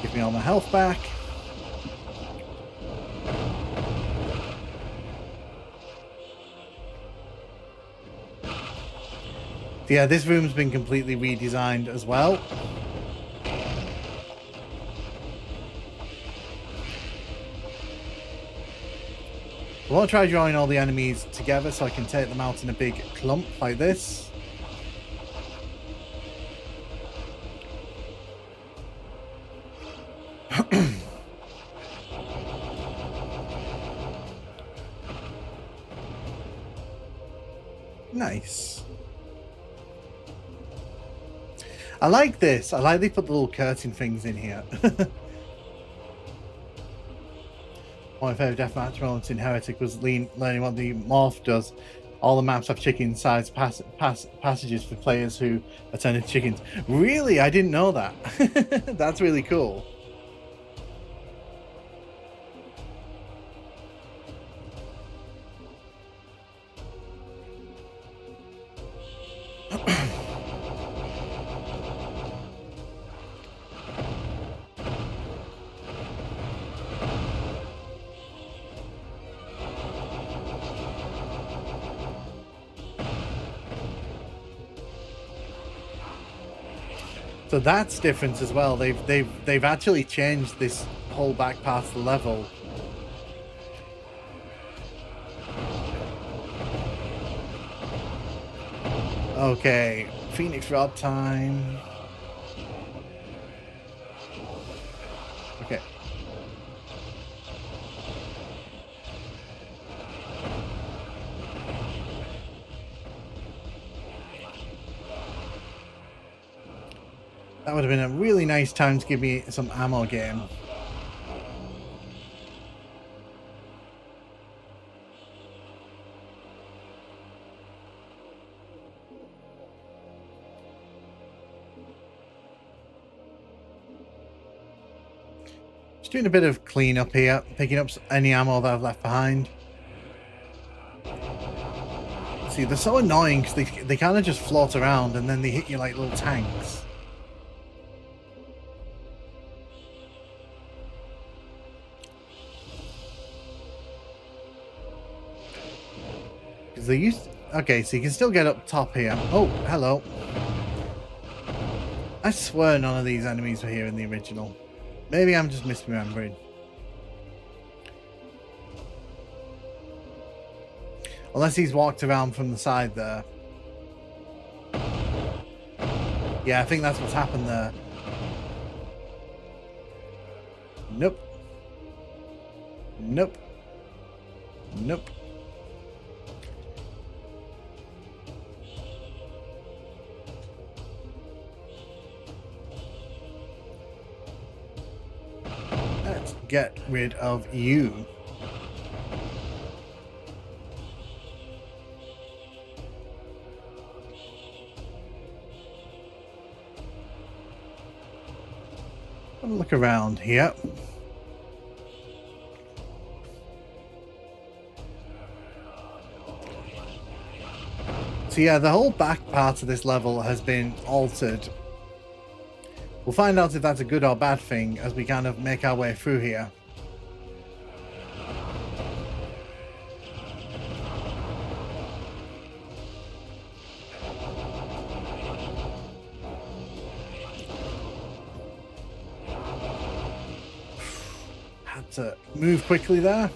Give me all my health back. Yeah, this room's been completely redesigned as well. I want to try drawing all the enemies together so I can take them out in a big clump like this. Nice. I like this. I like they put the little curtain things in here. One of my favourite deathmatch moments in Heretic was learning what the morph does. All the maps have chicken-sized passages for players who are turned into chickens. Really? I didn't know that. That's really cool. So that's different as well. They've actually changed this whole back part of the level. Okay, Phoenix Rod time. Okay. That would have been a really nice time to give me some ammo game. Just doing a bit of cleanup here, picking up any ammo that I've left behind. See, they're so annoying because they kind of just float around and then they hit you like little tanks. They used... Okay, so you can still get up top here. Oh, hello. I swear none of these enemies were here in the original. Maybe I'm just misremembering. Unless he's walked around from the side there. Yeah, I think that's what's happened there. Nope. Nope. Nope. Let's get rid of you. Have a look around here. So yeah, the whole back part of this level has been altered. We'll find out if that's a good or bad thing as we kind of make our way through here. Had to move quickly there.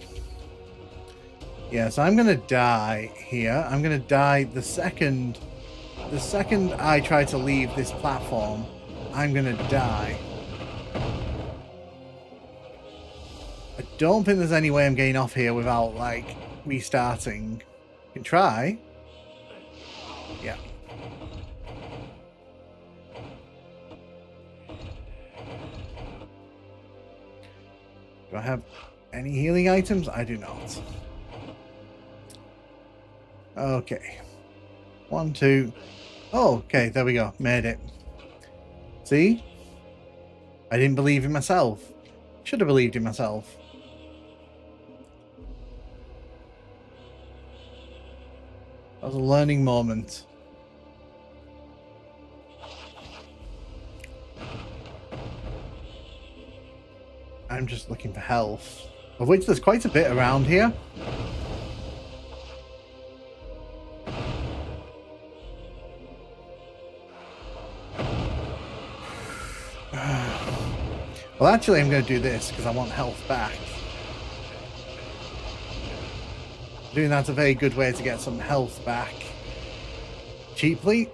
Yeah, so I'm gonna die here. I'm gonna die the second I try to leave this platform. I'm gonna die. I don't think there's any way I'm getting off here without like restarting. You can try. Yeah. Do I have any healing items? I do not. Okay. 1, 2. Oh, okay, there we go. Made it. See? I didn't believe in myself. Should have believed in myself. That was a learning moment. I'm just looking for health, of which there's quite a bit around here. Well, actually, I'm going to do this because I want health back. Doing that's a very good way to get some health back cheaply.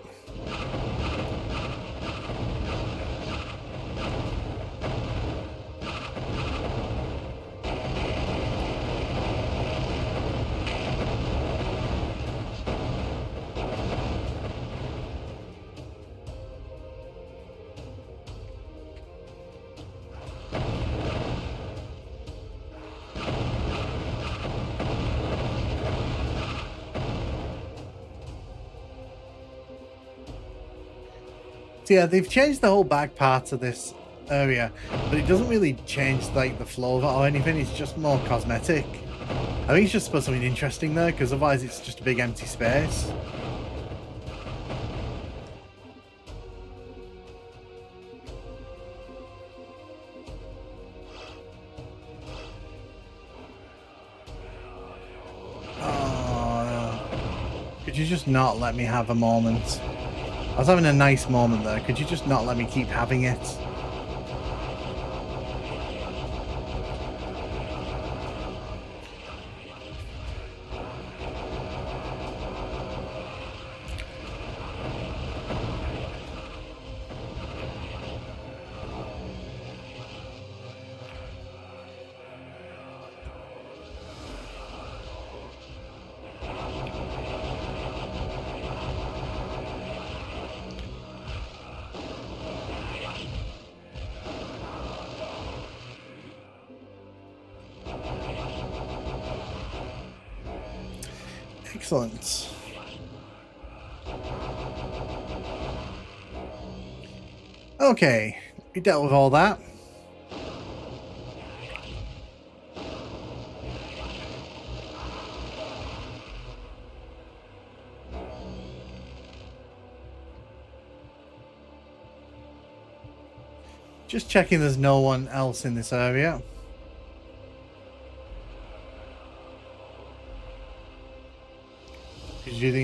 So yeah, they've changed the whole back part of this area, but it doesn't really change like the flow of it or anything. It's just more cosmetic. I think it's just supposed to be interesting there, because otherwise it's just a big empty space. Oh, could you just not let me have a moment? I was having a nice moment there. Could you just not let me keep having it? Excellent. Okay, we dealt with all that. Just checking there's no one else in this area.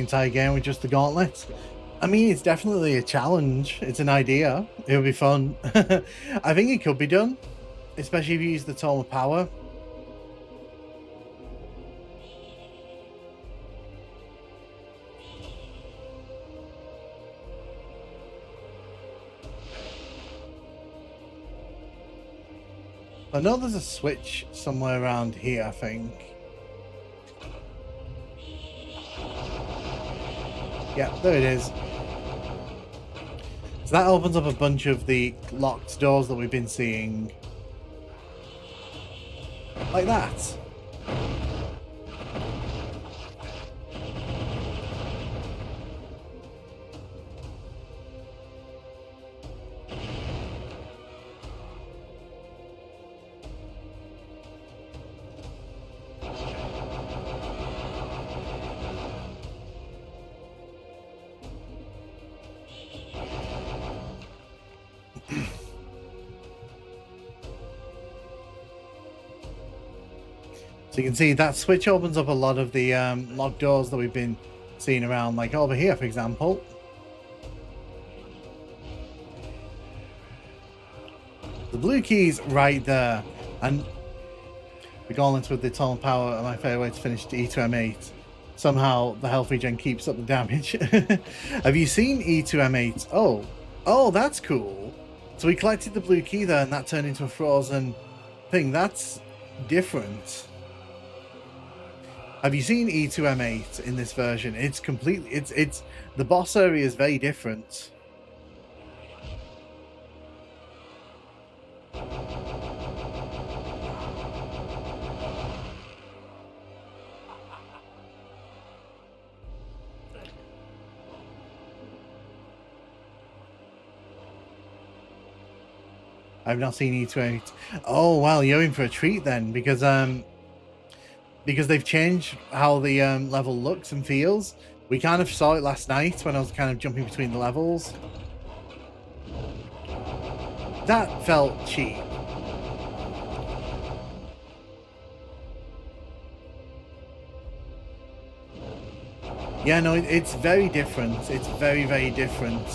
entire game with just the gauntlet. I mean, it's definitely a challenge. It's an idea. It would be fun. I think it could be done, especially if you use the Tome of Power. I know there's a switch somewhere around here, I think. Yeah, there it is. So that opens up a bunch of the locked doors that we've been seeing. Like that. So you can see that switch opens up a lot of the locked doors that we've been seeing around, like over here, for example. The blue key's right there, and the gauntlets with the Tome of Power are my favourite way to finish the E2M8. Somehow the health regen keeps up the damage. Have you seen E2M8? Oh, that's cool. So we collected the blue key there, and that turned into a frozen thing. That's different. Have you seen E2M8 in this version? It's completely, it's the boss area is very different. I've not seen E2M8. Oh wow, you're in for a treat then, because they've changed how the level looks and feels. We kind of saw it last night when I was kind of jumping between the levels. That felt cheap. Yeah, no, it's very different. It's very, very different.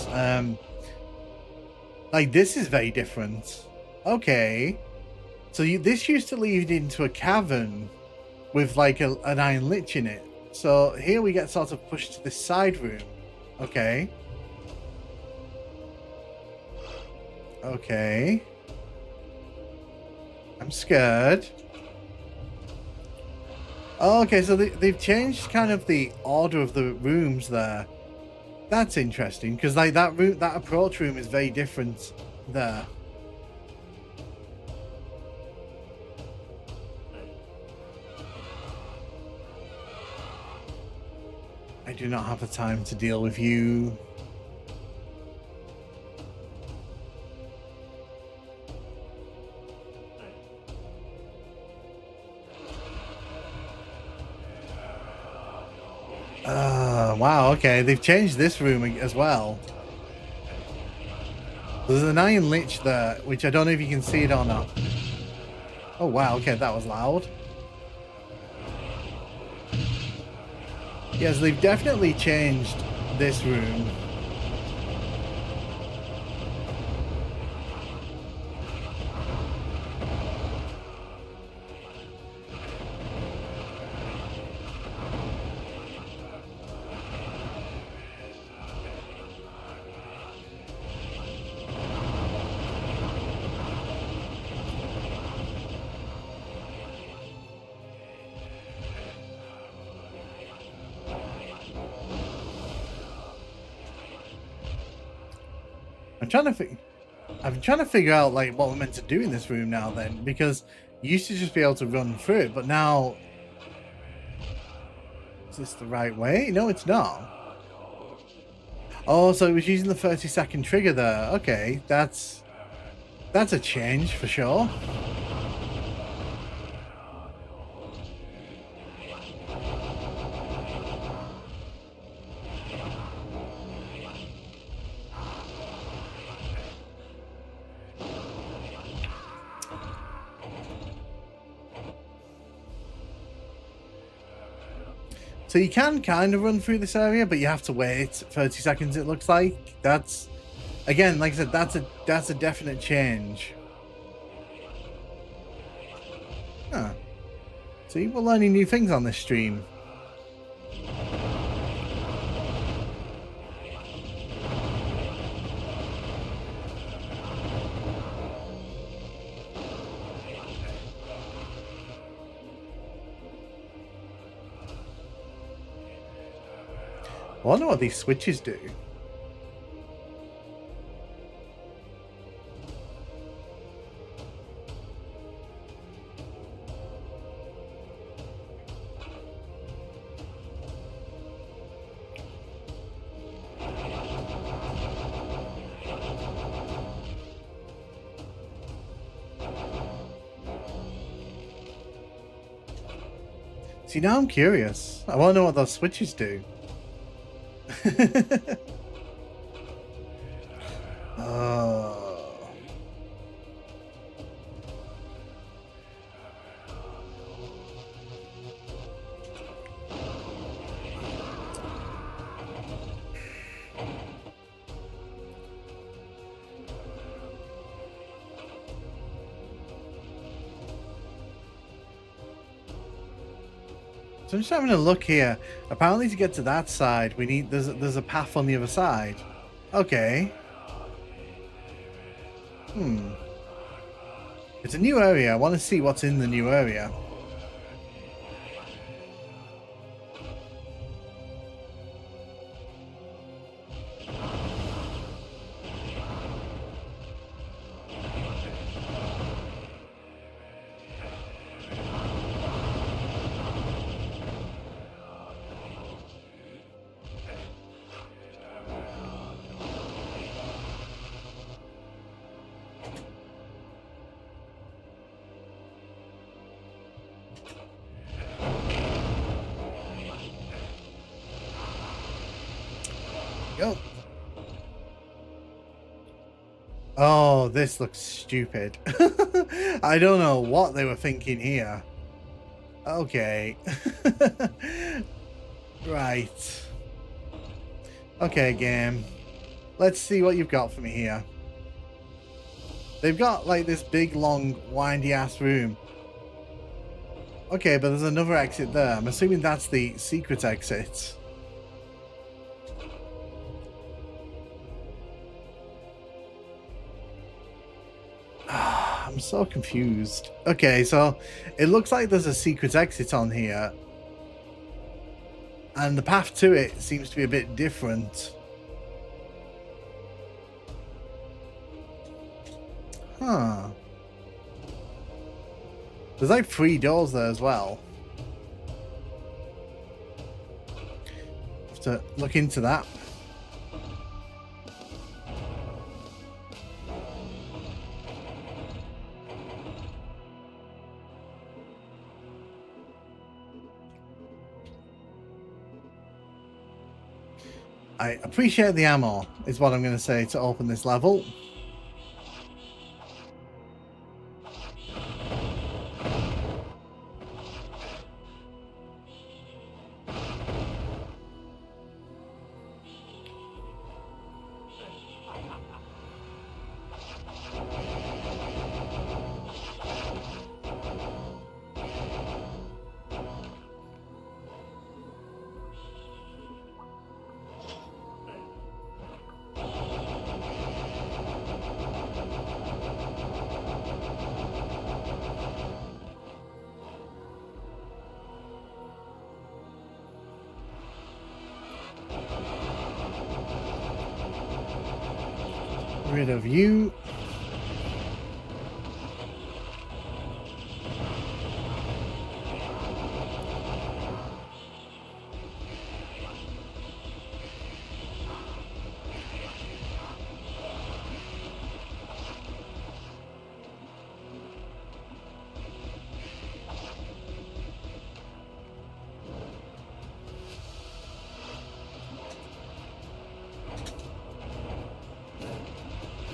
Like, this is very different. Okay. So this used to lead into a cavern with like an iron lich in it. So here we get sort of pushed to this side room. Okay. Okay. I'm scared. Oh, okay, so they've changed kind of the order of the rooms there. That's interesting, because like that approach room is very different there. I do not have the time to deal with you. Wow, okay, they've changed this room as well. There's an iron lich there, which I don't know if you can see it or not. Oh wow, okay, that was loud. Yes, they've definitely changed this room. I'm trying to figure out like what we're meant to do in this room now then, because you used to just be able to run through it, but now is this the right way? No, it's not. Oh, so it was using the 30-second trigger there. Okay, that's a change for sure. So you can kind of run through this area, but you have to wait 30 seconds, it looks like. That's, again, like I said, that's a definite change. Huh. See, we're learning new things on this stream. I wonder what these switches do. See, now I'm curious. I want to know what those switches do. Oh. So I'm just having a look here. Apparently to get to that side, we need there's a path on the other side. Okay. It's a new area. I want to see what's in the new area. Go. Oh, this looks stupid. I don't know what they were thinking here. Okay. Right. Okay, game. Let's see what you've got for me here. They've got like this big, long, windy ass room. Okay, but there's another exit there. I'm assuming that's the secret exit. I'm so confused. Okay, so it looks like there's a secret exit on here. And the path to it seems to be a bit different. Huh. There's like 3 doors there as well. Have to look into that. I appreciate the ammo, is what I'm going to say to open this level. Rid of you.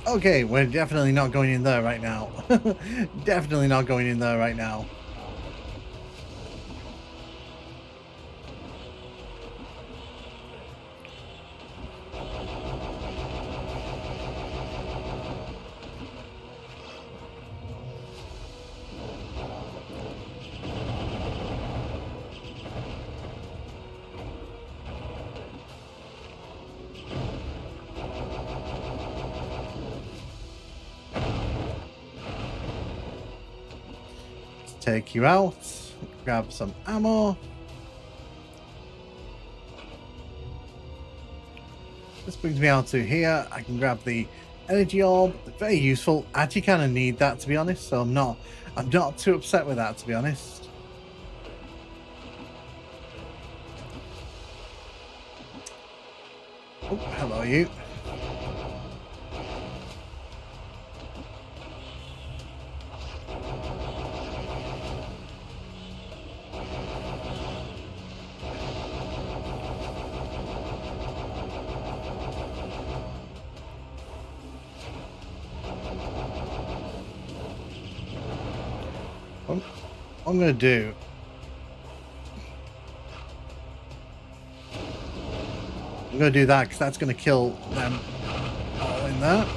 Okay, we're definitely not going in there right now. Definitely not going in there right now. take you out. Grab some ammo. This brings me out to here. I can grab the energy orb. Very useful. Actually kind of need that, to be honest, so I'm not too upset with that, to be honest. Oh, hello you. What I'm going to do, I'm going to do that because that's going to kill them all in there.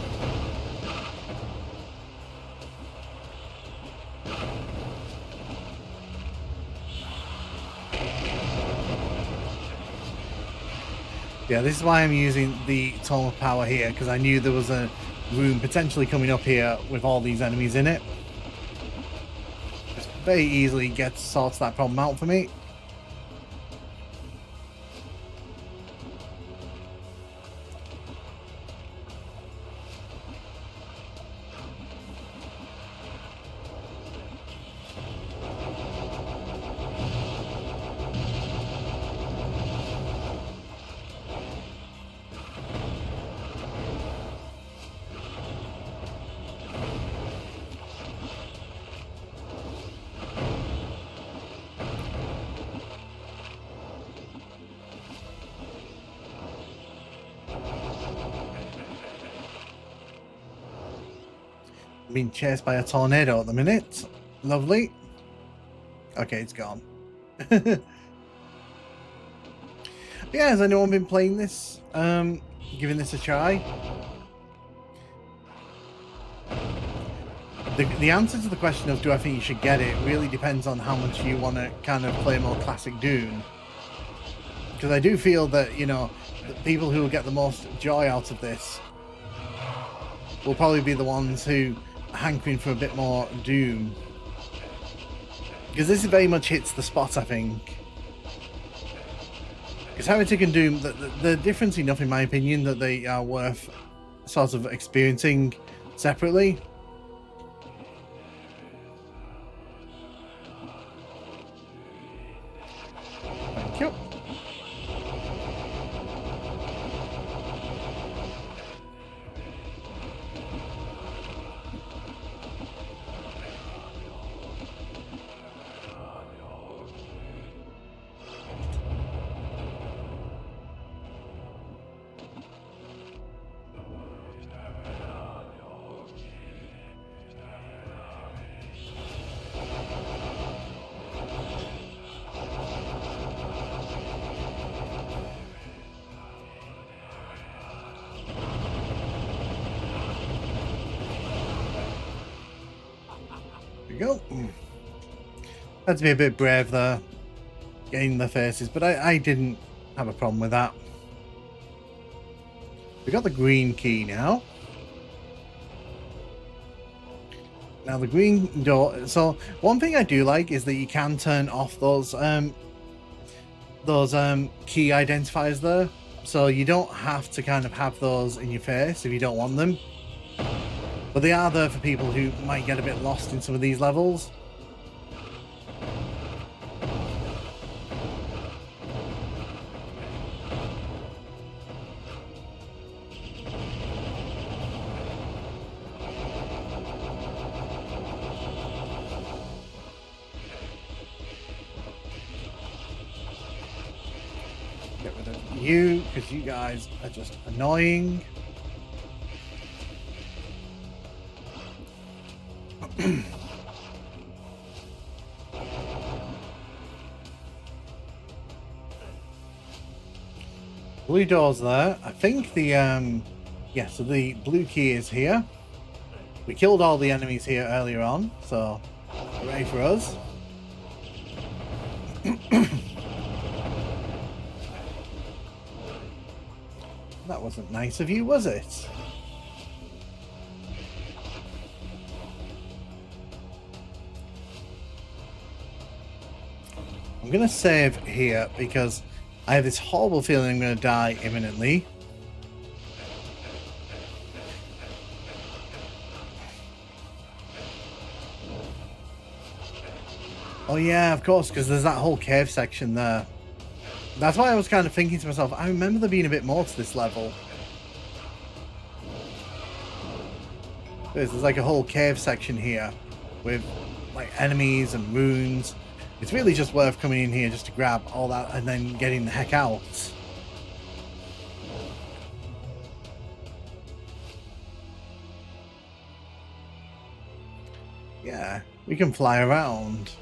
Yeah, this is why I'm using the Tome of Power here, because I knew there was a room potentially coming up here with all these enemies in it. Just very easily sorts that problem out for me. Being chased by a tornado at the minute. Lovely. Okay, it's gone. Yeah, has anyone been playing this? Giving this a try? The answer to the question of do I think you should get it really depends on how much you want to kind of play more classic Doom. Because I do feel that, you know, the people who will get the most joy out of this will probably be the ones who are hankering for a bit more Doom. Because this very much hits the spot, I think. Because Heretic and Doom, they're different enough in my opinion that they are worth sort of experiencing separately. Thank you. Go. Had to be a bit brave there, getting the faces, but I didn't have a problem with that. We got the green key now. Now the green door. So one thing I do like is that you can turn off those key identifiers there, so you don't have to kind of have those in your face if you don't want them. But they are there for people who might get a bit lost in some of these levels. Get rid of you, because you guys are just annoying. Blue doors there. I think the yeah, so the blue key is here. We killed all the enemies here earlier on, so hooray for us. That wasn't nice of you, was it? I'm going to save here because I have this horrible feeling I'm going to die imminently. Oh yeah, of course, because there's that whole cave section there. That's why I was kind of thinking to myself, I remember there being a bit more to this level. There's like a whole cave section here with like enemies and runes. It's really just worth coming in here just to grab all that and then getting the heck out. Yeah, we can fly around.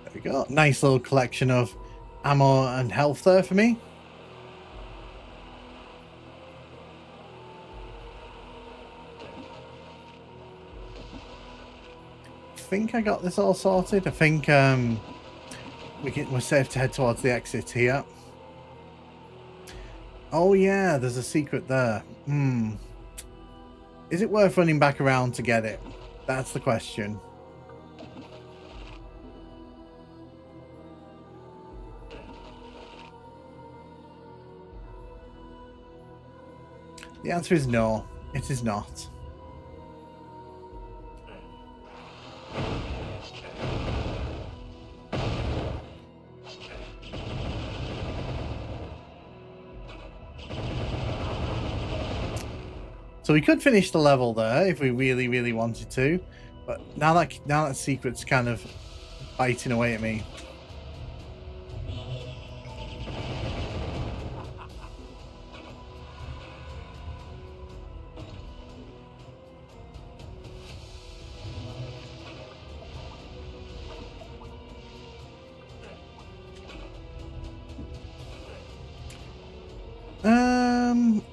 There we go. Nice little collection of ammo and health there for me. I think I got this all sorted. I think we're safe to head towards the exit here. Oh yeah, there's a secret there. Is it worth running back around to get it? That's the question. The answer is no, it is not. So we could finish the level there if we really, really wanted to, but now that secret's kind of biting away at me.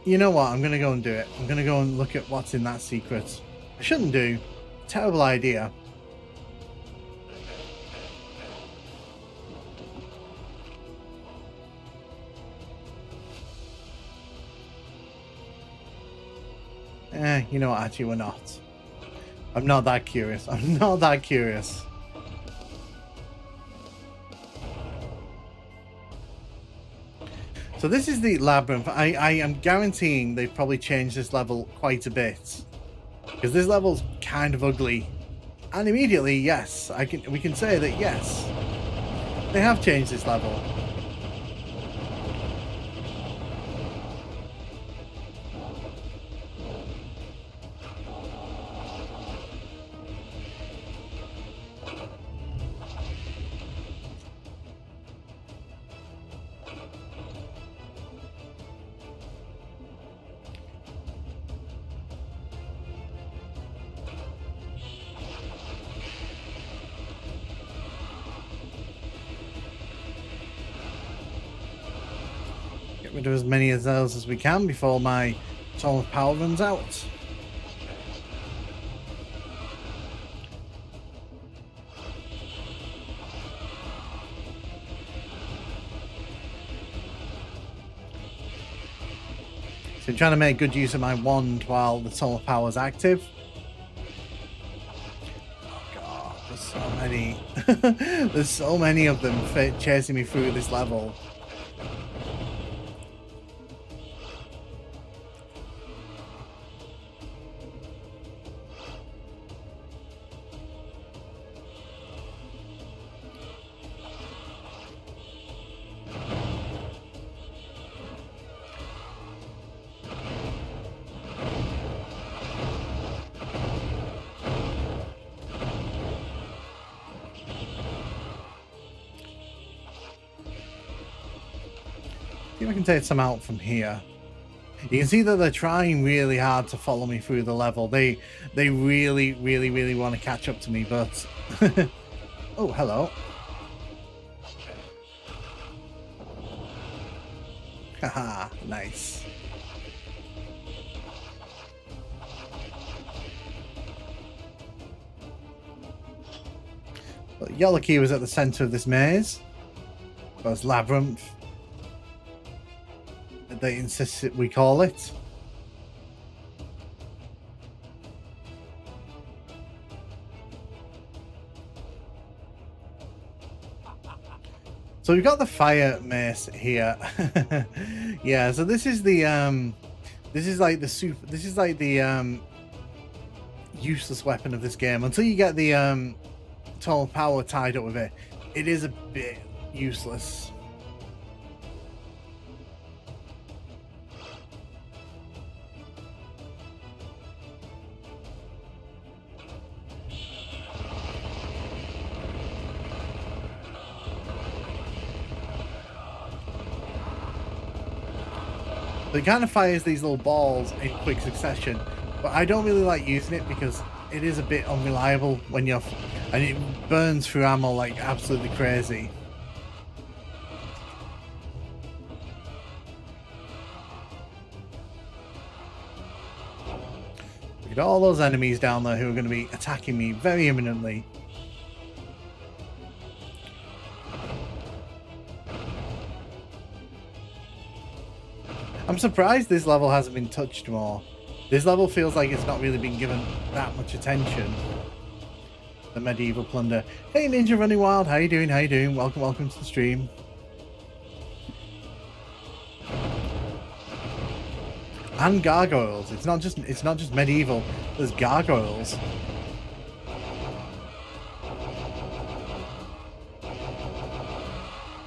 You know what? I'm going to go and do it. I'm going to go and look at what's in that secret. I shouldn't do. Terrible idea. You know what? Actually, we're not. I'm not that curious. I'm not that curious. So this is the labyrinth. I am guaranteeing they've probably changed this level quite a bit, because this level's kind of ugly. And immediately, yes, we can say that yes, they have changed this level. Get rid of as many of those as we can before my Tome of Power runs out. So I'm trying to make good use of my wand while the Tome of Power is active. Oh god, there's so many. There's so many of them chasing me through this level. See if I can take some out from here. You can see that they're trying really hard to follow me through the level. They really, really, really want to catch up to me, but... Oh, hello. Haha, nice. But yellow key was at the center of this maze. There's labyrinth. They insist that we call it. So we've got the fire mace here. Yeah, so this is the useless weapon of this game. Until you get the tall power tied up with it, it is a bit useless. So it kind of fires these little balls in quick succession, but I don't really like using it because it is a bit unreliable when you're, and it burns through ammo like absolutely crazy. Look at all those enemies down there who are going to be attacking me very imminently. I'm surprised this level hasn't been touched more. This level feels like it's not really been given that much attention. The medieval plunder. Hey Ninja Running Wild, how you doing? How you doing? Welcome to the stream. And gargoyles. It's not just medieval. There's gargoyles.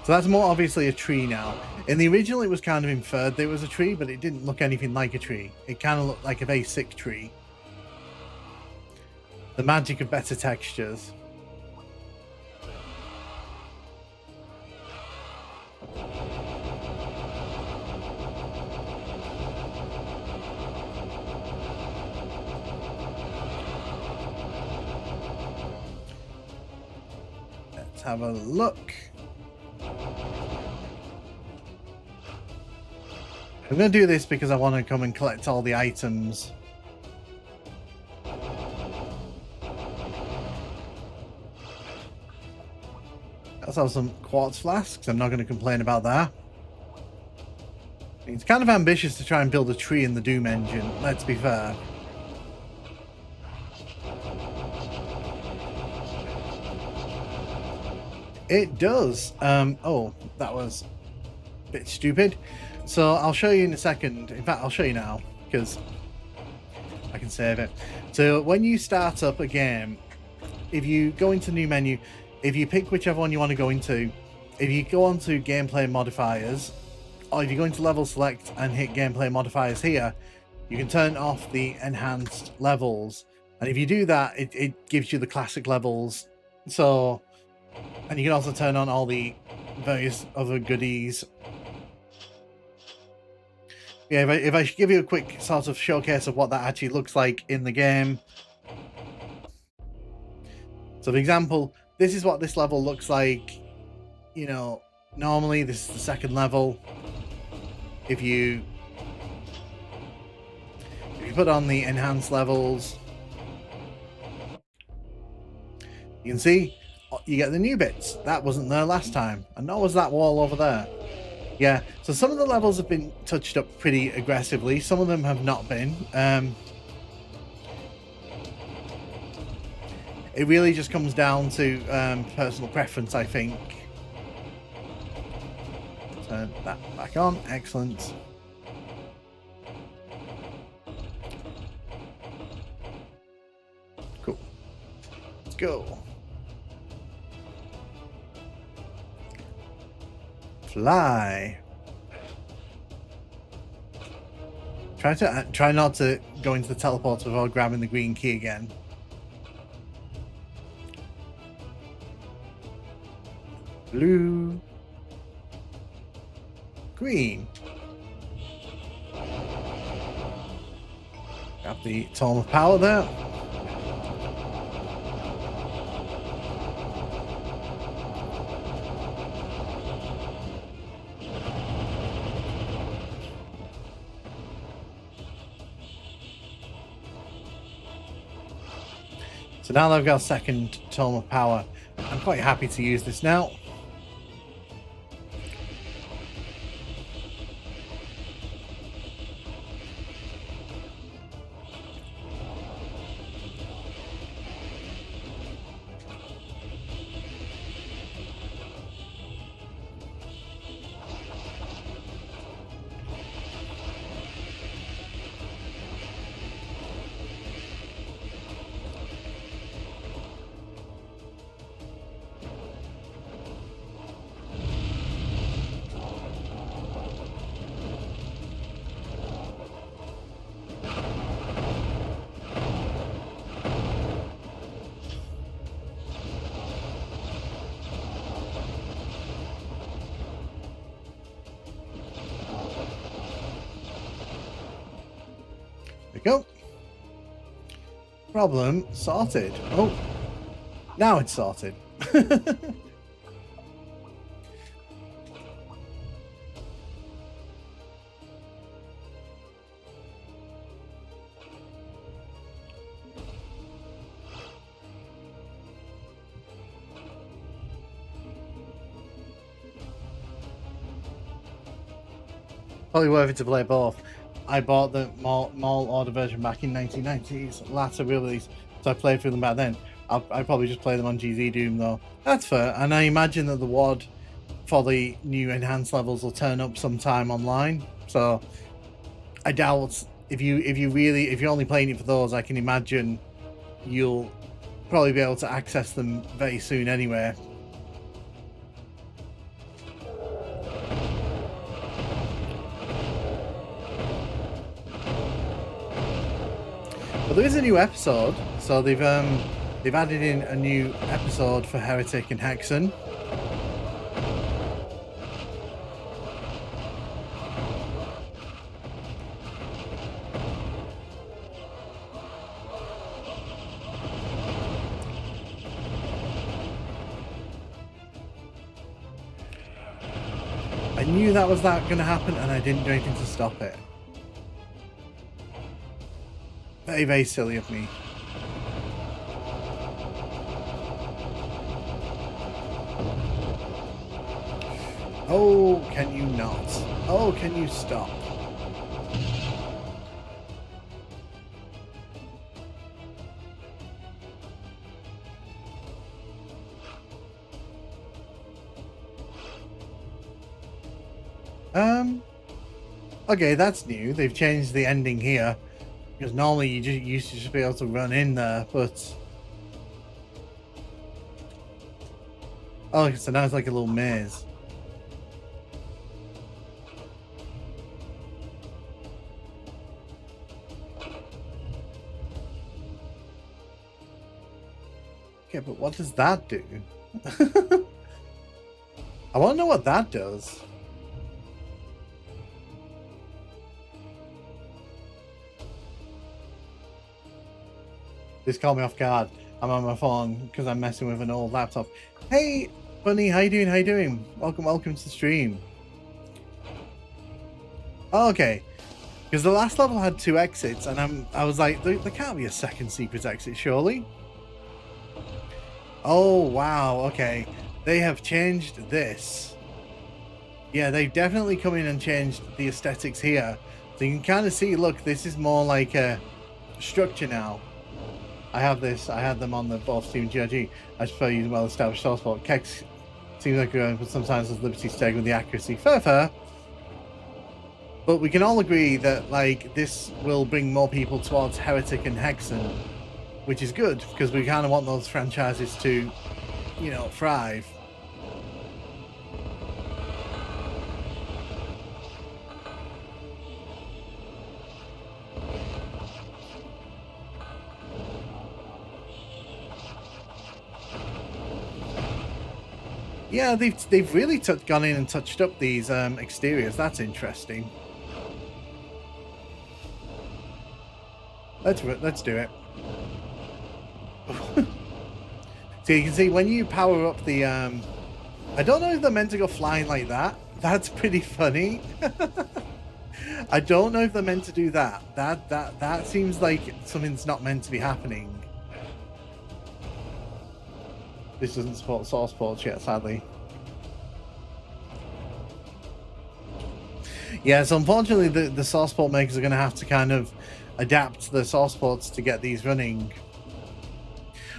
So that's more obviously a tree now. In the original, it was kind of inferred there was a tree, but it didn't look anything like a tree. It kind of looked like a very sick tree. The magic of better textures. Let's have a look. I'm going to do this because I want to come and collect all the items. Let's have some quartz flasks. I'm not going to complain about that. It's kind of ambitious to try and build a tree in the Doom engine, let's be fair. It does. Oh, that was a bit stupid. So I'll show you in a second. In fact, I'll show you now because I can save it. So when you start up a game, if you go into new menu, if you pick whichever one you want to go into, if you go onto gameplay modifiers, or if you go into level select and hit gameplay modifiers here, you can turn off the enhanced levels. And if you do that, it gives you the classic levels. So, and you can also turn on all the various other goodies. Yeah, if I should give you a quick sort of showcase of what that actually looks like in the game. So for example, this is what this level looks like. You know, normally this is the second level. If you put on the enhanced levels, you can see you get the new bits. That wasn't there last time, and nor was that wall over there. Yeah, so some of the levels have been touched up pretty aggressively. Some of them have not been. It really just comes down to personal preference, I think. Turn that back on. Excellent. Cool. Let's go. Fly. Try not to go into the teleporter without grabbing the green key again. Blue. Green. Got the Tome of Power there. So now that I've got a second Tome of Power, I'm quite happy to use this now. There we go. Problem sorted. Oh, now it's sorted. Probably worth it to play both. I bought the mall order version back in 1990s, latter release, so I played through them back then. I probably just play them on GZ Doom though. That's fair, and I imagine that the WOD for the new enhanced levels will turn up sometime online. So I doubt if you're only playing it for those, I can imagine you'll probably be able to access them very soon anyway. But there is a new episode, so they've added in a new episode for Heretic and Hexen. I knew that was going to happen, and I didn't do anything to stop it. Very, very silly of me. Oh, can you not? Oh, can you stop? Okay, that's new. They've changed the ending here. Because normally you used to just be able to run in there, but... Oh, so now it's like a little maze. Okay, but what does that do? I want to know what that does. This caught me off guard. I'm on my phone because I'm messing with an old laptop. Hey, Bunny, how you doing? How you doing? Welcome to the stream. Oh, okay, because the last level had 2 exits, and I was like, there can't be a second secret exit, surely. Oh wow, okay, they have changed this. Yeah, they've definitely come in and changed the aesthetics here. So you can kind of see, look, this is more like a structure now. I had them on the both Steam and GRG. I prefer using well-established source port. Kex seems like we're going, but sometimes there's liberties taken with the accuracy. Fair. But we can all agree that, like, this will bring more people towards Heretic and Hexen, which is good, because we kind of want those franchises to, you know, thrive. Yeah, they've really gone in and touched up these exteriors. That's interesting. Let's do it. So you can see when you power up the I don't know if they're meant to go flying like that. That's pretty funny. I don't know if they're meant to do that. That seems like something's not meant to be happening. This doesn't support source ports yet, sadly. Yeah, so unfortunately the source port makers are going to have to kind of adapt the source ports to get these running.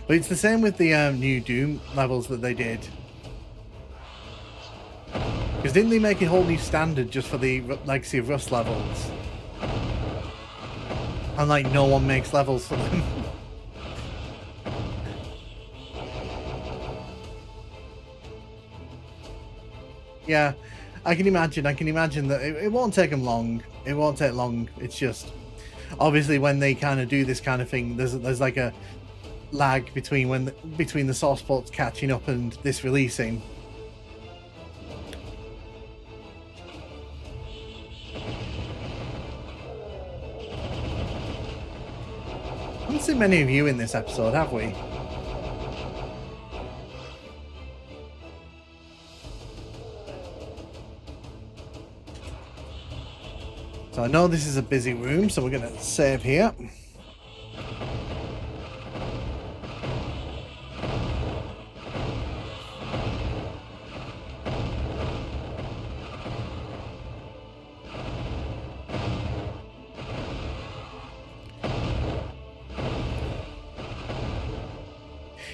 But it's the same with the new Doom levels that they did. Because didn't they make a whole new standard just for the Legacy of Rust levels? And like no one makes levels for them. Yeah, I can imagine that it won't take them long. It won't take long. It's just obviously when they kind of do this kind of thing, there's like a lag between the source ports catching up and this releasing. I haven't seen many of you in this episode, have we? So I know this is a busy room, so we're going to save here.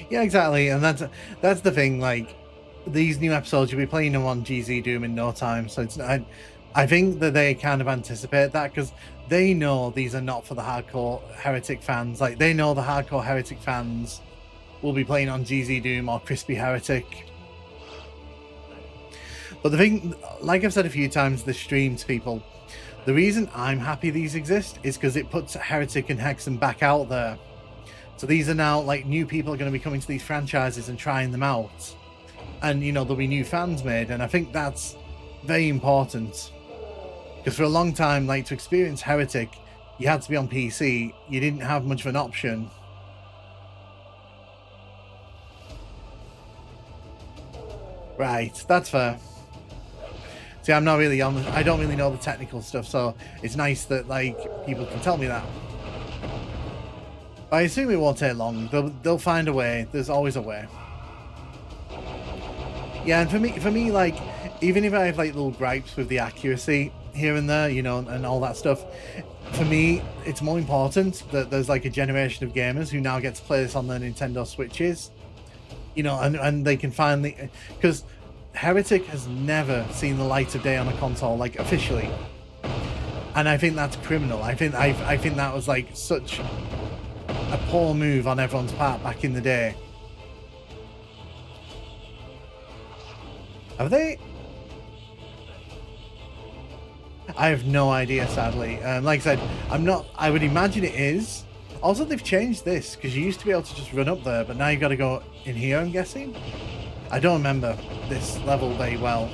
Yeah, exactly, and that's the thing. Like these new episodes, you'll be playing them on GZ Doom in no time. So it's I think that they kind of anticipate that because they know these are not for the hardcore Heretic fans. Like they know the hardcore Heretic fans will be playing on GZ Doom or Crispy Heretic. But the thing, like I've said a few times, the stream to people, the reason I'm happy these exist is because it puts Heretic and Hexen back out there. So these are now like new people are going to be coming to these franchises and trying them out, and you know there'll be new fans made, and I think that's very important because for a long time, like to experience Heretic, you had to be on PC. You didn't have much of an option. Right, that's fair. See, I'm not really on. I don't really know the technical stuff, so it's nice that like people can tell me that. I assume it won't take long. They'll find a way. There's always a way. Yeah, and for me, like, even if I have like little gripes with the accuracy here and there, you know, and all that stuff, for me, it's more important that there's like a generation of gamers who now get to play this on their Nintendo Switches, you know, and they can finally, because Heretic has never seen the light of day on a console, like officially, and I think that's criminal. I think that was like such a poor move on everyone's part back in the day. Have they? I have no idea, sadly. Like I said, I'm not. I would imagine it is. Also, they've changed this because you used to be able to just run up there, but now you've got to go in here, I'm guessing. I don't remember this level very well.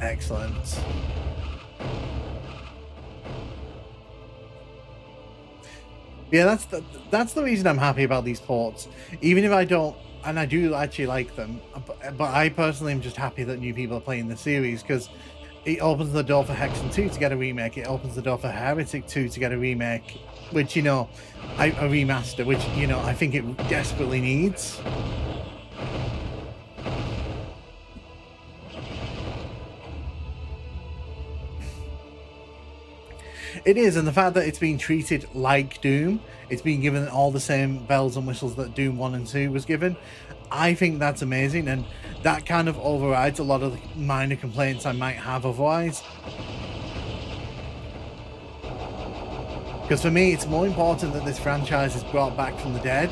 Excellent. Yeah, that's the reason I'm happy about these ports. Even if I don't, and I do actually like them, but I personally am just happy that new people are playing the series because it opens the door for Hexen 2 to get a remake. It opens the door for Heretic 2 to get a remake, which, you know, a remaster, which, you know, I think it desperately needs. It is, and the fact that it's being treated like Doom, it's being given all the same bells and whistles that Doom 1 and 2 was given, I think that's amazing, and that kind of overrides a lot of the minor complaints I might have otherwise. Because for me, it's more important that this franchise is brought back from the dead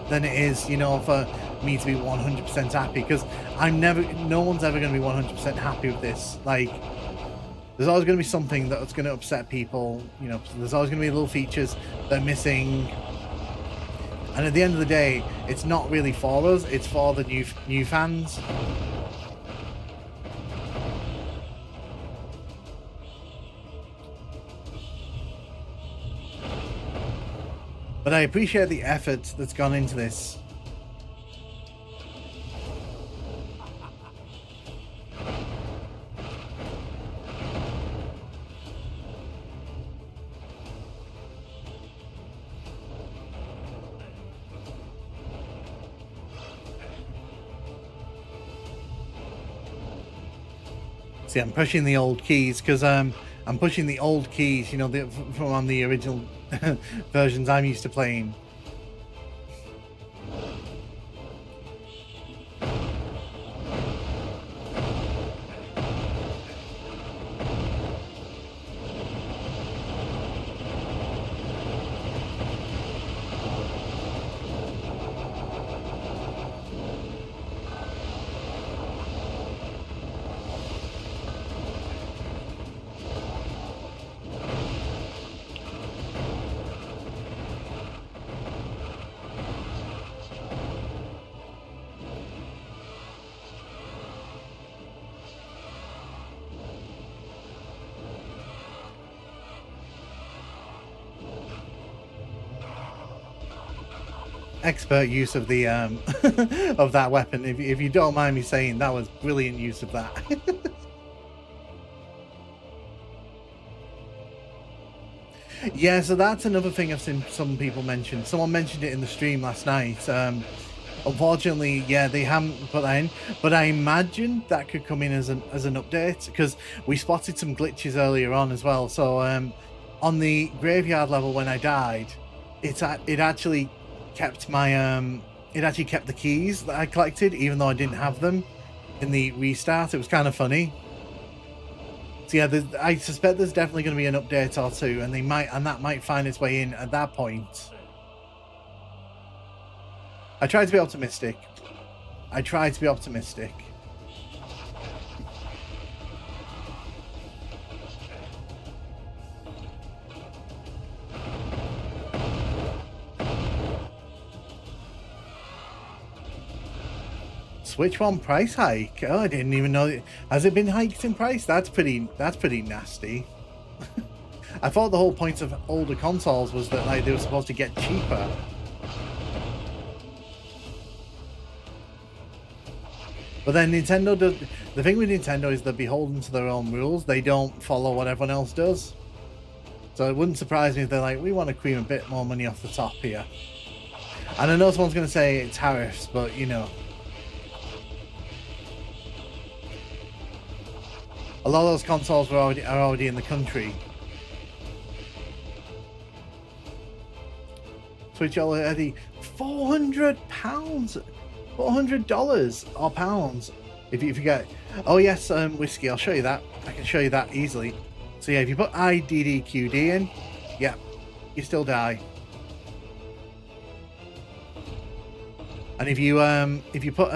than it is, you know, for me to be 100% happy, because no one's ever going to be 100% happy with this. Like, there's always going to be something that's going to upset people, you know, there's always going to be little features that are missing. And at the end of the day, it's not really for us, it's for the new fans. But I appreciate the effort that's gone into this. See, I'm pushing the old keys because I'm pushing the old keys, you know, from on the original versions I'm used to playing. Expert use of the of that weapon. If you don't mind me saying, that was brilliant use of that. Yeah, so that's another thing I've seen some people mention. Someone mentioned it in the stream last night. Unfortunately, yeah, they haven't put that in, but I imagine that could come in as an update, because we spotted some glitches earlier on as well. So on the graveyard level when I died, it actually kept my it actually kept the keys that I collected, even though I didn't have them in the restart. It was kind of funny. So yeah, I suspect there's definitely going to be an update or two, and that might find its way in at that point. I try to be optimistic. Switch One price hike. Oh, I didn't even know. Has it been hiked in price? That's pretty nasty. I thought the whole point of older consoles was that like they were supposed to get cheaper. But then Nintendo does. The thing with Nintendo is they're beholden to their own rules. They don't follow what everyone else does. So it wouldn't surprise me if they're like, we want to cream a bit more money off the top here. And I know someone's going to say it's tariffs, but you know. A lot of those consoles are already in the country. Switch already £400, $400 or pounds. If you get, oh yes, whiskey. I'll show you that. I can show you that easily. So yeah, if you put IDDQD in, yeah, you still die. And if you put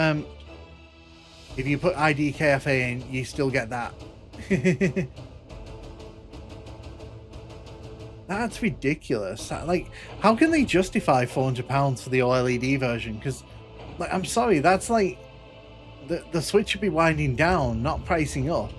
IDKFA in, you still get that. That's ridiculous. Like, how can they justify £400 for the OLED version? Because, like, I'm sorry, that's like the Switch should be winding down, not pricing up.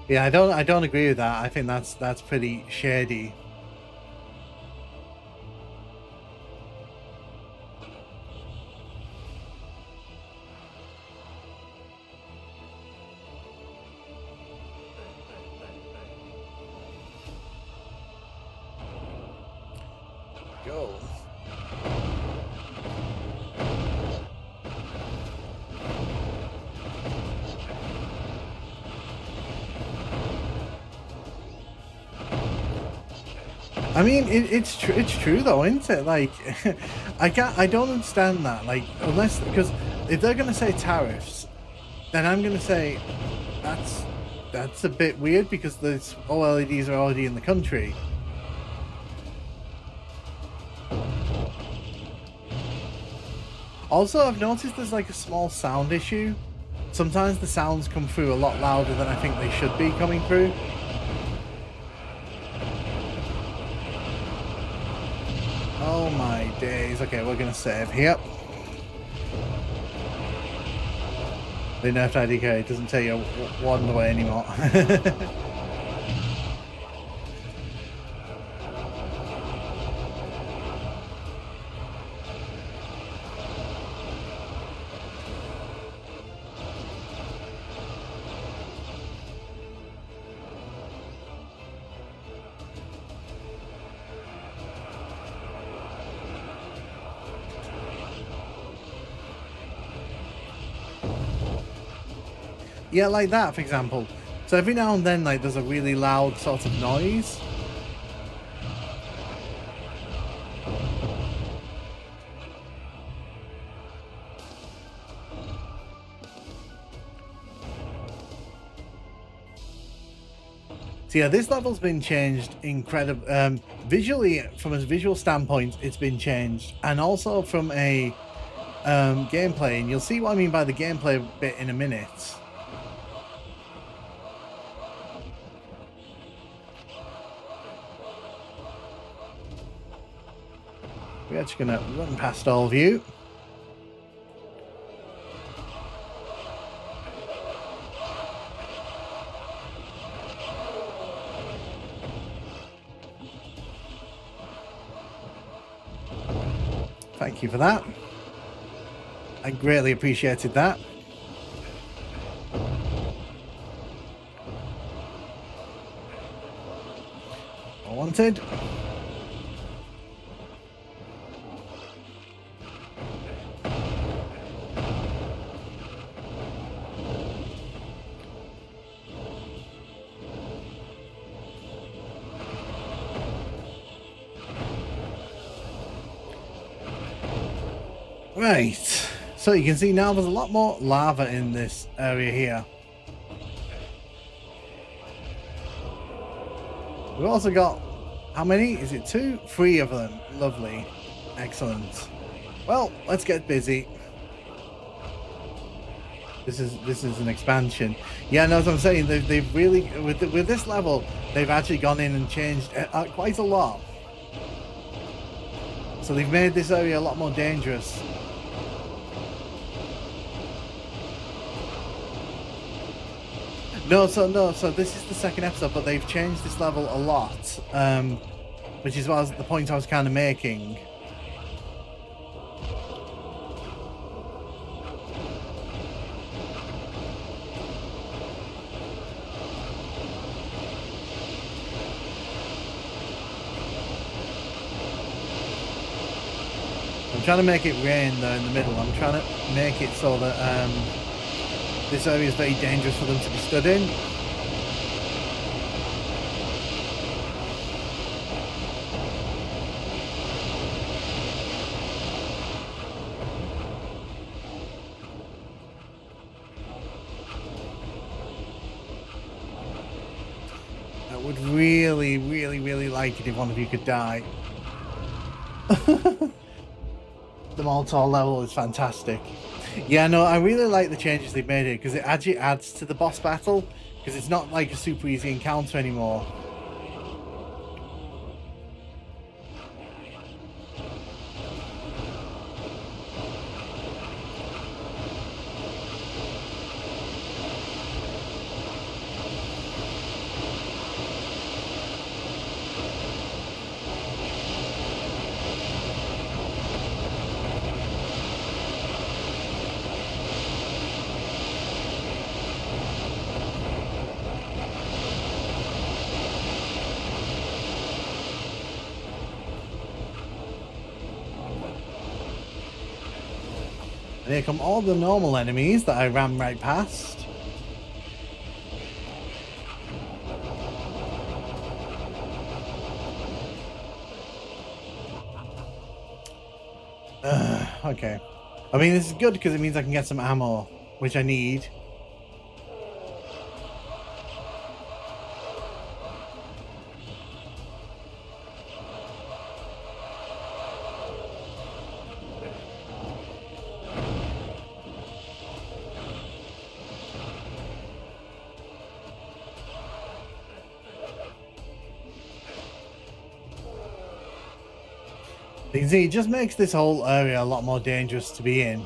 Yeah, I don't agree with that. I think that's pretty shady. Go. I mean, it's true though, isn't it? Like, I don't understand that. Like, because if they're gonna say tariffs, then I'm gonna say that's a bit weird, because the OLEDs are already in the country. Also, I've noticed there's like a small sound issue. Sometimes the sounds come through a lot louder than I think they should be coming through. Oh my days. Okay, we're gonna save here. They nerfed IDK, it doesn't tell you one away anymore. Yeah, like that, for example. So every now and then, like, there's a really loud sort of noise. So yeah, this level's been changed incredible. Visually, from a visual standpoint, it's been changed. And also from a gameplay, and you'll see what I mean by the gameplay bit in a minute. We're actually going to run past all of you. Thank you for that. I greatly appreciated that. Wanted. Right, so you can see now there's a lot more lava in this area here. We've also got, how many? Is it 2? 3 of them. Lovely. Excellent. Well, let's get busy. This is an expansion. Yeah, no, as I'm saying, they've really, with this level, they've actually gone in and changed quite a lot. So they've made this area a lot more dangerous. No, so this is the second episode, but they've changed this level a lot, which is the point I was kind of making. I'm trying to make it rain though in the middle. I'm trying to make it so that this area is very dangerous for them to be stood in. I would really, really, really like it if one of you could die. The Molotov level is fantastic. Yeah, no, I really like the changes they've made here because it actually adds to the boss battle because it's not like a super easy encounter anymore. And here come all the normal enemies that I ran right past. Okay. I mean, this is good because it means I can get some ammo, which I need. You can see, it just makes this whole area a lot more dangerous to be in.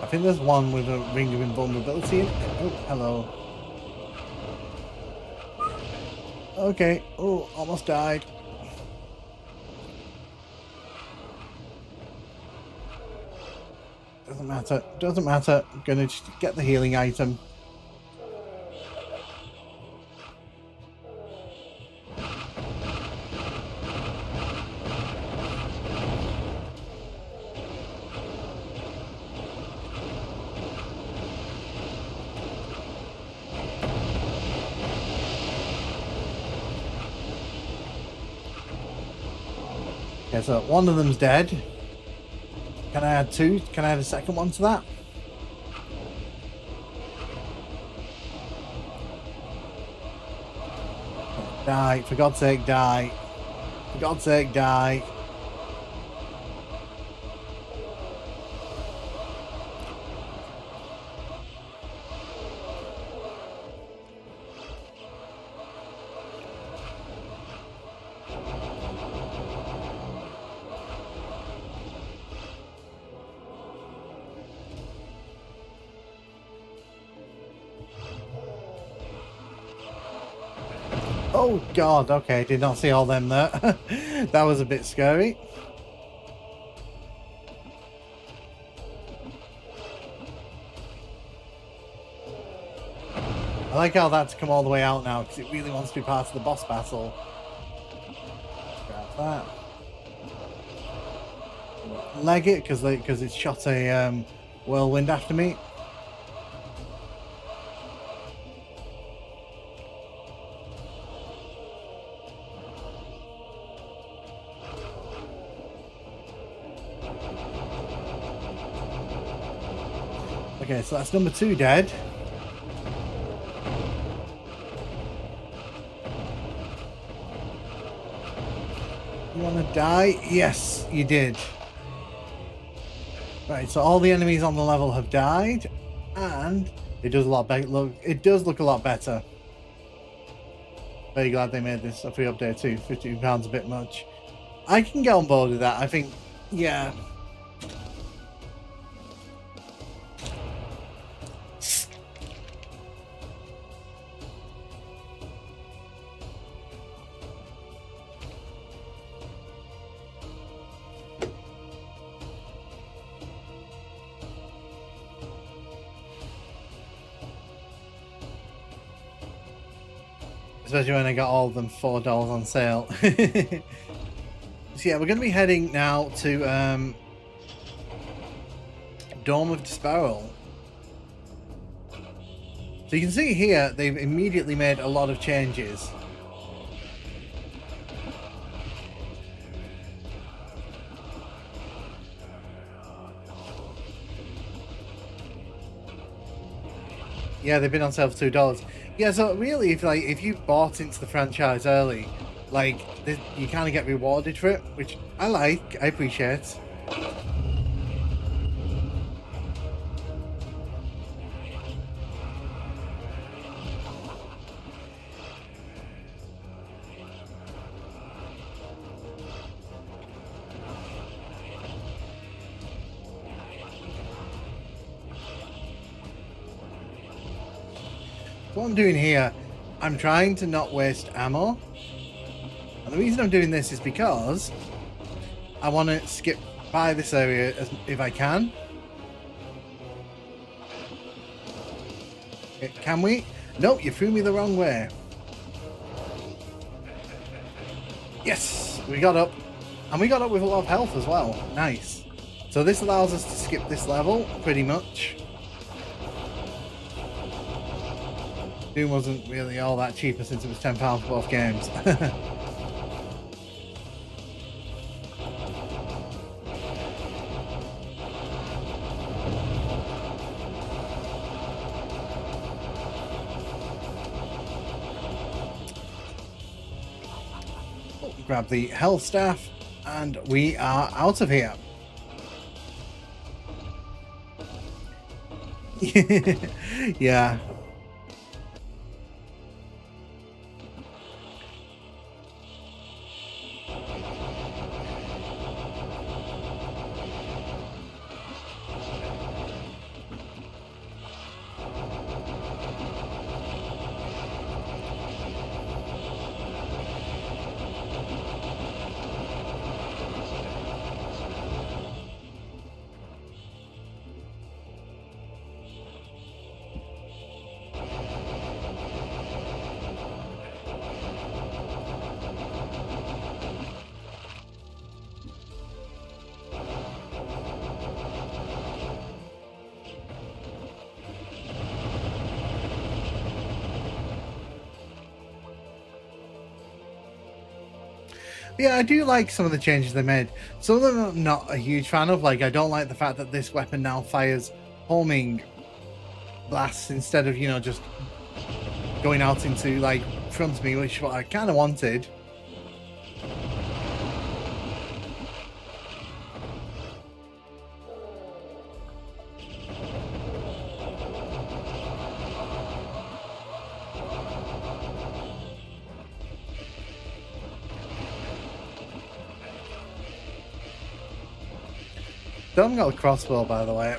I think there's one with a ring of invulnerability in it. Oh, hello. Okay. Oh, almost died. Doesn't matter. Doesn't matter. I'm gonna just get the healing item. Okay, so one of them's dead. Can I add two? Can I add a second one to that? Die. For God's sake, die. For God's sake, die. Oh God, okay, did not see all them there. That was a bit scary. I like how that's come all the way out now, because it really wants to be part of the boss battle. Grab that. Leg it, because it's shot a whirlwind after me. Okay, so that's number 2 dead. You want to die? Yes, you did. Right, so all the enemies on the level have died, and it does a lot better. Look, it does look a lot better. Very glad they made this a free update too. £15 a bit much. I can get on board with that. I think, yeah. Especially when I got all of them $4 on sale. So yeah, we're going to be heading now to Dome of Disparal. So you can see here, they've immediately made a lot of changes. Yeah, they've been on sale for $2. Yeah, so really, if you bought into the franchise early, you kind of get rewarded for it, which I like, I appreciate. What I'm doing here, I'm trying to not waste ammo. And the reason I'm doing this is because I want to skip by this area if I can. Okay, can we? No, you threw me the wrong way. Yes, we got up. And we got up with a lot of health as well. Nice. So this allows us to skip this level, pretty much. Doom wasn't really all that cheaper since it was £10 for both games. Grab the health staff, and we are out of here. Yeah. Yeah, I do like some of the changes they made. Some of them I'm not a huge fan of. Like, I don't like the fact that this weapon now fires homing blasts instead of, you know, just going out into, like, front of me, which is what I kind of wanted. Still haven't got a crossbow, by the way.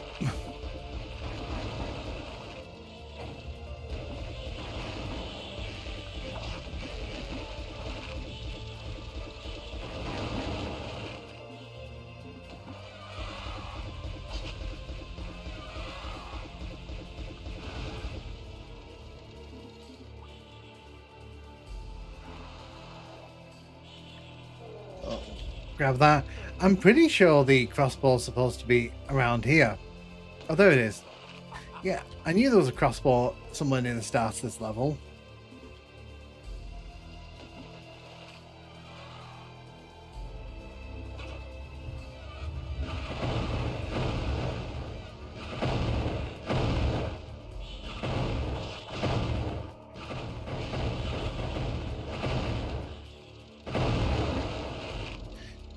Grab that. I'm pretty sure the crossbow is supposed to be around here. Oh, there it is. Yeah, I knew there was a crossbow somewhere near the start of this level.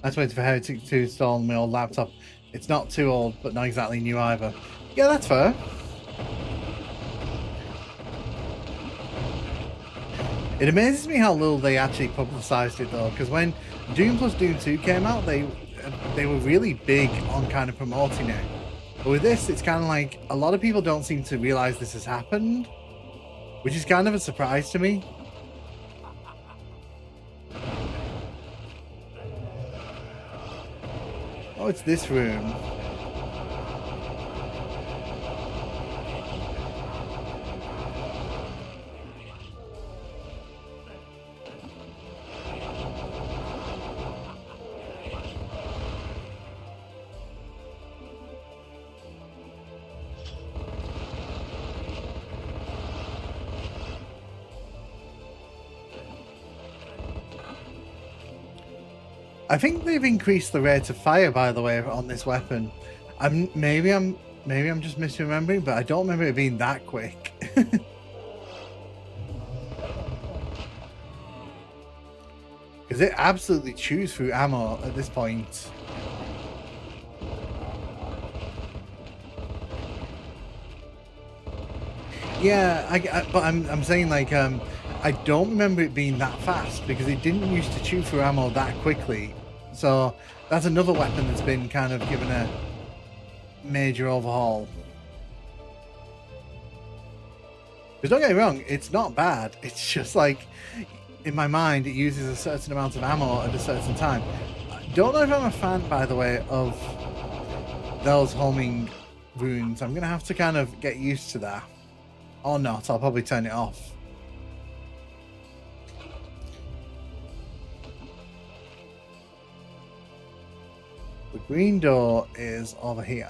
I just waited for Heretic to install on my old laptop. It's not too old, but not exactly new either. Yeah, that's fair. It amazes me how little they actually publicised it though, because when Doom plus Doom 2 came out, they were really big on kind of promoting it. But with this, it's kind of like a lot of people don't seem to realise this has happened, which is kind of a surprise to me. Oh, it's this room. I think they've increased the rate of fire, by the way, on this weapon. Maybe I'm just misremembering, but I don't remember it being that quick. Because it absolutely chews through ammo at this point. Yeah, but I'm saying, like, I don't remember it being that fast because it didn't used to chew through ammo that quickly. So that's another weapon that's been kind of given a major overhaul. Because don't get me wrong, it's not bad. It's just like, in my mind, it uses a certain amount of ammo at a certain time. I don't know if I'm a fan, by the way, of those homing wounds. I'm going to have to kind of get used to that. Or not, I'll probably turn it off. The green door is over here.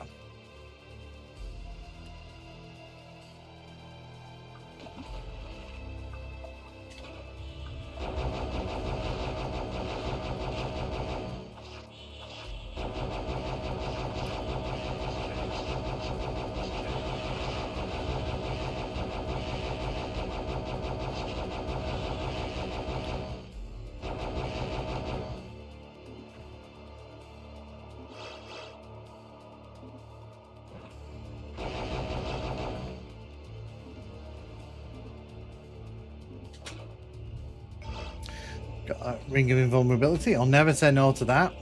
Got a ring of invulnerability. I'll never say no to that.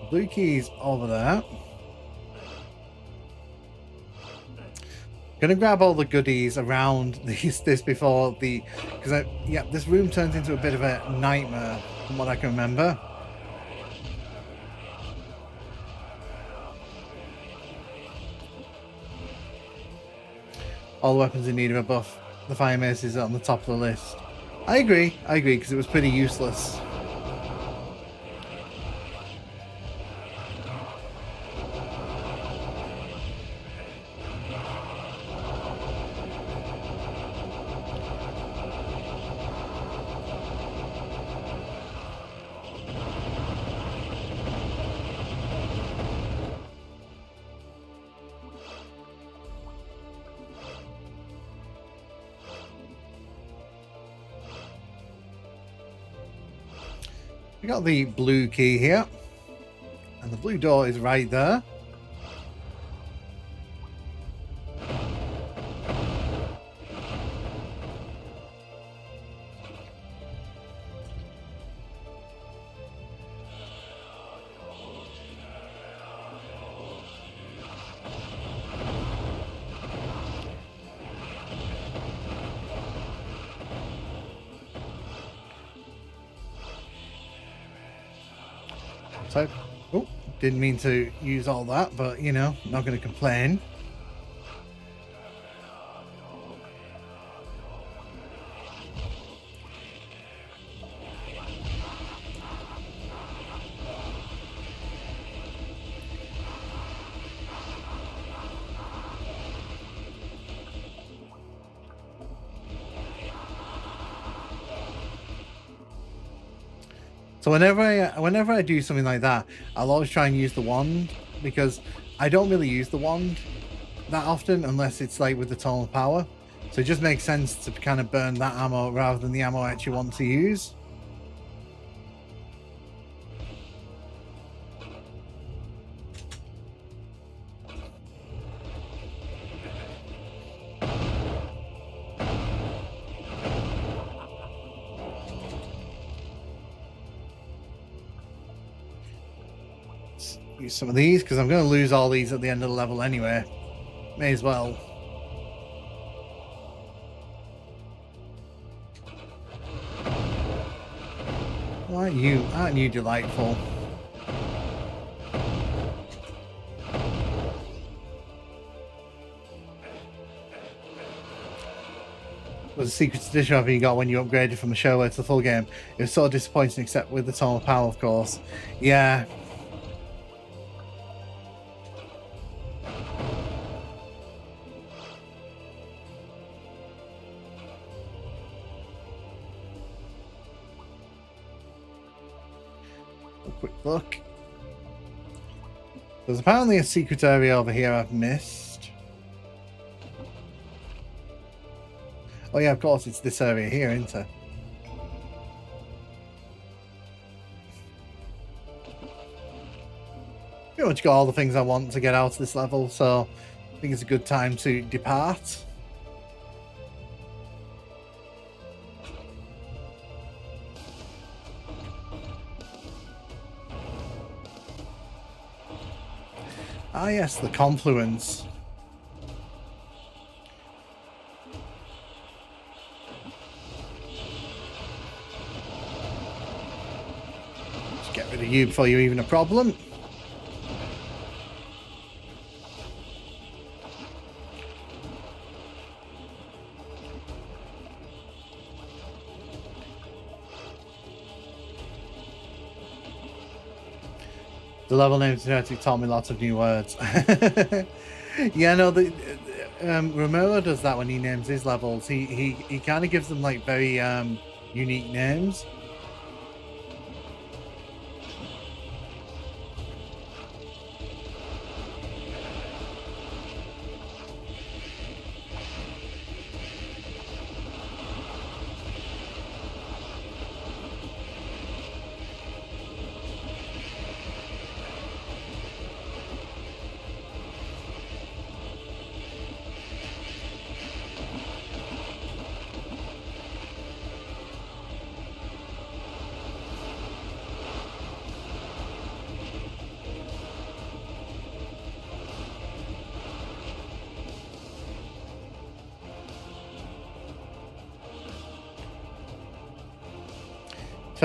Blue key's over there. Gonna grab all the goodies around this before the, because yeah, this room turns into a bit of a nightmare from what I can remember. All the weapons in need of a buff. The fire mace is on the top of the list. I agree, because it was pretty useless. We got the blue key here, and the blue door is right there. So, oh, didn't mean to use all that, but you know, not going to complain. So whenever I do something like that, I'll always try and use the wand, because I don't really use the wand that often unless it's like with the tonal power. So it just makes sense to kind of burn that ammo rather than the ammo I actually want to use. Use some of these because I'm going to lose all these at the end of the level anyway. May as well. Aren't you delightful? Was a secret edition of you got when you upgraded from the shareware to the full game. It was so disappointing, except with the tonal power, of course. Yeah. Quick look. There's apparently a secret area over here I've missed. Oh yeah, of course, it's this area here, isn't it? Pretty much got all the things I want to get out of this level, so I think it's a good time to depart. Ah yes, the confluence. Let's get rid of you before you're even a problem. The level names actually taught me lots of new words. Yeah, no, Romero does that when he names his levels. He kind of gives them like very unique names.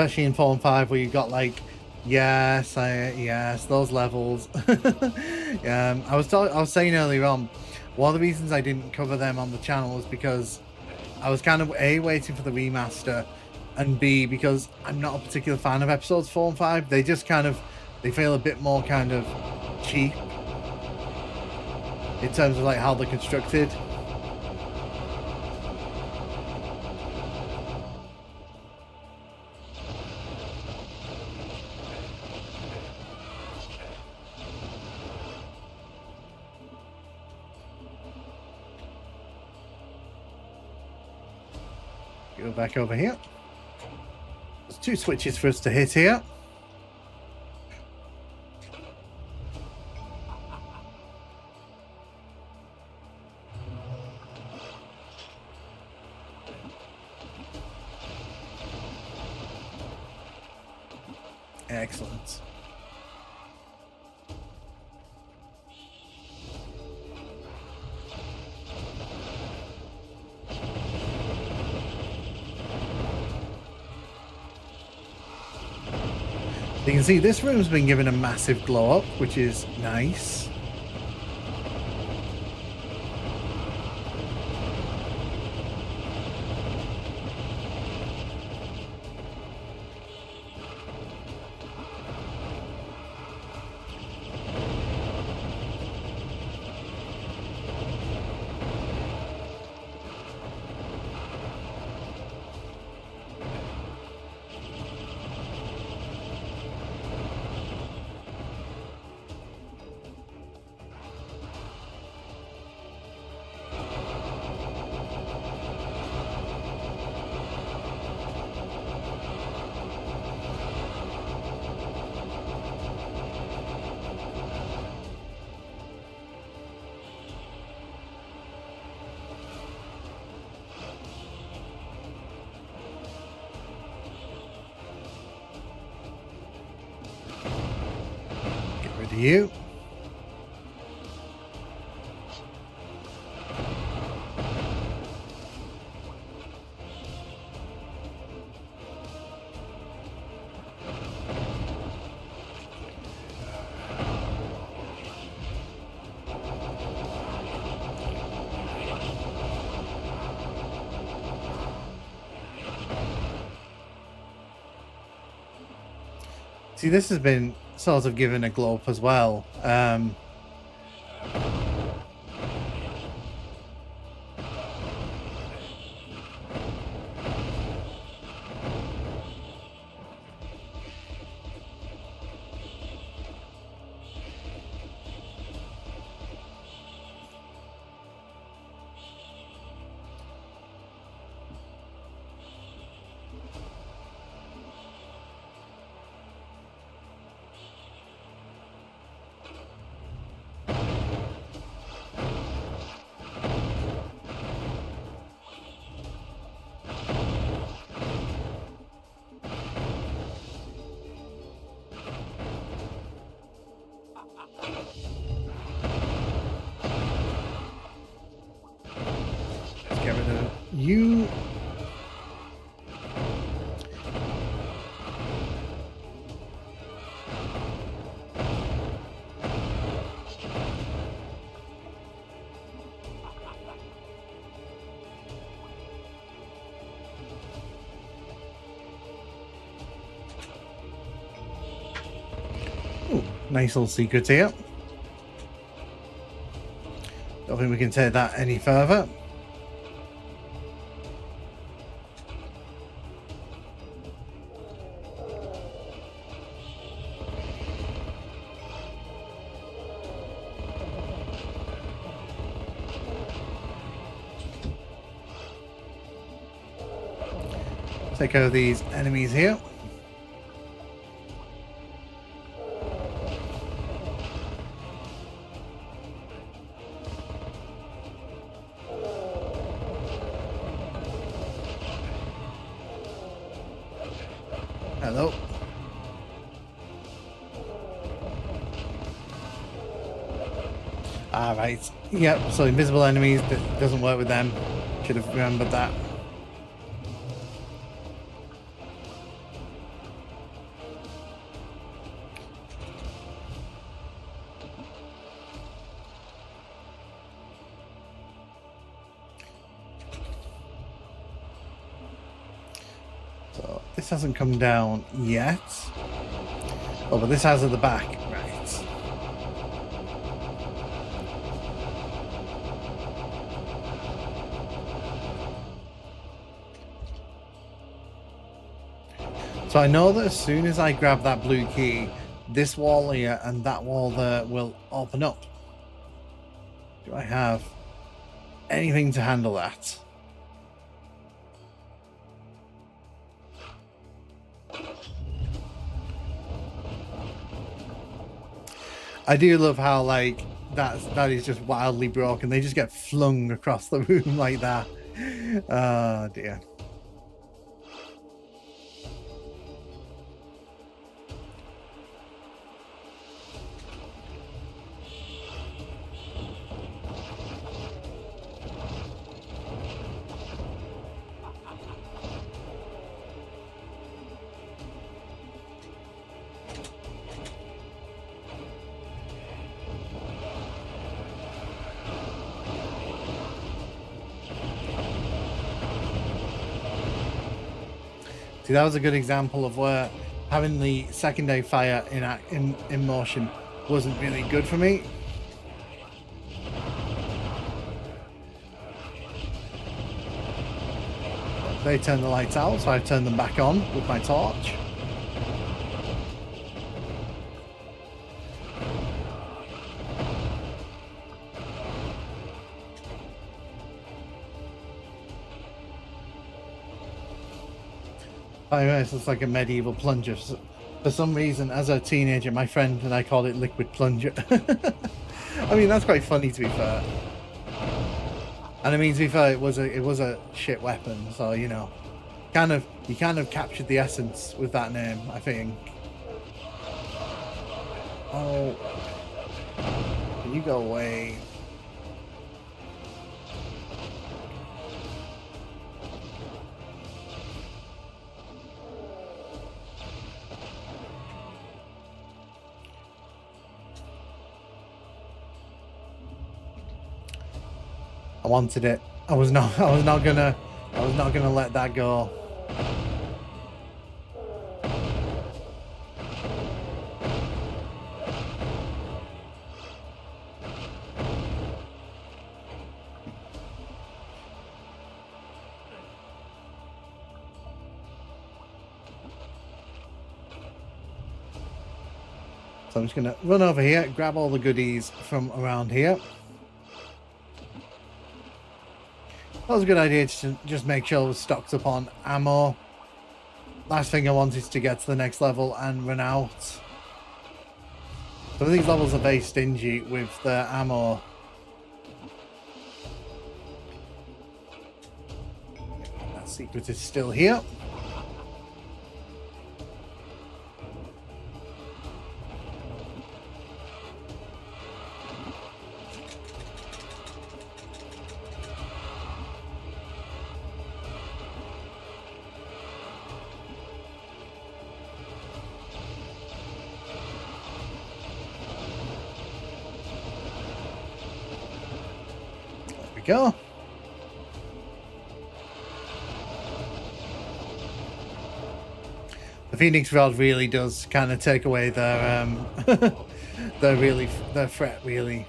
especially in 4 and 5 where you've got like, yes, those levels. I was saying earlier on, one of the reasons I didn't cover them on the channel was because I was kind of A, waiting for the remaster, and B, because I'm not a particular fan of episodes 4 and 5. They just kind of, they feel a bit more kind of cheap in terms of like how they're constructed. Go back over here. There's 2 switches for us to hit here. Excellent. You can see this room's been given a massive glow up, which is nice. You. See, this has been sort of given a glow up as well. Let's get rid of you. Ooh, nice little secret here. Don't think we can take that any further. Take care of these enemies here. Hello. All right. Yep. So invisible enemies, that doesn't work with them. Should have remembered that. hasn't come down yet. Oh, but this has at the back. Right. So I know that as soon as I grab that blue key, this wall here and that wall there will open up. Do I have anything to handle that? I do love how, like, that is just wildly broken. They just get flung across the room like that. Oh dear. See, that was a good example of where having the secondary fire in motion wasn't really good for me. They turned the lights out, so I've turned them back on with my torch. I know it's just like a medieval plunger. For some reason, as a teenager, my friend and I called it liquid plunger. I mean, that's quite funny, to be fair. And I mean, to be fair, it was a shit weapon, so you know, you kind of captured the essence with that name, I think. Oh, can you go away? I wanted it. I was not gonna let that go. So I'm just gonna run over here, grab all the goodies from around here. That was a good idea to just make sure I was stocked up on ammo. Last thing I want is to get to the next level and run out. Some of these levels are very stingy with the ammo. That secret is still here. Go. The Phoenix Rod really does kind of take away their their threat, really.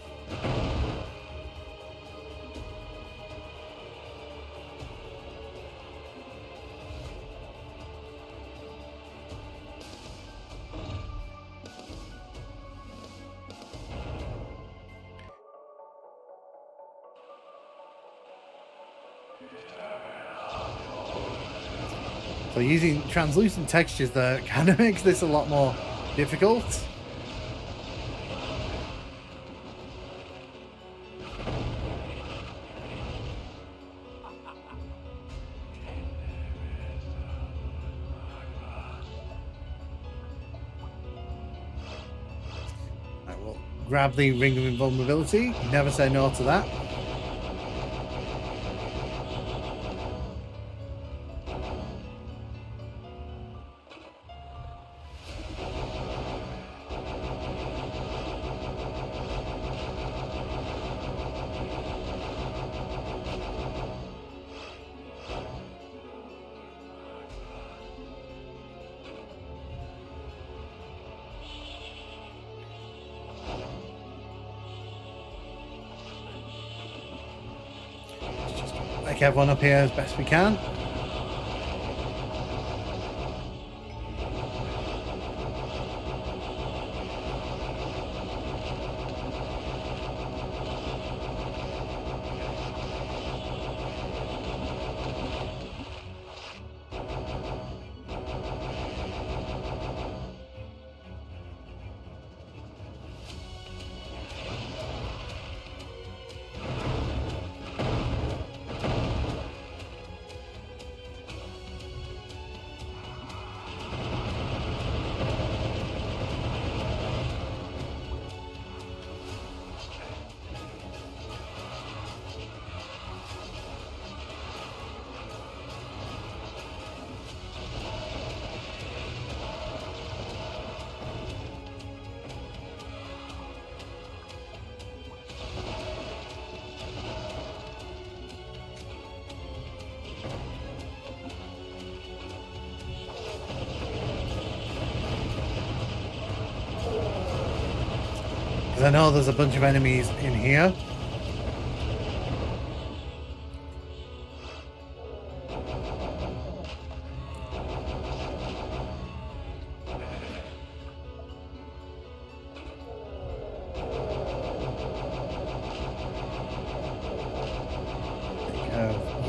So using translucent textures there kind of makes this a lot more difficult. I will grab the Ring of Invulnerability. Never say no to that. pick everyone up here as best we can. I know there's a bunch of enemies in here.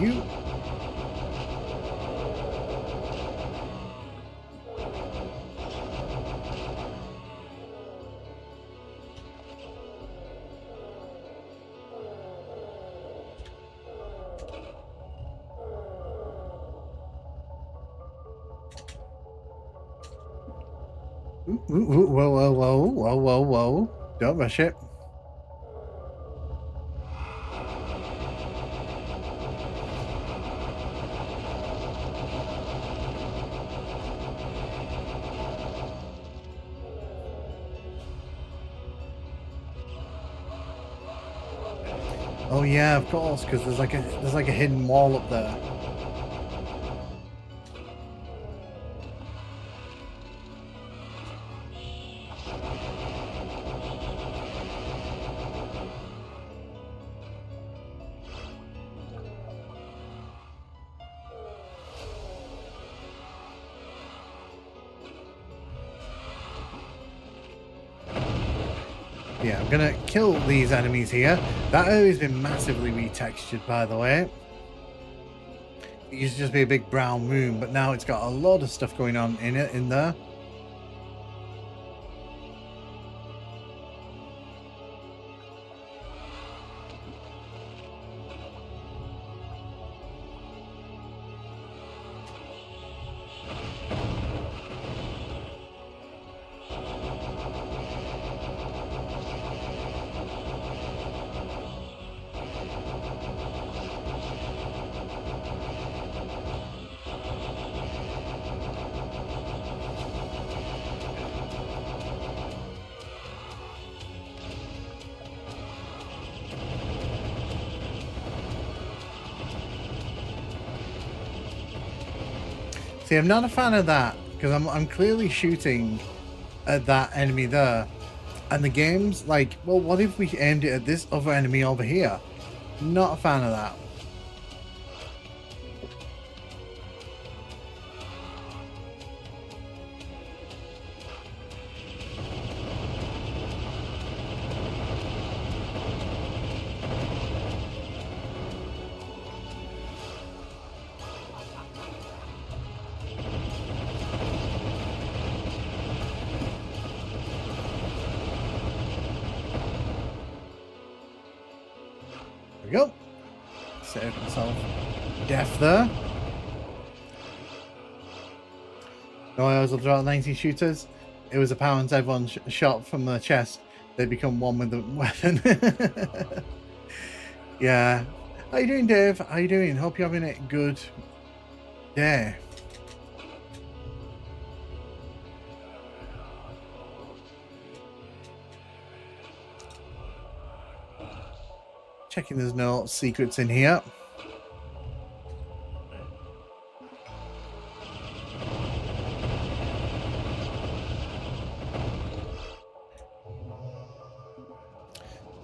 You. Ooh, whoa. Don't rush it. Oh yeah, of course, because there's like a hidden wall up there. Yeah, I'm gonna kill these enemies here. That area's been massively retextured, by the way. It used to just be a big brown room, but now it's got a lot of stuff going on in there. See, I'm not a fan of that because I'm clearly shooting at that enemy there, and the game's like, well, what if we aimed it at this other enemy over here? Not a fan of that. Go. Saved himself death there. No, I was draw 90 shooters. It was apparent everyone shot from the chest. They become one with the weapon. Yeah. How you doing, Dave? How you doing? Hope you're having a good day. Checking there's no secrets in here.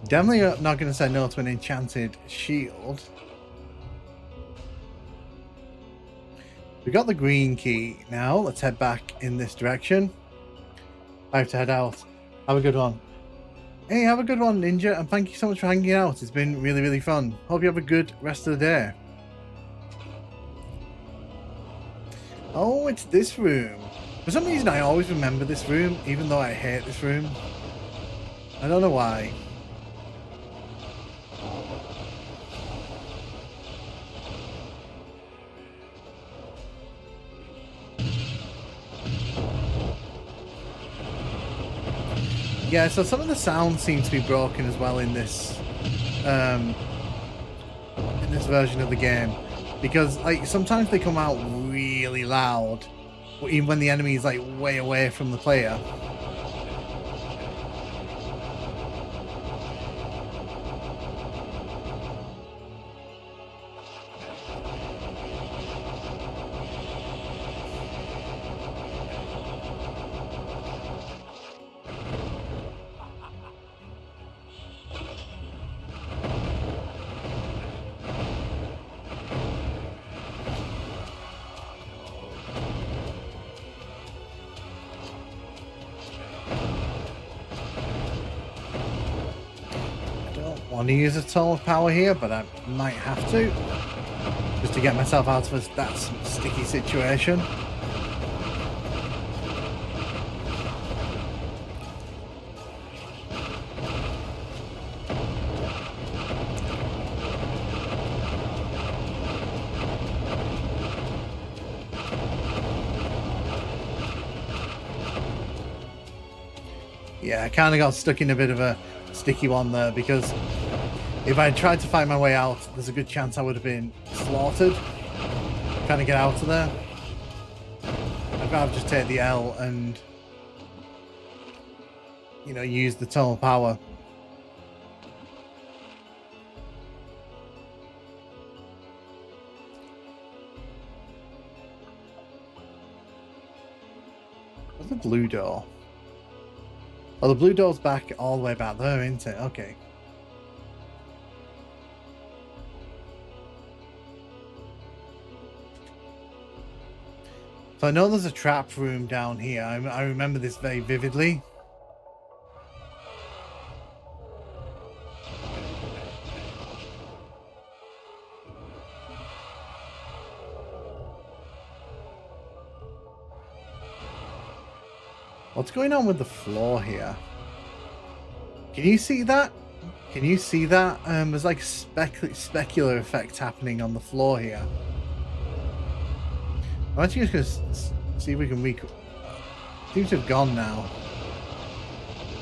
Definitely not going to say no to an enchanted shield. We got the green key now. Let's head back in this direction. I have to head out. Have a good one. Hey, have a good one, Ninja, and thank you so much for hanging out. It's been really, really fun. Hope you have a good rest of the day. Oh, it's this room. For some reason, I always remember this room, even though I hate this room. I don't know why. Yeah, so some of the sound seems to be broken as well in this version of the game, because like sometimes they come out really loud, even when the enemy is like way away from the player. I want to use a ton of power here, but I might have to, just to get myself out of that sticky situation. Yeah, I kind of got stuck in a bit of a sticky one there, because if I tried to find my way out, there's a good chance I would have been slaughtered trying to get out of there. I'd rather just take the L and, you know, use the tunnel power. Where's the blue door? Oh, the blue door's back all the way back there, isn't it? Okay. So I know there's a trap room down here. I remember this very vividly. What's going on with the floor here? Can you see that? Can you see that? There's like specular effect happening on the floor here. I'm actually just going to see if we can seems to have gone now.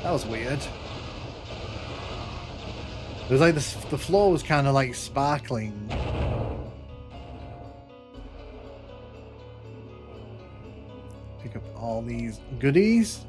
That was weird. It was like the floor was kind of like sparkling. Pick up all these goodies.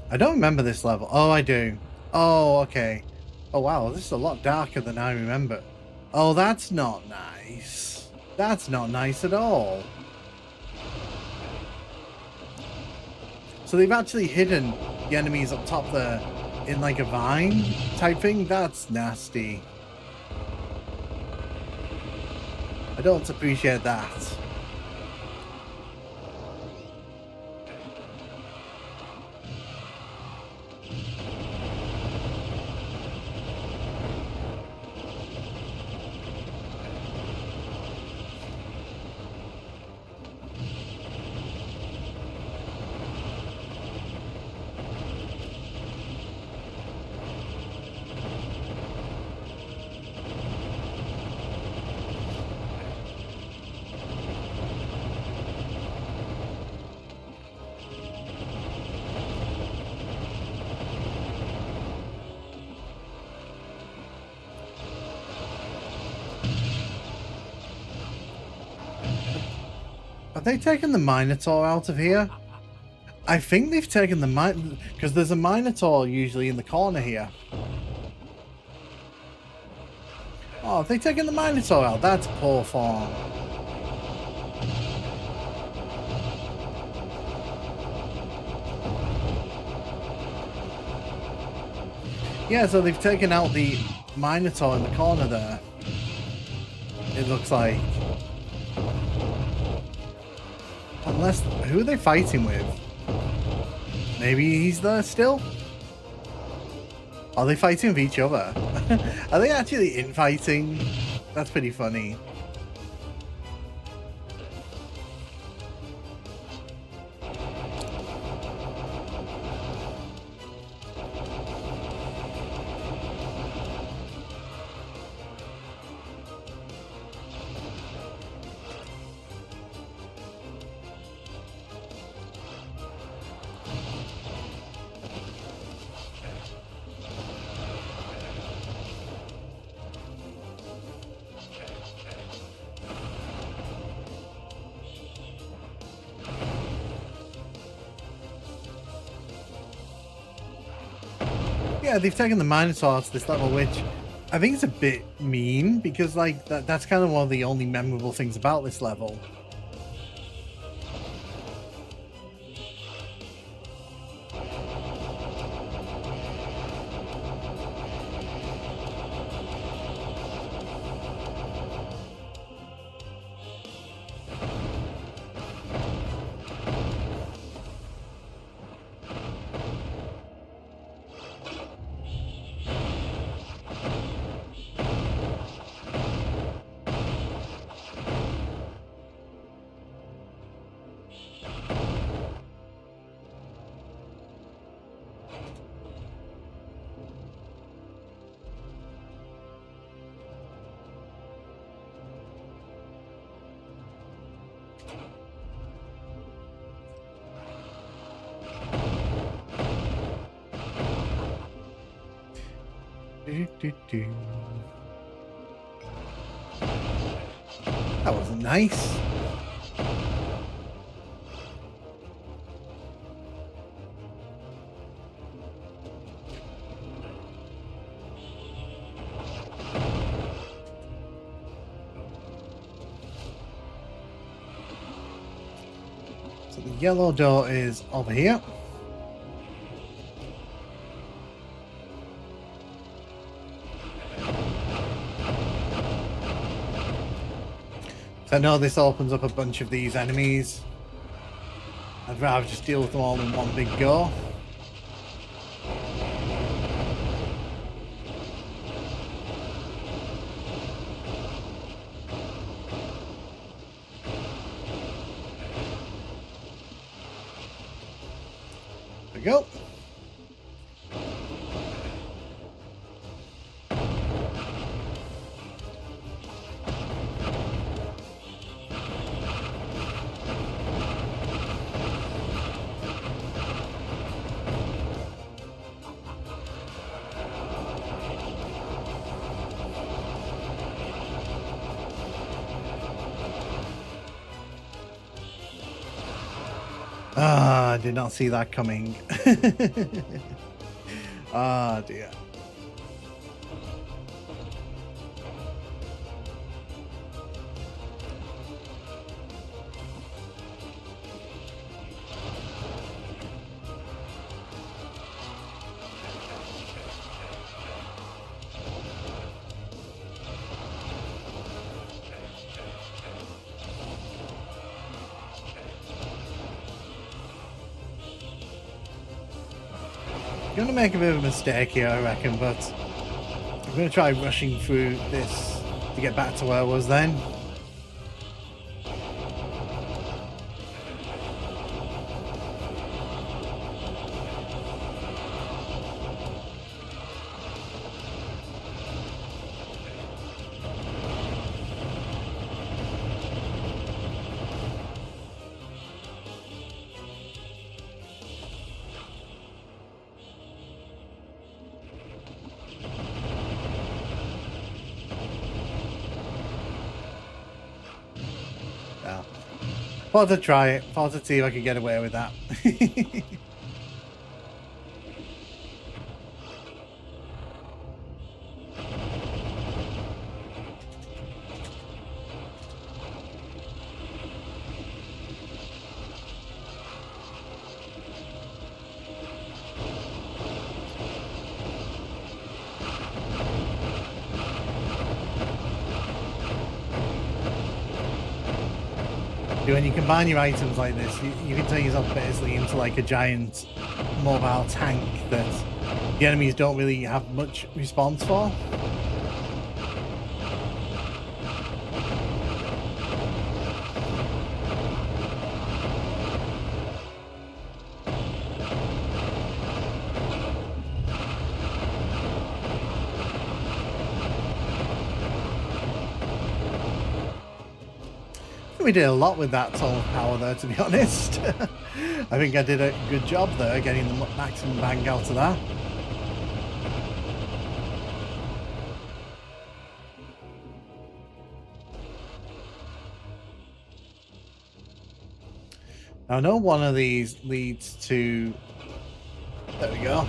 I don't remember this level. Oh, I do. Oh, okay. Oh, wow. This is a lot darker than I remember. Oh, that's not nice. That's not nice at all. So they've actually hidden the enemies up top there in like a vine type thing. That's nasty. I don't appreciate that. they taken the Minotaur out of here? I think they've taken the because there's a Minotaur usually in the corner here. Oh, have they taken the Minotaur out? That's poor form. Yeah, so they've taken out the Minotaur in the corner there. It looks like. Unless, who are they fighting with? Maybe he's there still? Are they fighting with each other? Are they actually infighting? That's pretty funny. Yeah, they've taken the Minotaur to this level, which I think is a bit mean, because like that's kind of one of the only memorable things about this level. That was nice. So the yellow door is over here. I know this opens up a bunch of these enemies. I'd rather just deal with them all in one big go. There we go. Ah, I did not see that coming. Ah, dear. I'm going to make a bit of a mistake here, I reckon, but I'm going to try rushing through this to get back to where I was then. Thought to try it. Thought to see if I could get away with that. When you combine your items like this, you can turn yourself basically into like a giant mobile tank that the enemies don't really have much response for. We did a lot with that total power there, to be honest. I think I did a good job there, getting the maximum bang out of that. I know one of these leads to... There we go.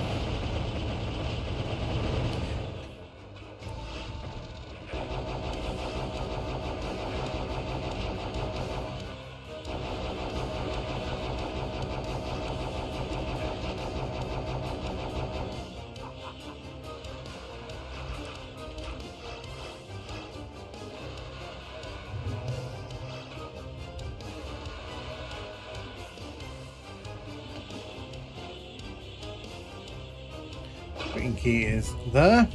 Green key is there.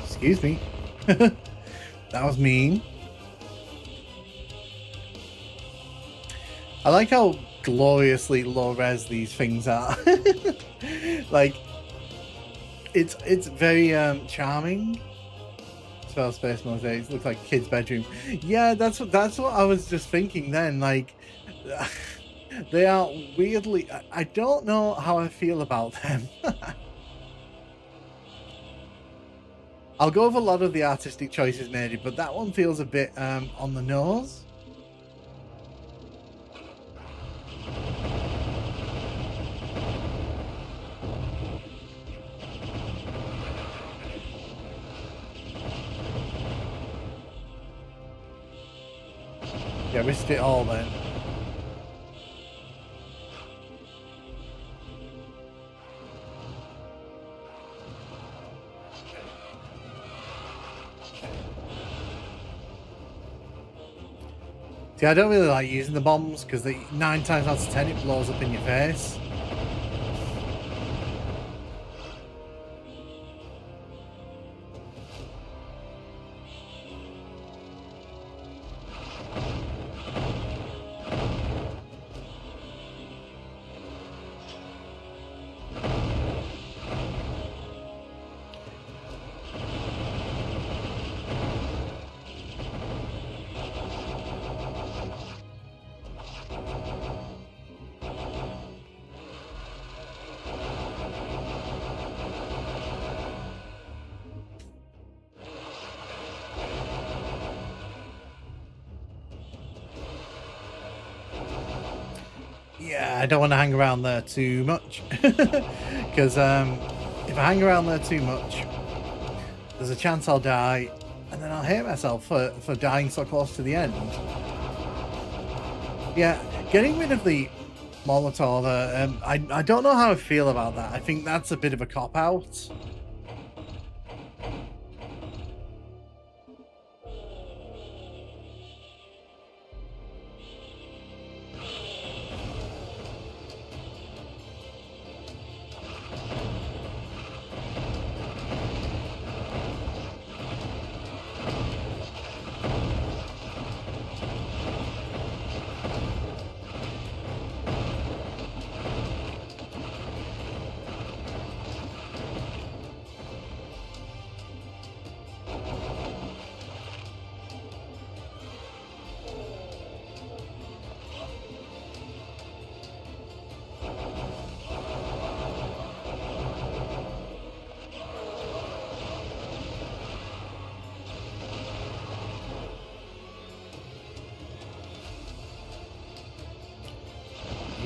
Excuse me. That was mean. I like how gloriously low res these things are. Like, it's very charming. Spell space mosaics looks like a kid's bedroom. Yeah, that's what I was just thinking then. Like, they are weirdly... I don't know how I feel about them. I'll go with a lot of the artistic choices made, but that one feels a bit on the nose. Yeah, risked it all then. See, I don't really like using the bombs because 9 times out of 10 it blows up in your face. Yeah, I don't want to hang around there too much. Because if I hang around there too much, there's a chance I'll die, and then I'll hate myself for dying so close to the end. Yeah, getting rid of the Molotov, I don't know how I feel about that. I think that's a bit of a cop-out.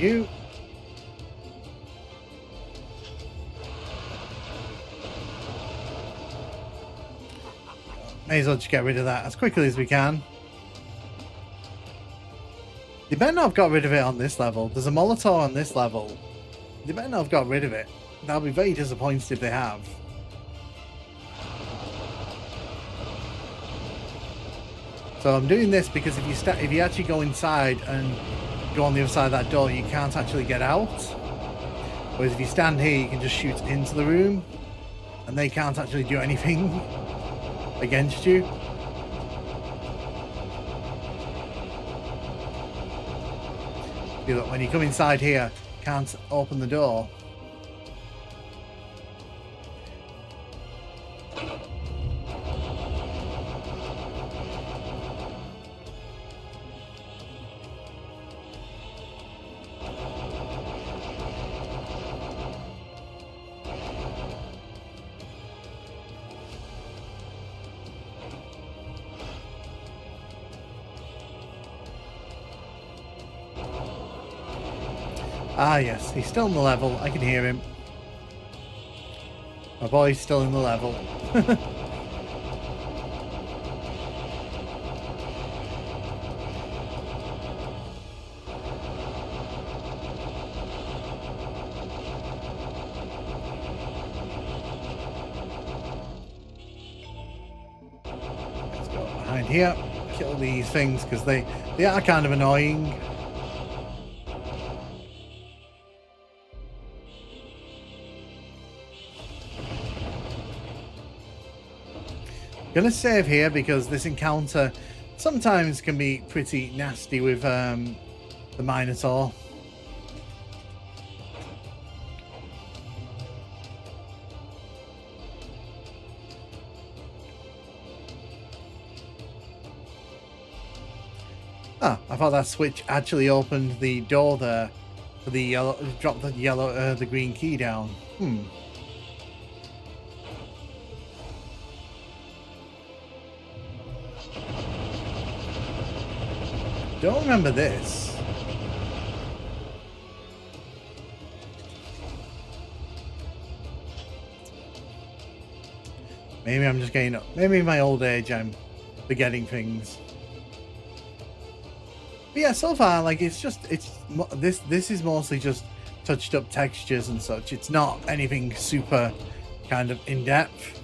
You. May as well just get rid of that as quickly as we can. They better not have got rid of it on this level. There's a Molotov on this level. They better not have got rid of it. I'll be very disappointed if they have. So I'm doing this because if you actually go inside and go on the other side of that door, you can't actually get out. Whereas if you stand here, you can just shoot into the room, and they can't actually do anything against you. When you come inside here, can't open the door. Ah, yes, he's still in the level. I can hear him. My boy's still in the level. Let's go behind here. Kill these things because they are kind of annoying. Gonna save here because this encounter sometimes can be pretty nasty with the Minotaur. Ah, I thought that switch actually opened the door there for the yellow, drop the yellow, the green key down. Don't remember this. Maybe I'm just getting up. Maybe in my old age I'm forgetting things. But yeah, so far, like, this is mostly just touched up textures and such. It's not anything super kind of in depth.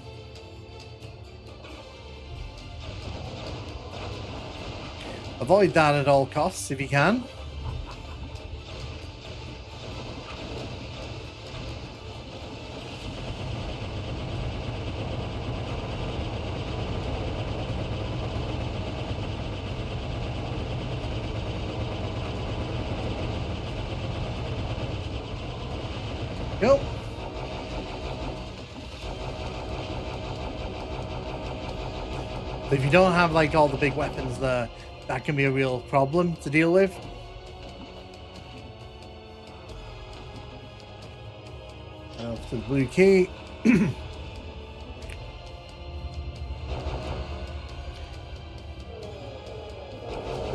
Avoid that at all costs if you can. Go. If you don't have like all the big weapons there, that can be a real problem to deal with. Off to the blue key. The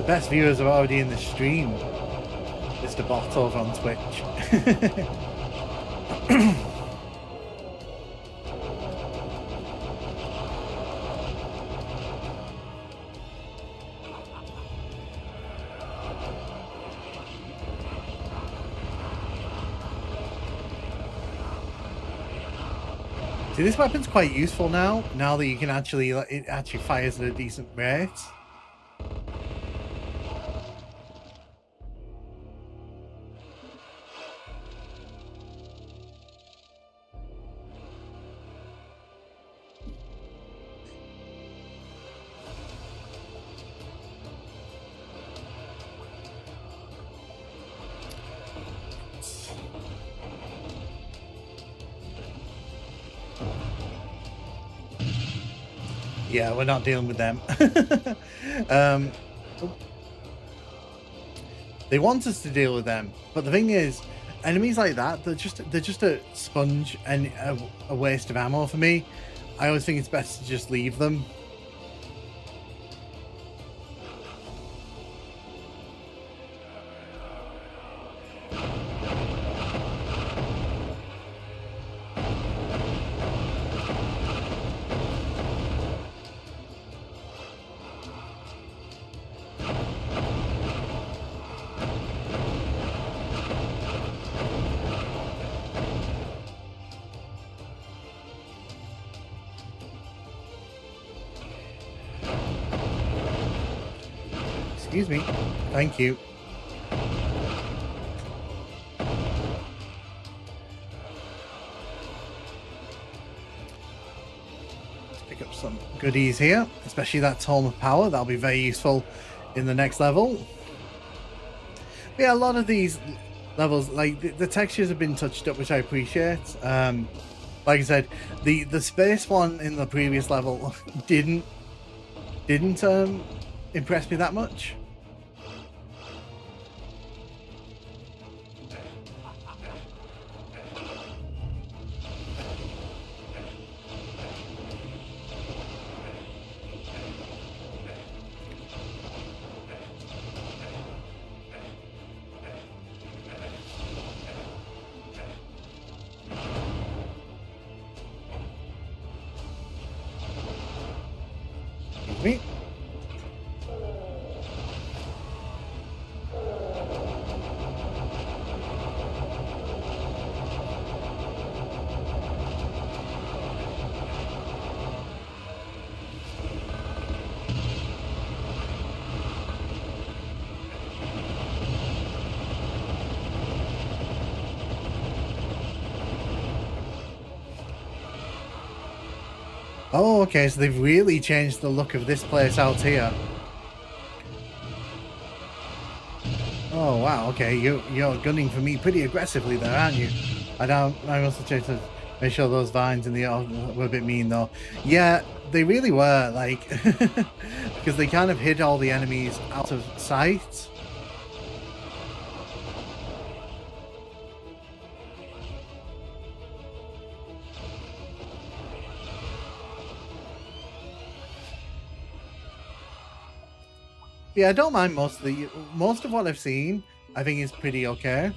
best viewers are already in the stream. Mr. Bot over on Twitch. See, this weapon's quite useful now that you can actually, it actually fires at a decent rate. Yeah, we're not dealing with them. They want us to deal with them, but the thing is, enemies like that, they're just a sponge and a waste of ammo for me. I always think it's best to just leave them. Excuse me. Thank you. Let's pick up some goodies here, especially that Tome of Power. That'll be very useful in the next level. But yeah, a lot of these levels, like the textures have been touched up, which I appreciate. Like I said, the space one in the previous level didn't impress me that much. Me. Oh, okay, so they've really changed the look of this place out here. Oh, wow, okay, you're gunning for me pretty aggressively there, aren't you? I must have checked to make sure those vines in the air were a bit mean, though. Yeah, they really were, like, because they kind of hid all the enemies out of sight. Yeah, I don't mind most of what I've seen. I think is pretty okay.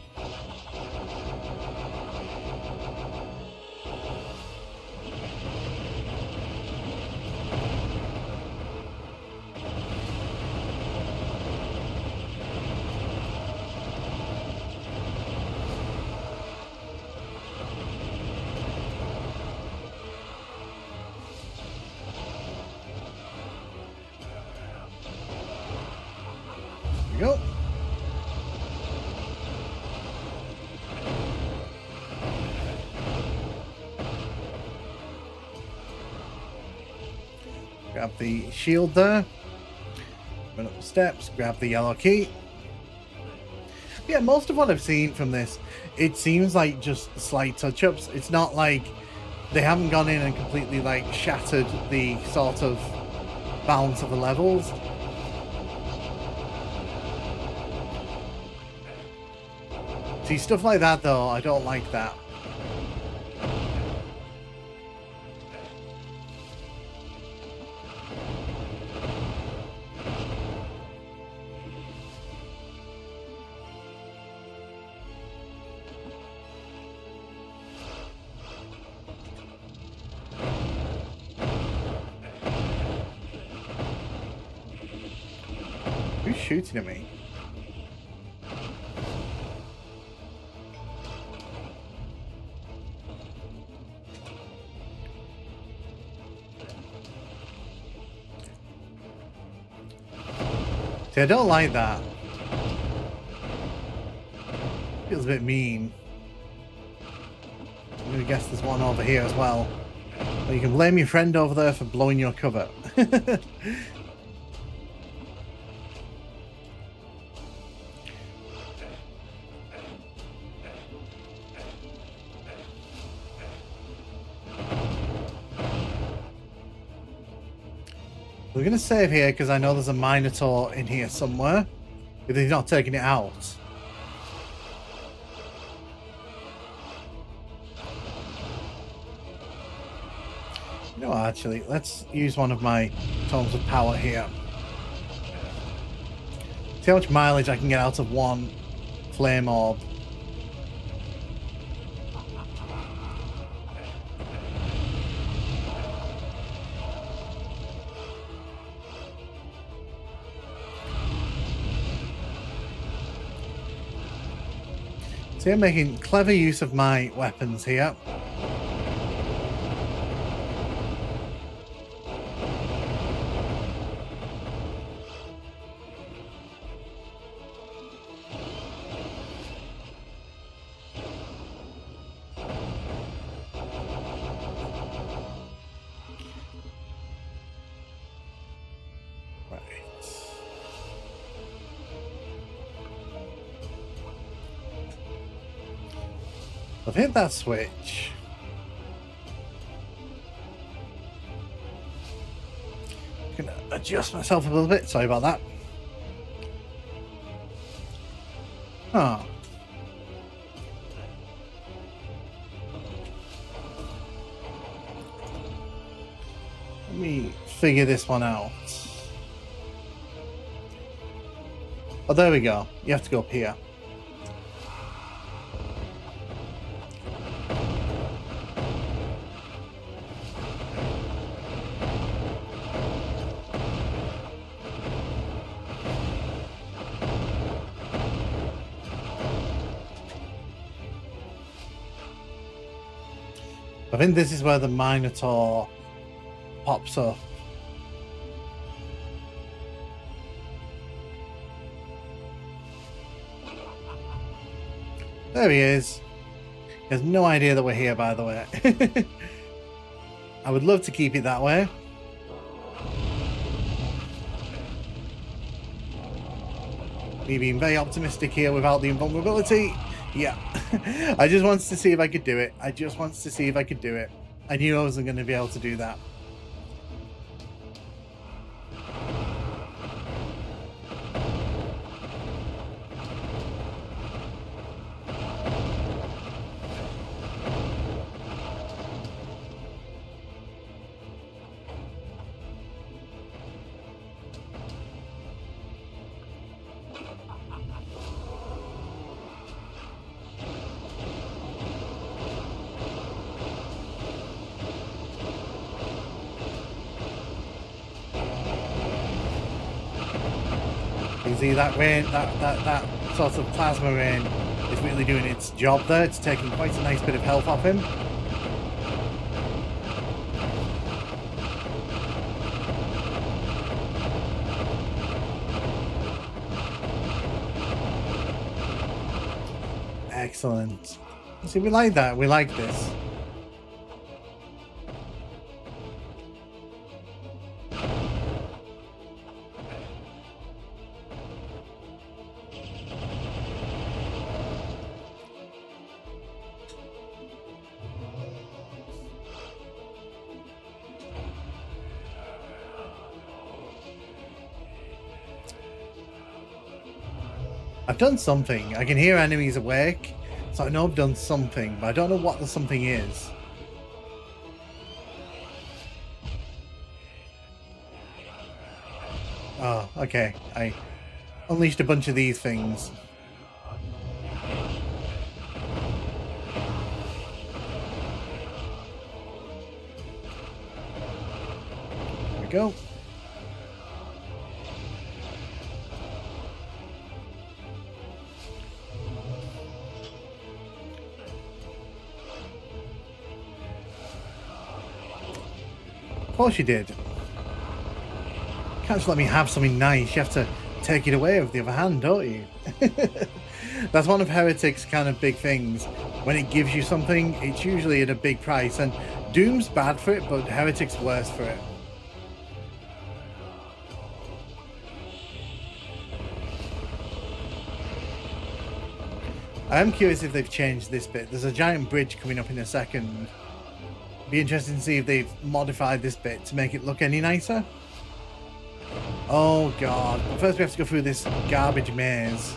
There we go. Grab the shield there. Run up the steps, grab the yellow key. Yeah, most of what I've seen from this, it seems like just slight touch-ups. It's not like they haven't gone in and completely like shattered the sort of balance of the levels. See, stuff like that though, I don't like that. Who's shooting at me? See, I don't like that. Feels a bit mean. I'm gonna guess there's one over here as well. Well, you can blame your friend over there for blowing your cover. We're going to save here because I know there's a Minotaur in here somewhere. If he's not taking it out. No, actually, let's use one of my Tomes of Power here. See how much mileage I can get out of one flame orb. So I'm making clever use of my weapons here. I've hit that switch. I'm gonna adjust myself a little bit. Sorry about that. Oh. Let me figure this one out. Oh, there we go. You have to go up here. I think this is where the Minotaur pops up. There he is. He has no idea that we're here, by the way. I would love to keep it that way. Me being very optimistic here without the invulnerability. Yeah. I just wanted to see if I could do it. I just wanted to see if I could do it. I knew I wasn't going to be able to do that. You see that rain, that sort of plasma rain is really doing its job there. It's taking quite a nice bit of health off him. Excellent. See, we like that. We like this. I've done something. I can hear enemies awake, so I know I've done something, but I don't know what the something is. Oh, okay. I unleashed a bunch of these things. There we go. Of course you did. You can't just let me have something nice. You have to take it away with the other hand, don't you? That's one of Heretic's kind of big things. When it gives you something, it's usually at a big price. And Doom's bad for it, but Heretic's worse for it. I am curious if they've changed this bit. There's a giant bridge coming up in a second. Be interesting to see if they've modified this bit to make it look any nicer. Oh god. But first we have to go through this garbage maze.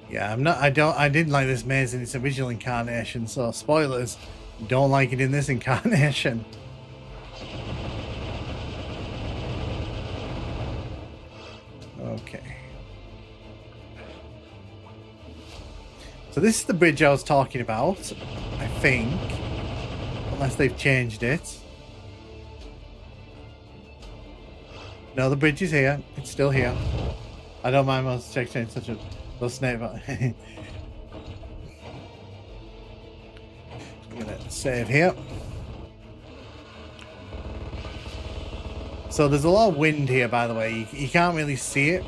Yeah, I didn't like this maze in its original incarnation, so spoilers, don't like it in this incarnation. Okay. So this is the bridge I was talking about, I think. Unless they've changed it. No, the bridge is here. It's still here. I don't mind most checkpoints such a little snake, but I'm gonna save here. So there's a lot of wind here, by the way. You can't really see it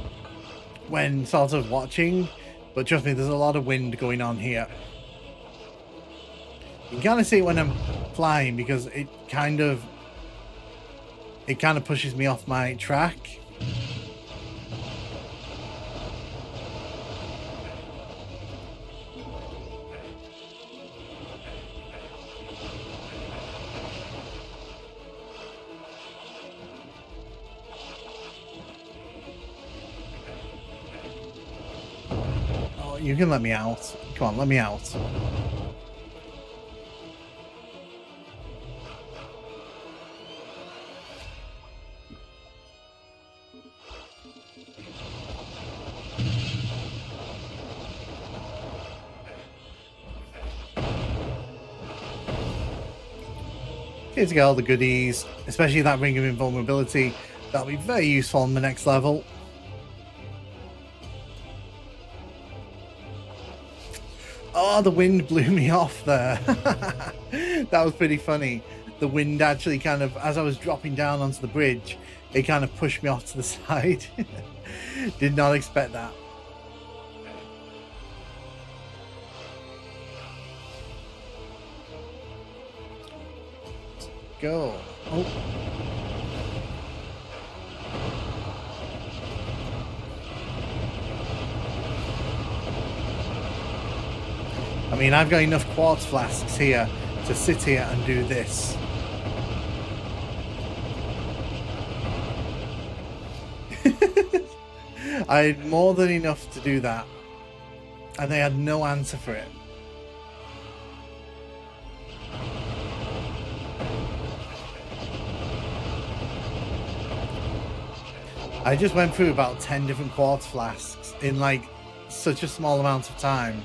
when sort of watching, but trust me, there's a lot of wind going on here. You can kind of see it when I'm flying because it kind of pushes me off my track. Oh, you can let me out. Come on, let me out. Here to get all the goodies, especially that ring of invulnerability. That'll be very useful on the next level. Oh, the wind blew me off there. That was pretty funny. The wind actually kind of, as I was dropping down onto the bridge, it kind of pushed me off to the side. Did not expect that. Go. Oh. I mean, I've got enough quartz flasks here to sit here and do this. I had more than enough to do that, and they had no answer for it. I just went through about 10 different quartz flasks in like such a small amount of time.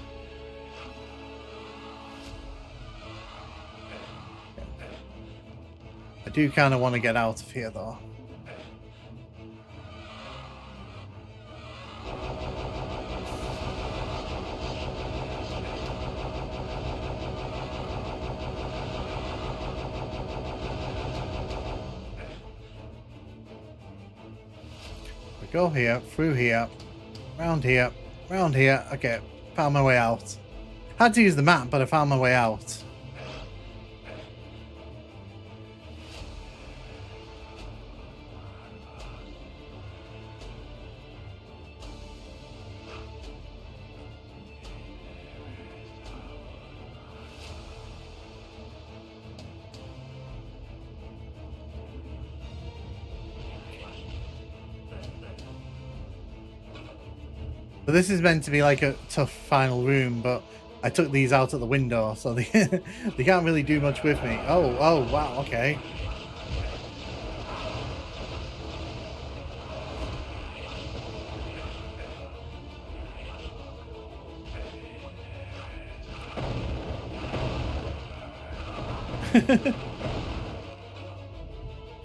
I do kind of want to get out of here though. Go here, through here, round here, round here. Okay, found my way out. Had to use the map, but I found my way out. So this is meant to be like a tough final room, but I took these out at the window, so they they can't really do much with me. Oh, wow, okay.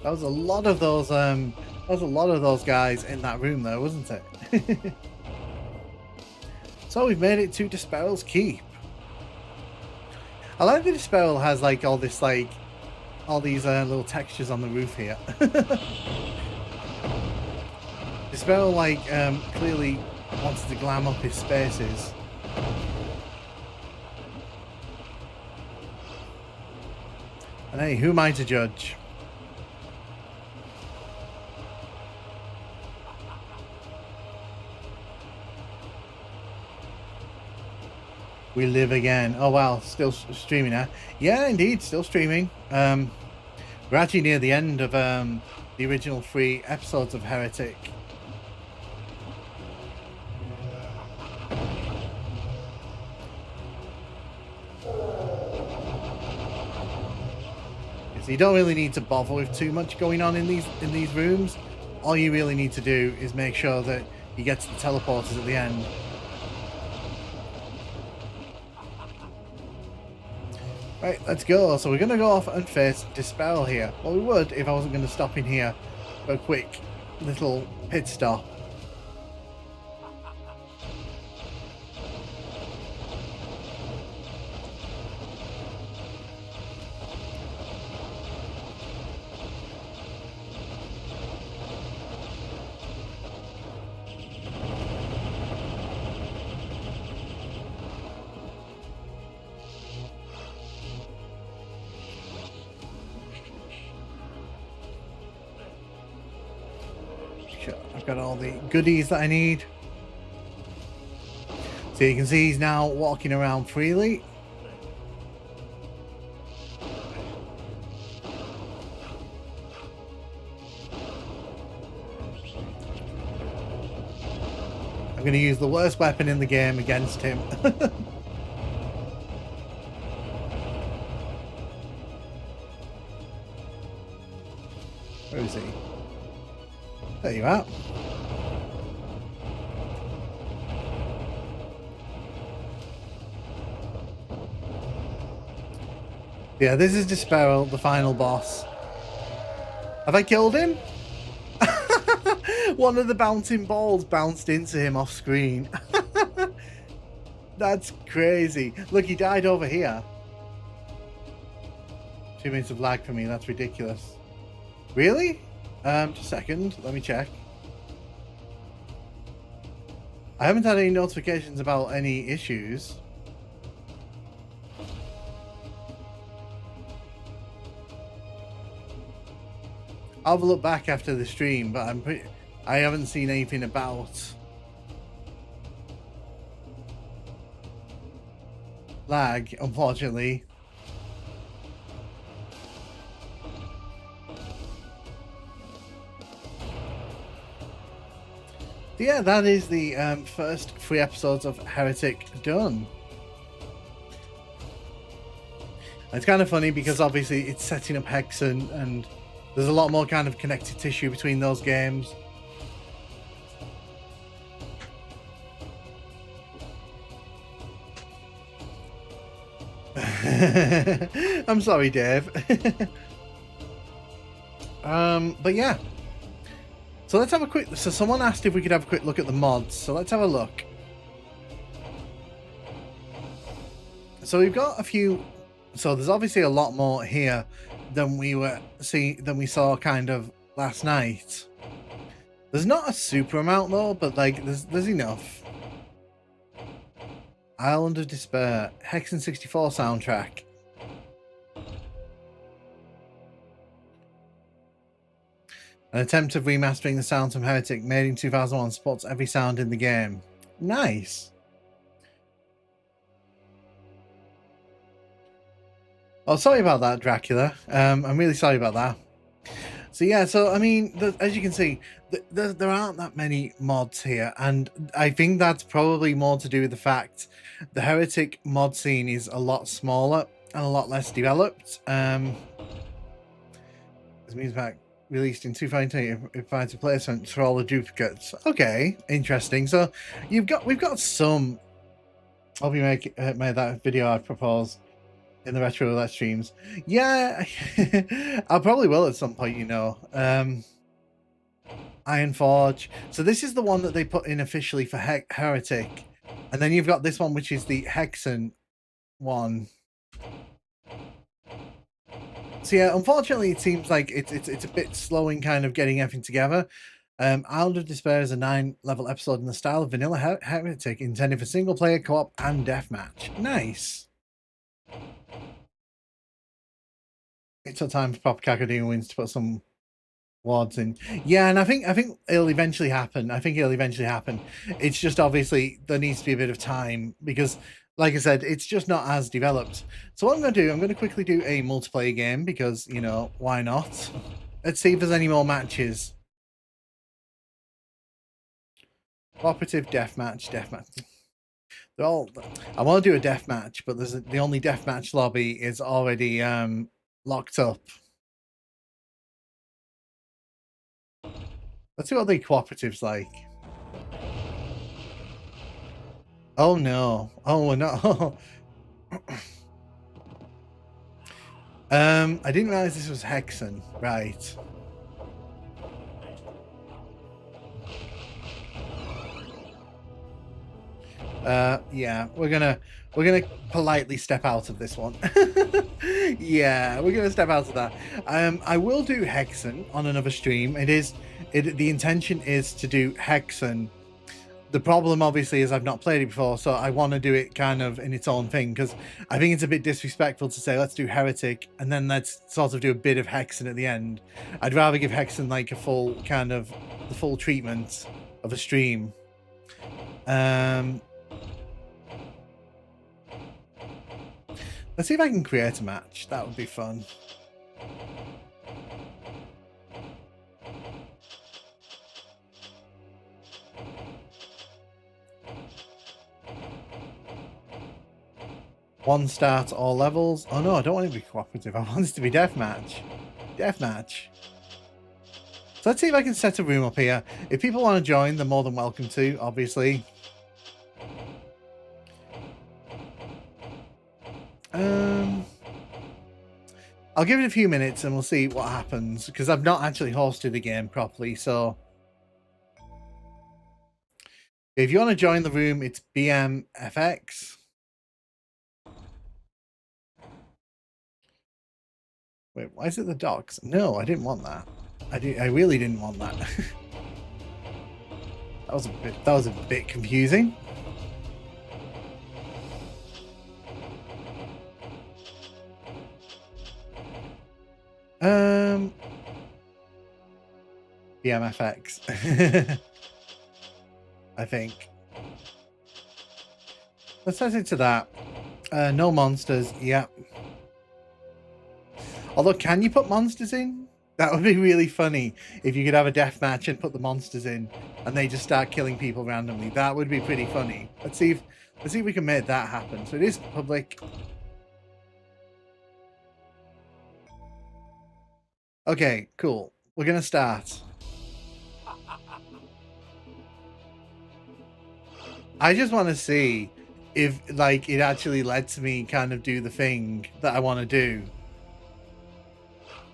That was a lot of those guys in that room though, wasn't it? So we've made it to Disparal's Keep. I like that Disparal has like all this like all these little textures on the roof here. Disparal like clearly wants to glam up his spaces. And hey, who am I to judge? We live again. Oh wow, still streaming now. Yeah, indeed, still streaming. We're actually near the end of the original 3 episodes of Heretic. So you don't really need to bother with too much going on in these rooms. All you really need to do is make sure that you get to the teleporters at the end. Right, let's go. So we're going to go off and face Disparal here. Well, we would if I wasn't going to stop in here for a quick little pit stop. got all the goodies that I need. So you can see he's now walking around freely. I'm going to use the worst weapon in the game against him. Where is he? There you are. Yeah, this is Despair, the final boss. Have I killed him? One of the bouncing balls bounced into him off screen. That's crazy. Look, he died over here. 2 minutes of lag for me, that's ridiculous. Really? Just a second, let me check. I haven't had any notifications about any issues. I'll have a look back after the stream, but I haven't seen anything about lag, unfortunately. Yeah, that is the first 3 episodes of Heretic done. It's kind of funny because obviously it's setting up Hexen, and there's a lot more kind of connective tissue between those games. I'm sorry, Dave. But yeah. So let's have a quick... So someone asked if we could have a quick look at the mods. So let's have a look. So we've got a few... So there's obviously a lot more here than we saw kind of last night. There's not a super amount though, but like there's enough. Island of Despair, Hexen 64 soundtrack. An attempt of remastering the sounds from Heretic made in 2001 supports every sound in the game. Nice. Oh, sorry about that, Dracula. I'm really sorry about that. So yeah, so I mean, as you can see, there aren't that many mods here, and I think that's probably more to do with the fact the Heretic mod scene is a lot smaller and a lot less developed. This means back released in 2020, it provides replacement for all the duplicates. Okay, interesting. So we've got some. I'll be made that video I proposed in the Retro Roulette streams. Yeah, I probably will at some point, you know. Ironforge. So this is the one that they put in officially for Heretic. And then you've got this one, which is the Hexen one. So yeah, unfortunately, it seems like it's a bit slow in kind of getting everything together. Island of Despair is a 9-level episode in the style of vanilla Heretic, intended for single-player, co-op, and deathmatch. Nice. It took time for Proper Kakadina Wins to put some wards in. Yeah, and I think it'll eventually happen. It's just obviously there needs to be a bit of time because, like I said, it's just not as developed. So what I'm going to do, I'm going to quickly do a multiplayer game because, you know, why not? Let's see if there's any more matches. Cooperative, deathmatch. They're all... I want to do a deathmatch, but the only deathmatch lobby is already locked up. Let's see what the cooperative's like. Oh no. Oh no. I didn't realize this was Hexen. Right. Yeah, we're gonna politely step out of this one. Yeah, we're gonna step out of that. I will do Hexen on another stream. The intention is to do Hexen The problem, obviously, is I've not played it before, so I want to do it kind of in its own thing, because I think it's a bit disrespectful to say, let's do Heretic, and then let's sort of do a bit of Hexen at the end. I'd rather give Hexen, like, a full, kind of, the full treatment of a stream. Let's see if I can create a match. That would be fun. One start, all levels. Oh no, I don't want it to be cooperative. I want it to be deathmatch. Deathmatch. So let's see if I can set a room up here. If people want to join, they're more than welcome to, obviously. I'll give it a few minutes and we'll see what happens, because I've not actually hosted the game properly, so... If you want to join the room, it's BMFX. Wait, why is it the docs? No, I didn't want that. I really didn't want that. that was a bit confusing. BMFX. I think. Let's set it to that. No monsters. Yep. Although, can you put monsters in? That would be really funny if you could have a deathmatch and put the monsters in, and they just start killing people randomly. That would be pretty funny. Let's see if we can make that happen. So it is public. Okay, cool. We're gonna start. I just want to see if, like, it actually lets me kind of do the thing that I want to do.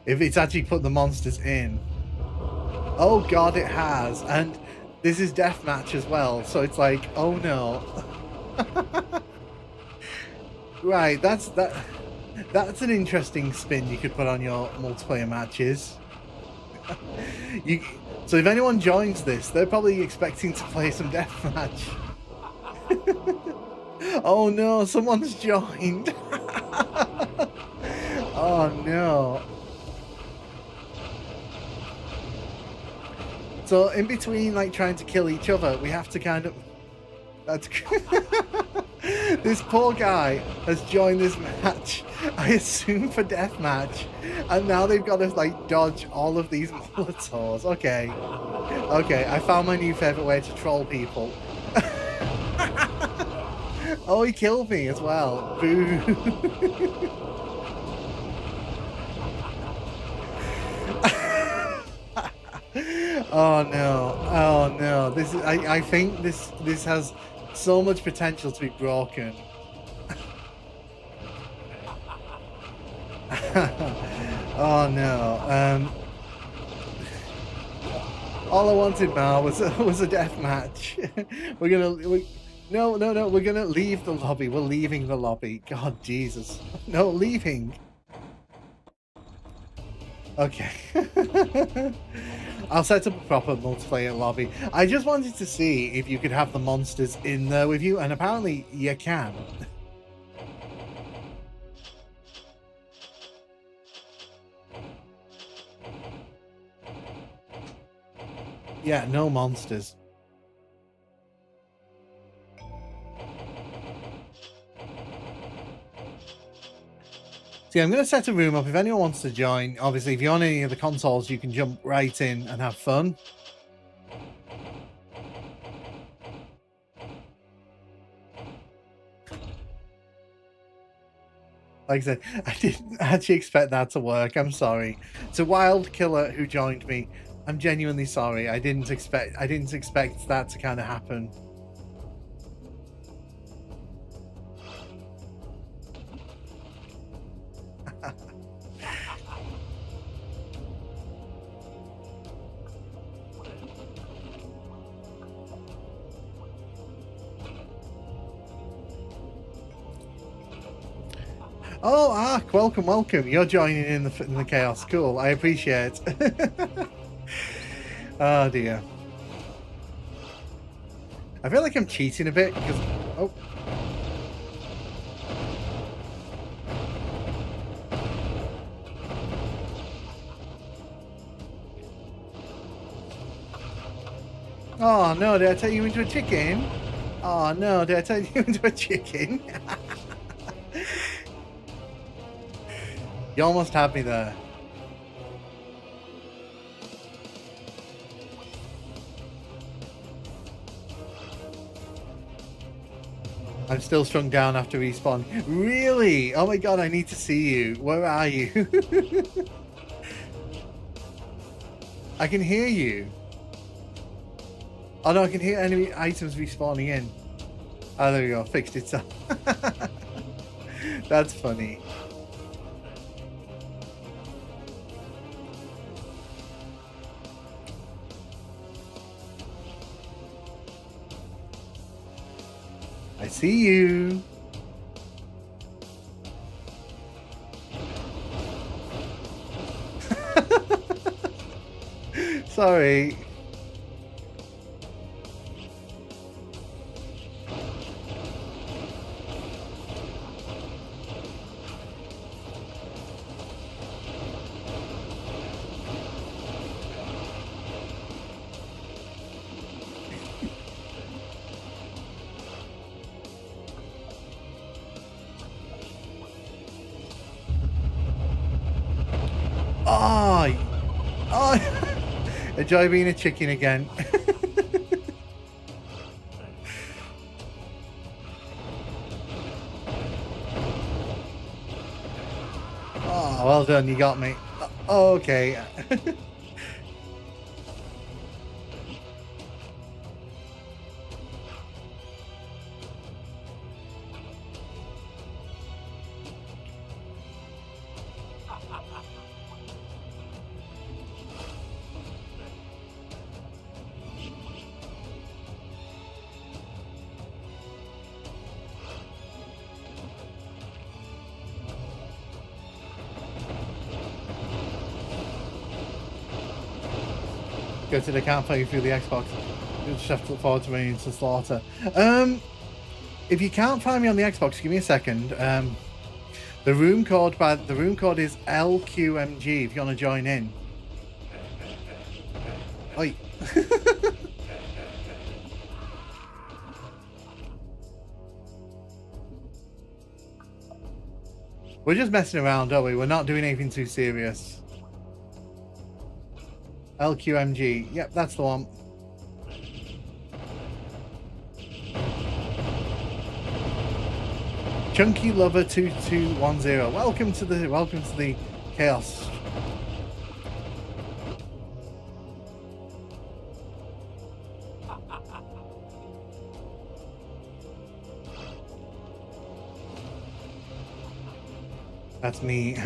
If it's actually put the monsters in. Oh god, it has. And this is deathmatch as well, so it's like, oh no. Right, that's an interesting spin you could put on your multiplayer matches. So if anyone joins this, they're probably expecting to play some deathmatch. Oh no, someone's joined. Oh no. So in between, like, trying to kill each other, we have to kind of... That's... This poor guy has joined this match, I assume for deathmatch, and now they've got to, like, dodge all of these Molotovs. Okay. Okay, I found my new favourite way to troll people. Oh, he killed me as well. Boo. Oh no. Oh no. This is I think this has so much potential to be broken. Oh no. All I wanted now was a death match. No, we're gonna leave the lobby. We're leaving the lobby. God, Jesus. No, leaving. Okay. I'll set up a proper multiplayer lobby. I just wanted to see if you could have the monsters in there with you, and apparently you can. Yeah, no monsters. So yeah, I'm going to set a room up. If anyone wants to join, obviously, if you're on any of the consoles, you can jump right in and have fun. Like I said, I didn't actually expect that to work. I'm sorry. It's a wild killer who joined me. I'm genuinely sorry. I didn't expect that to kind of happen. Oh, welcome. You're joining in the chaos. Cool. I appreciate it. Oh dear. I feel like I'm cheating a bit because... Oh. Oh no, did I turn you into a chicken? Oh no, did I turn you into a chicken? You almost had me there. I'm still strung down after respawn. Really? Oh my god, I need to see you. Where are you? I can hear you. Oh no, I can hear enemy items respawning in. Oh, there we go. Fixed itself. That's funny. I see you. Sorry. Oh, enjoy being a chicken again. Oh, well done, you got me. Oh, okay. Go to the campfire through the Xbox. You'll just have to look forward to me to slaughter. If you can't find me on the Xbox, give me a second. The room code is LQMG if you want to join in. Oi. We're just messing around, are we? We're not doing anything too serious. LQMG. Yep, that's the one. Chunky Lover 2210. Welcome to the chaos. That's me.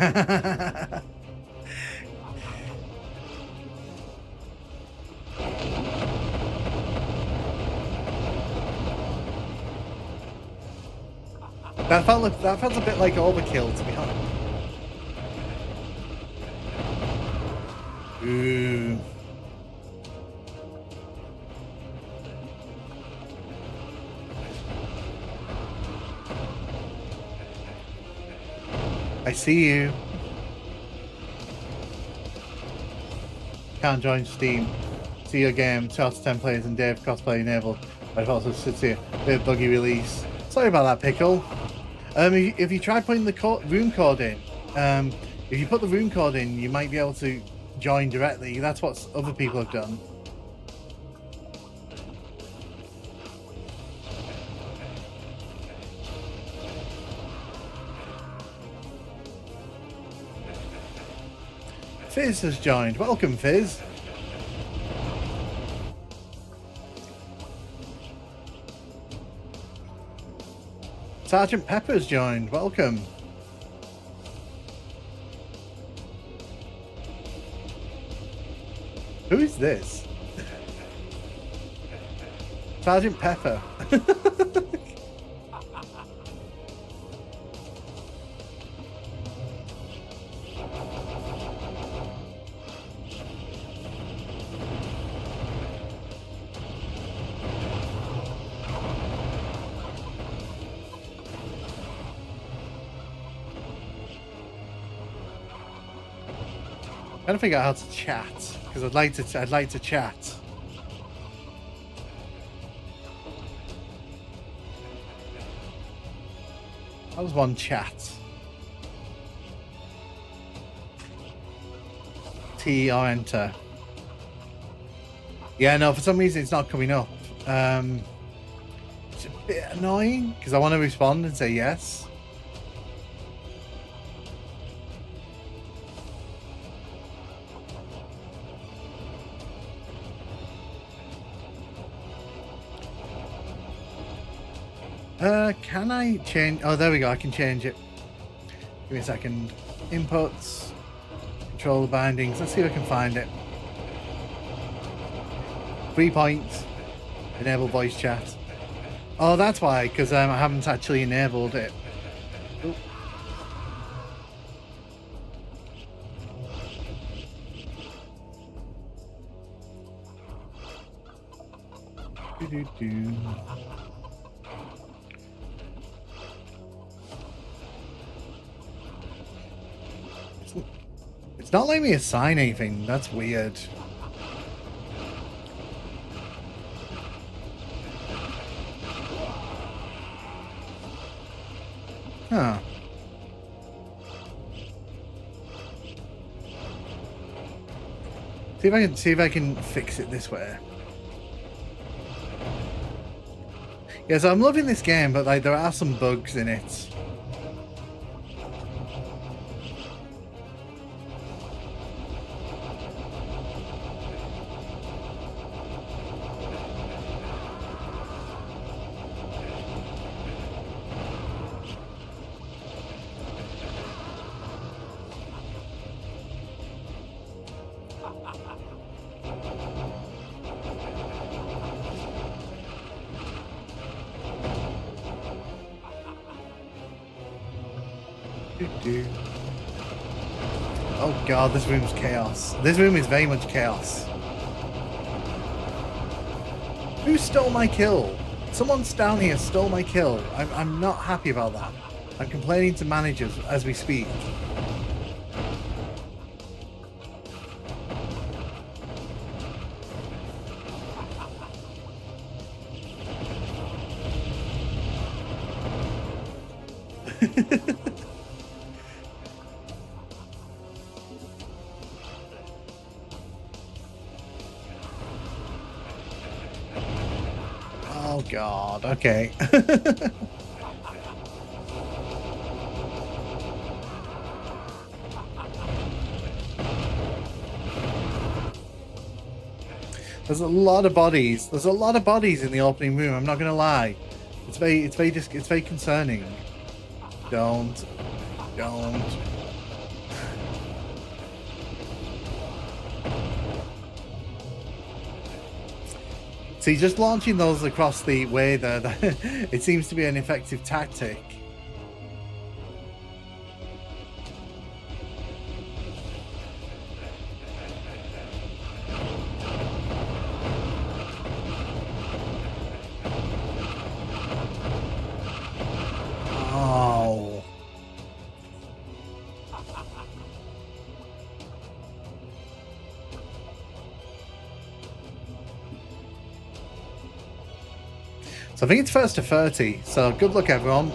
That felt a bit like overkill, to be honest. Ooh. I see you. Can't join Steam. See your game. 2 out of 10 players and Dave cosplay enabled. I've also sits here. Bit buggy release. Sorry about that, Pickle. If you try putting the room code in, if you put the room code in, you might be able to join directly. That's what other people have done. Fizz has joined. Welcome, Fizz. Sergeant Pepper's joined. Welcome. Who is this? Sergeant Pepper. trying to figure out how to chat because I'd like to chat. That was one chat. T or enter. Yeah, no, for some reason it's not coming up. It's a bit annoying because I want to respond and say yes. Can I change? Oh, there we go. I can change it. Give me a second. Inputs. Control the bindings. Let's see if I can find it. 3 points. Enable voice chat. Oh, that's why, because I haven't actually enabled it. Ooh. Do-do-do. It's not letting me assign anything. That's weird. Huh. See if I can fix it this way. Yeah, so I'm loving this game, but like there are some bugs in it. Oh god, this room's chaos. This room is very much chaos. Who stole my kill? Someone's down here stole my kill. I'm not happy about that. I'm complaining to managers as we speak. Oh god, okay. There's a lot of bodies. There's a lot of bodies in the opening room, I'm not gonna lie. It's very concerning. Don't. See, just launching those across the way there, it seems to be an effective tactic. Oh. So I think it's first to 30, so good luck everyone.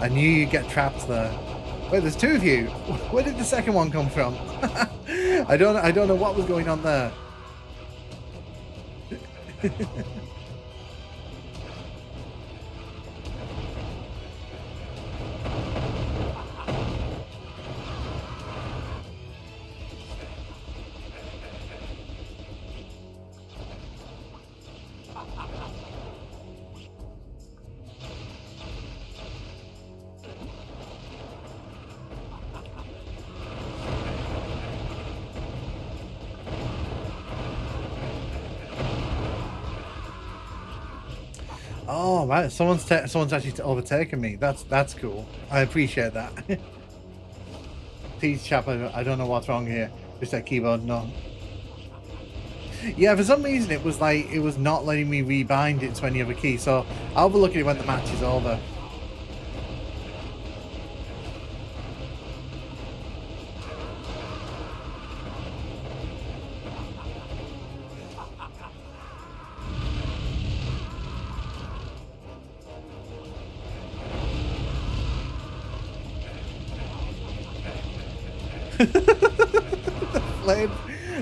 I knew you'd get trapped there. Wait, there's two of you. Where did the second one come from? I don't know what was going on there. Oh, right. Someone's actually overtaken me. That's cool. I appreciate that. Please, chap. I don't know what's wrong here. Just that keyboard. No. Yeah, for some reason it was like it was not letting me rebind it to any other key, so I'll have a look at it when the match is over.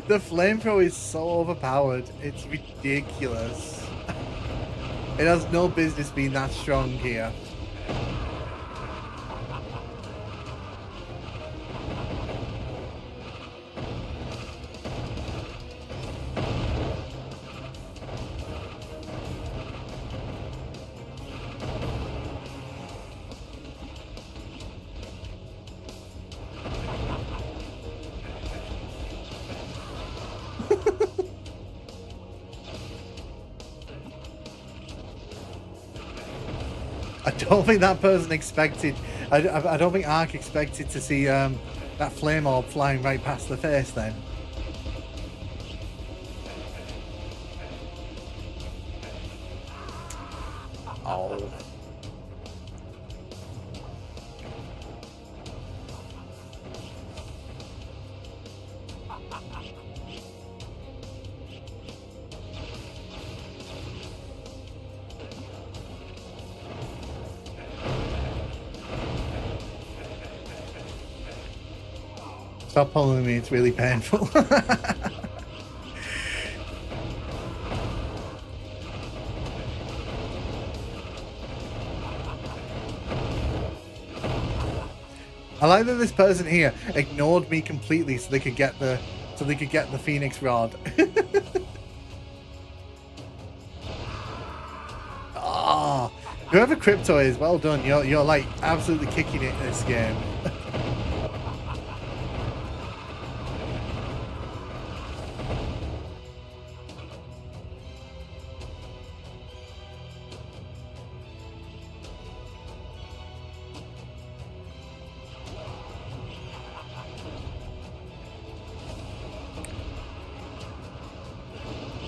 The flamethrower is so overpowered. It's ridiculous. It has no business being that strong here. I don't think that person expected. I don't think Ark expected to see that flame orb flying right past the face. Then. Oh. Stop pulling me, it's really painful. I like that this person here ignored me completely so they could get the Phoenix Rod. Oh, whoever Crypto is, well done. You're like absolutely kicking it in this game.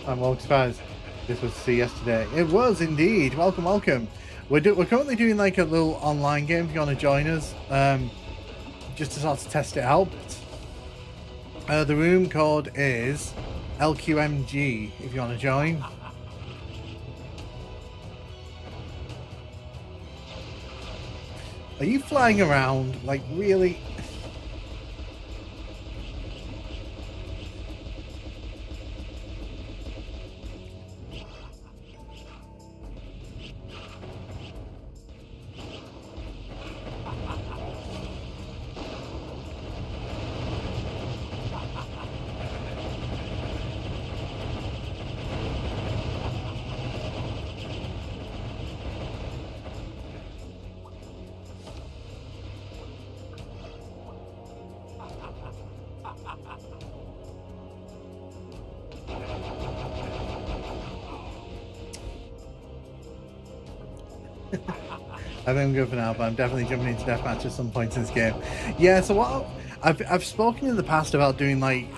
I'm well surprised this was yesterday. It was indeed. Welcome, welcome. We're currently doing like a little online game if you want to join us, just to sort of test it out. The room code is LQMG if you want to join. Are you flying around? Like, really? I think I'm good for now, but I'm definitely jumping into deathmatch at some point in this game. Yeah, so what I've spoken in the past about doing like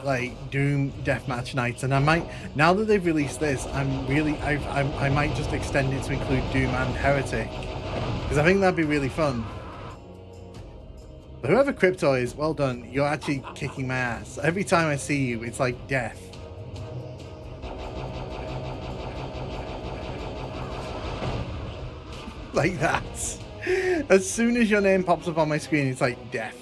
Doom deathmatch nights, and I might, now that they've released this, I might just extend it to include Doom and Heretic, because I think that'd be really fun. But whoever Crypto is, well done. You're actually kicking my ass. Every time I see you, it's like death. Like that. As soon as your name pops up on my screen, it's like death.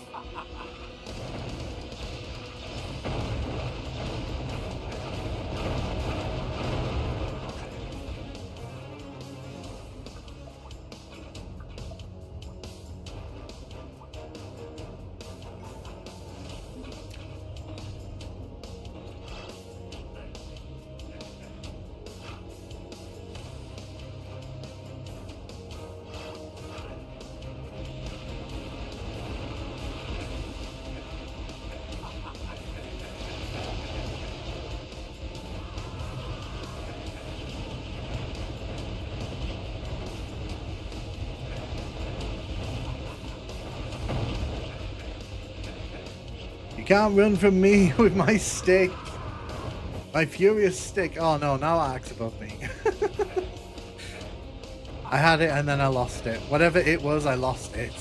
You can't run from me with my stick. My furious stick. Oh no, now Ark's above me. I had it and then I lost it. Whatever it was, I lost it.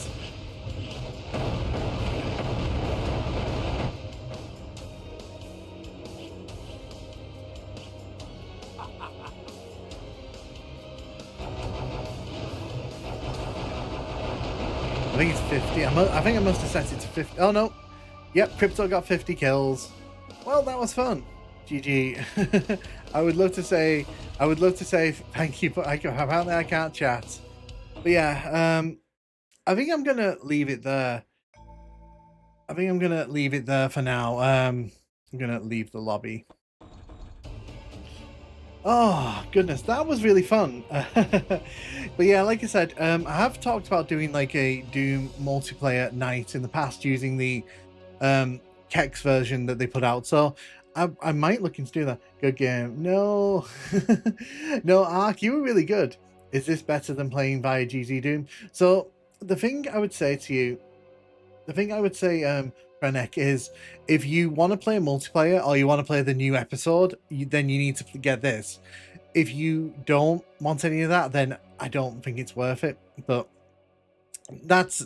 I think it's 50. I think I must have set it to 50. Oh no. Yep, Crypto got 50 kills. Well, that was fun. GG. I would love to say thank you, but apparently I can't chat. But yeah, I think I'm gonna leave it there. I think I'm gonna leave it there for now. I'm gonna leave the lobby. Oh goodness, that was really fun. But yeah, like I said, I have talked about doing like a Doom multiplayer night in the past using the Kex version that they put out. So I might look into do that. Good game. No, no, Ark, you were really good. Is this better than playing via GZ Doom? So the thing I would say to you, Renek, is if you want to play a multiplayer or you want to play the new episode, then you need to get this. If you don't want any of that, then I don't think it's worth it. But that's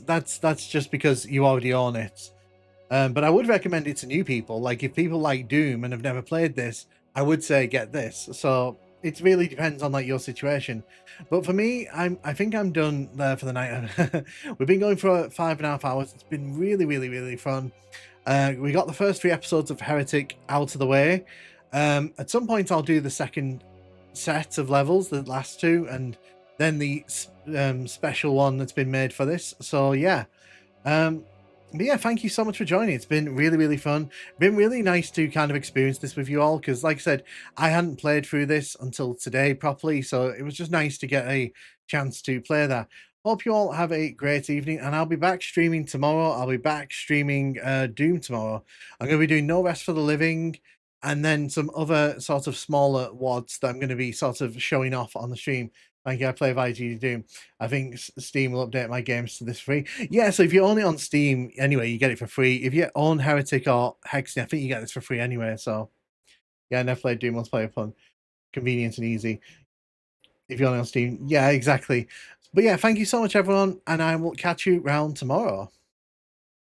just because you already own it. But I would recommend it to new people. Like if people like Doom and have never played this, I would say get this. So it really depends on like your situation. But for me, I think I'm done there for the night. We've been going for 5.5 hours. It's been really, really, really fun. We got the first 3 episodes of Heretic out of the way. At some point, I'll do the second set of levels, the last 2, and then the special one that's been made for this. So yeah. But yeah, thank you so much for joining. It's been really, really fun. Been really nice to kind of experience this with you all, because like I said, I hadn't played through this until today properly, so it was just nice to get a chance to play that. Hope you all have a great evening, and I'll be back streaming tomorrow. I'll be back streaming Doom tomorrow. I'm going to be doing No Rest for the Living, and then some other sort of smaller WODs that I'm going to be sort of showing off on the stream. Thank you. I play VG Doom. I think Steam will update my games to this free. Yeah, so if you own it on Steam, anyway, you get it for free. If you own Heretic or Hexen, I think you get this for free anyway. So, yeah, I never played Doom. Let's play fun, convenient and easy. If you own it on Steam, yeah, exactly. But yeah, thank you so much, everyone, and I will catch you round tomorrow.